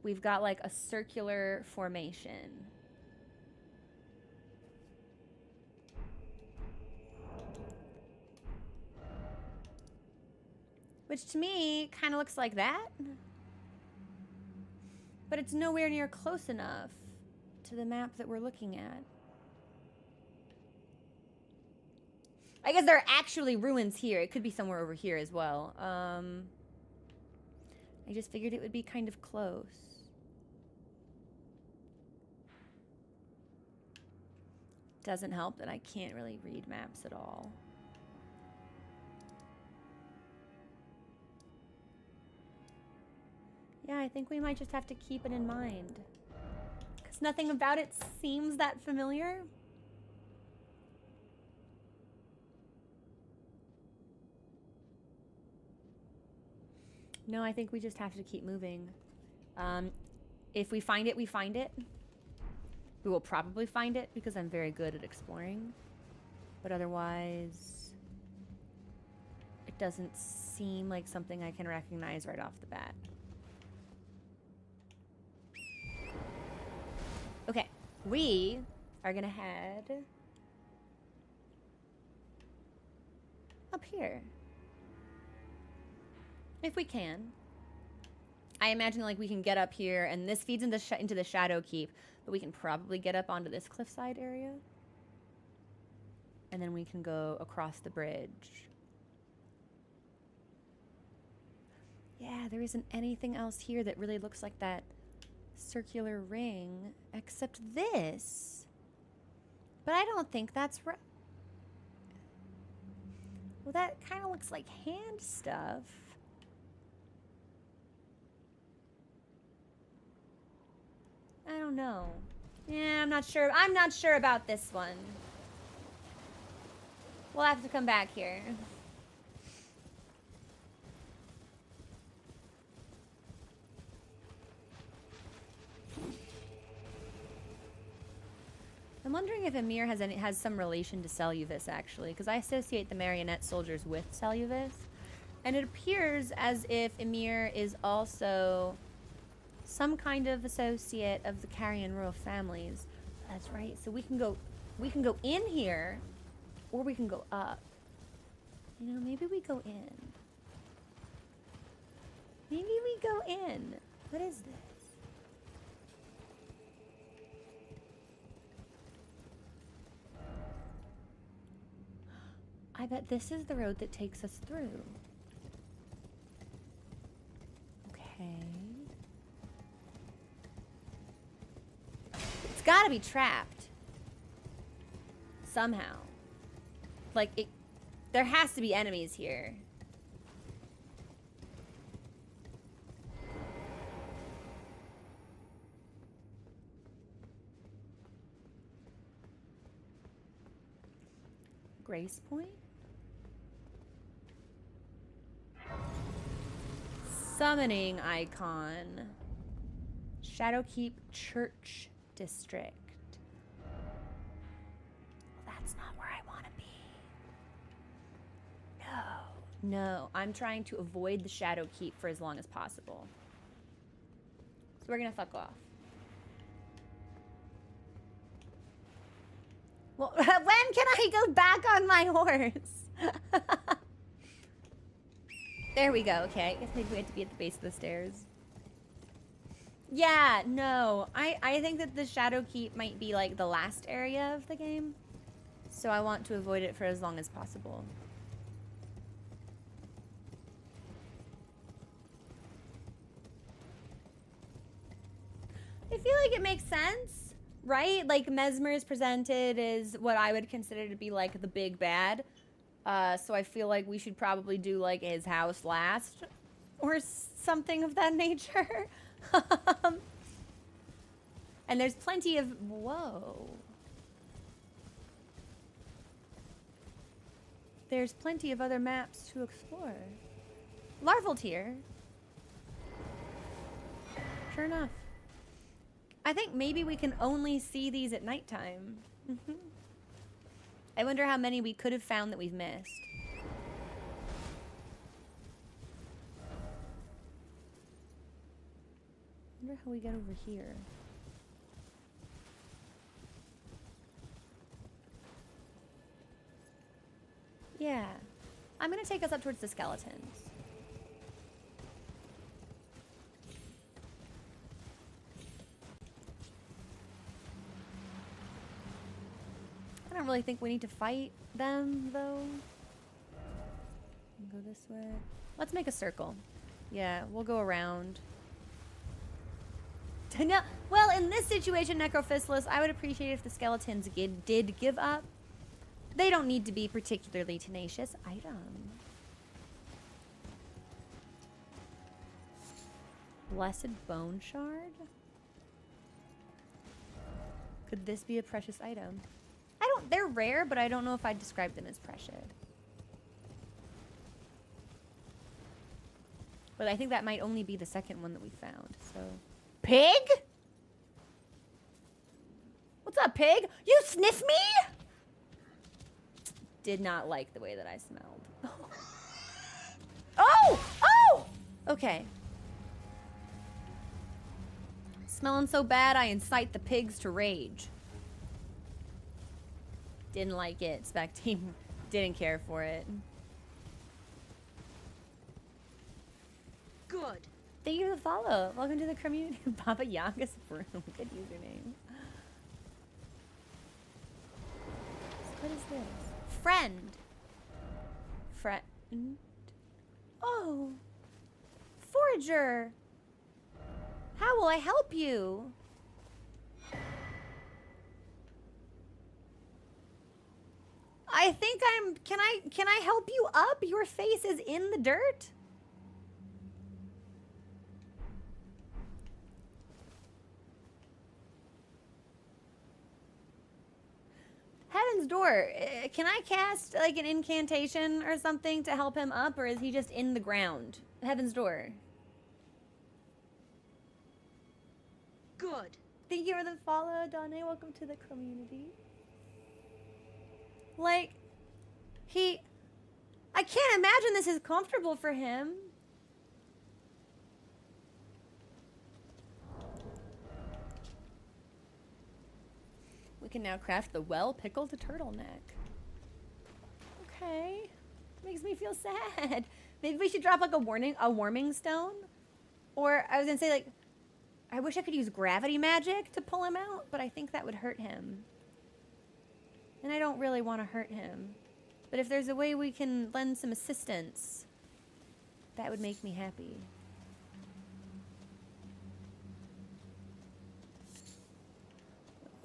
Speaker 1: we've got, like, a circular formation. Which to me kind of looks like that. But it's nowhere near close enough to the map that we're looking at. I guess there are actually ruins here. It could be somewhere over here as well. I just figured it would be kind of close. Doesn't help that I can't really read maps at all. Yeah, I think we might just have to keep it in mind. Because nothing about it seems that familiar. No, I think we just have to keep moving. If we find it, we find it. We will probably find it because I'm very good at exploring. But otherwise, it doesn't seem like something I can recognize right off the bat. Okay, we are gonna head up here. If we can. I imagine like we can get up here and this feeds into the Shadow Keep, but we can probably get up onto this cliffside area. And then we can go across the bridge. Yeah, there isn't anything else here that really looks like that circular ring except this. But I don't think that's right. Well, that kind of looks like hand stuff. I don't know. Yeah, I'm not sure. I'm not sure about this one. We'll have to come back here. I'm wondering if Emir has some relation to Seluvis, actually, because I associate the marionette soldiers with Seluvis, and it appears as if Emir is also some kind of associate of the Carrion royal families. That's right. So we can go in here, or we can go up. You know, maybe we go in. Maybe we go in. What is this? I bet this is the road that takes us through. Okay. It's gotta be trapped. Somehow. Like, there has to be enemies here. Grace Point? Summoning icon. Shadowkeep Church District. That's not where I want to be. No, I'm trying to avoid the Shadowkeep for as long as possible. So we're gonna fuck off. Well, when can I go back on my horse? There we go. Okay, I guess maybe we have to be at the base of the stairs. Yeah, no. I think that the Shadowkeep might be like the last area of the game. So I want to avoid it for as long as possible. I feel like it makes sense, right? Like Mesmer is presented as what I would consider to be like the big bad. So I feel like we should probably do like his house last or something of that nature. And there's plenty of, whoa. There's plenty of other maps to explore. Larval tier. Sure enough. I think maybe we can only see these at nighttime. I wonder how many we could have found that we've missed. I wonder how we get over here. Yeah. I'm gonna take us up towards the skeletons. I don't really think we need to fight them, though. Go this way. Let's make a circle. Yeah, we'll go around. No, well, in this situation, Necrophislus, I would appreciate if the skeletons did give up. They don't need to be particularly tenacious. Item. Blessed bone shard? Could this be a precious item? They're rare, but I don't know if I'd describe them as precious. But I think that might only be the second one that we found, so. Pig? What's up, pig? You sniff me? Did not like the way that I smelled. Oh! Oh! Okay. Smelling so bad, I incite the pigs to rage. Didn't like it. Spec team didn't care for it.
Speaker 2: Good.
Speaker 1: Thank you for the follow. Welcome to the community. Baba Yaga's room. Good username. What is this? Friend. Friend. Oh. Forager. How will I help you? I think can I help you up? Your face is in the dirt. Heaven's Door. Can I cast like an incantation or something to help him up, or is he just in the ground? Heaven's Door.
Speaker 2: Good.
Speaker 1: Thank you for the follow, Donne. Welcome to the community. Like, I can't imagine this is comfortable for him. We can now craft the well-pickled turtleneck. Okay. Makes me feel sad. Maybe we should drop like a warming stone. Or I was gonna say like, I wish I could use gravity magic to pull him out, but I think that would hurt him. And I don't really want to hurt him. But if there's a way we can lend some assistance, that would make me happy.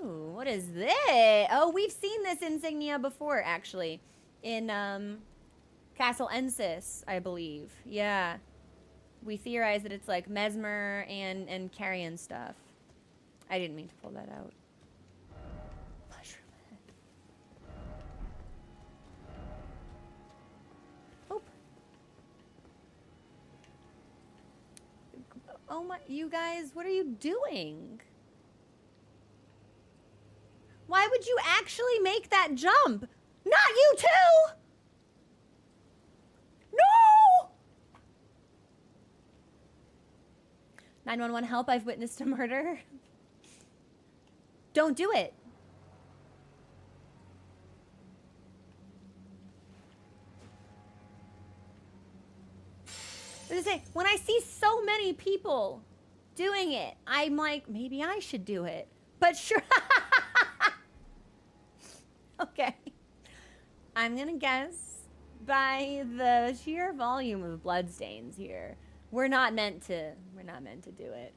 Speaker 1: Ooh, what is this? Oh, we've seen this insignia before, actually. In Castle Ensis, I believe. Yeah. We theorize that it's like mesmer and carrion stuff. I didn't mean to pull that out. Mushroom head. Oh. Oh my, you guys, what are you doing? Why would you actually make that jump? Not you too! No! 911 help, I've witnessed a murder. Don't do it. I was gonna say, when I see so many people doing it, I'm like, maybe I should do it. But sure. Okay. I'm gonna guess by the sheer volume of bloodstains here, we're not meant to do it.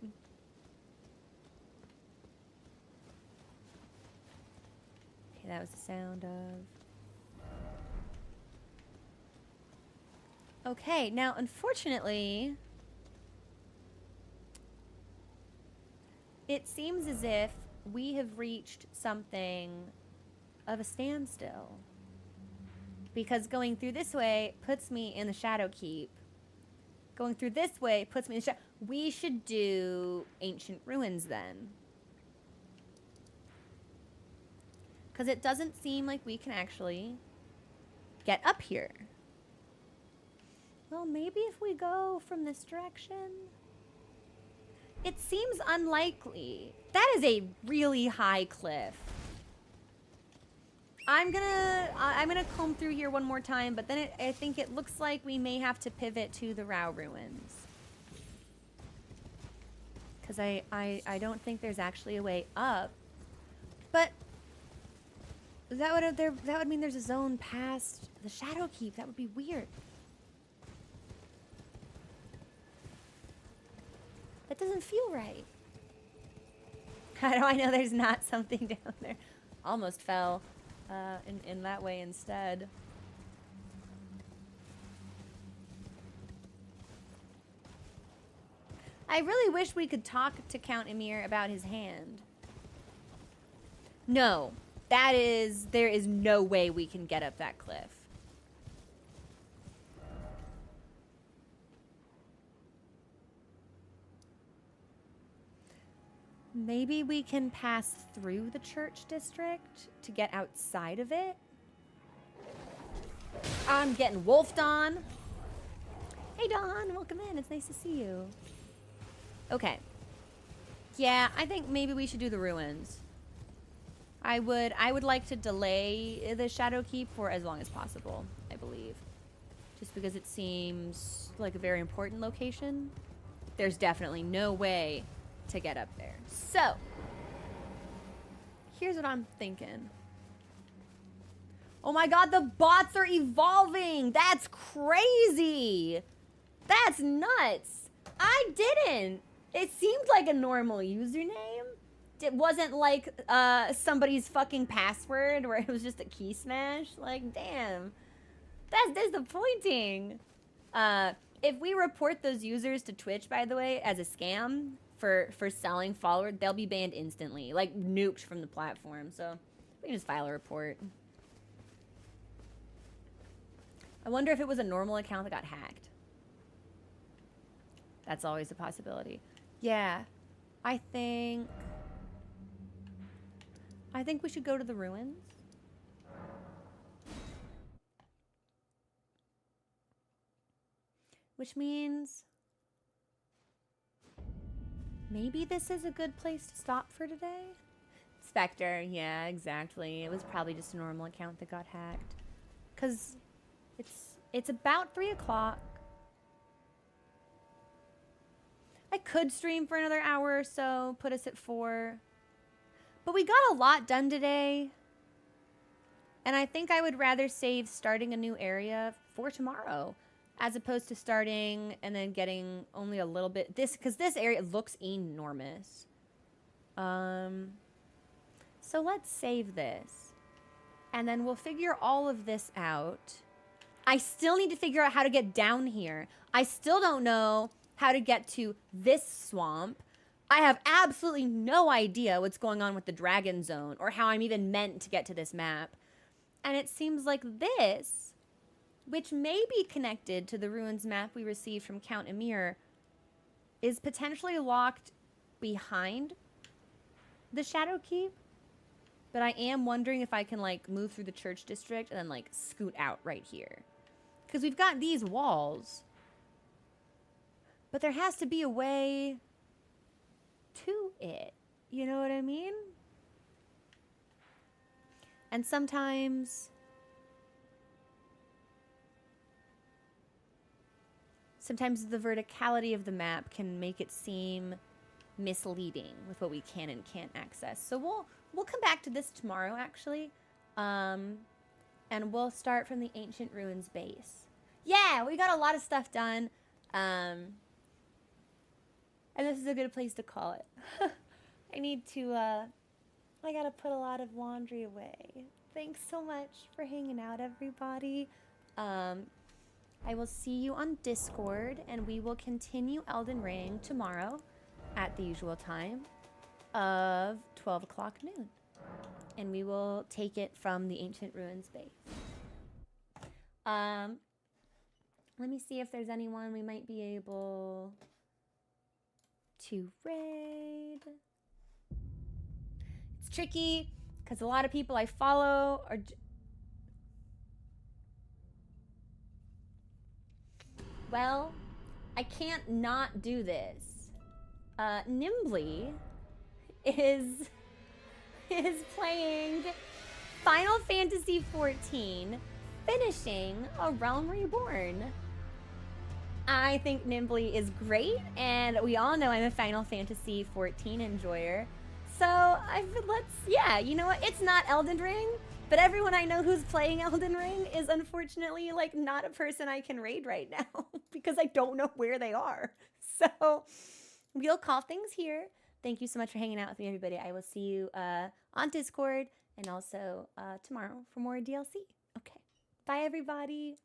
Speaker 1: Okay, that was the sound of. Okay, now unfortunately, it seems as if we have reached something of a standstill. Because going through this way puts me in the Shadow Keep. Going through this way puts me in the Shadow. We should do Ancient Ruins then. Because it doesn't seem like we can actually get up here. Well, maybe if we go from this direction. It seems unlikely. That is a really high cliff. I'm gonna comb through here one more time, but then I think it looks like we may have to pivot to the Rao ruins. Because I don't think there's actually a way up. But that would mean there's a zone past the Shadow Keep. That would be weird. That doesn't feel right. How do I know there's not something down there? Almost fell in that way instead. I really wish we could talk to Count Emir about his hand. No, there is no way we can get up that cliff. Maybe we can pass through the church district to get outside of it. I'm getting wolfed on. Hey, Dawn, welcome in. It's nice to see you. Okay. Yeah, I think maybe we should do the ruins. I would like to delay the Shadow Keep for as long as possible, I believe. Just because it seems like a very important location. There's definitely no way to get up there. So, here's what I'm thinking. Oh my god, the bots are evolving! That's crazy! That's nuts! I didn't! It seemed like a normal username. It wasn't like somebody's fucking password where it was just a key smash. Like, damn. That's disappointing. If we report those users to Twitch, by the way, as a scam for selling followers, they'll be banned instantly. Like, nuked from the platform. So, we can just file a report. I wonder if it was a normal account that got hacked. That's always a possibility. Yeah, I think we should go to the ruins. Which means maybe this is a good place to stop for today. Spectre, yeah, exactly. It was probably just a normal account that got hacked. 'Cause it's about 3 o'clock. I could stream for another hour or so, put us at 4. But we got a lot done today. And I think I would rather save starting a new area for tomorrow, as opposed to starting and then getting only a little bit. Because this area looks enormous. So let's save this. And then we'll figure all of this out. I still need to figure out how to get down here. I still don't know how to get to this swamp. I have absolutely no idea what's going on with the dragon zone or how I'm even meant to get to this map. And it seems like this, which may be connected to the ruins map we received from Count Emir, is potentially locked behind the Shadow Keep. But I am wondering if I can, like, move through the church district and then, like, scoot out right here. Because we've got these walls. But there has to be a way to it. You know what I mean? And sometimes the verticality of the map can make it seem misleading with what we can and can't access. So we'll come back to this tomorrow, actually. And we'll start from the Ancient Ruins base. Yeah, we got a lot of stuff done. And this is a good place to call it. I gotta put a lot of laundry away. Thanks so much for hanging out, everybody. I will see you on Discord, and we will continue Elden Ring tomorrow at the usual time of 12 o'clock noon. And we will take it from the Ancient Ruins base. Let me see if there's anyone we might be able to raid. It's tricky because a lot of people I follow are well, I can't not do this. Nimbly is playing Final Fantasy XIV, finishing A Realm Reborn. I think Nimbly is great, and we all know I'm a Final Fantasy XIV enjoyer. So yeah, you know what? It's not Elden Ring, but everyone I know who's playing Elden Ring is unfortunately like not a person I can raid right now because I don't know where they are. So we'll call things here. Thank you so much for hanging out with me, everybody. I will see you on Discord and also tomorrow for more DLC. Okay. Bye, everybody.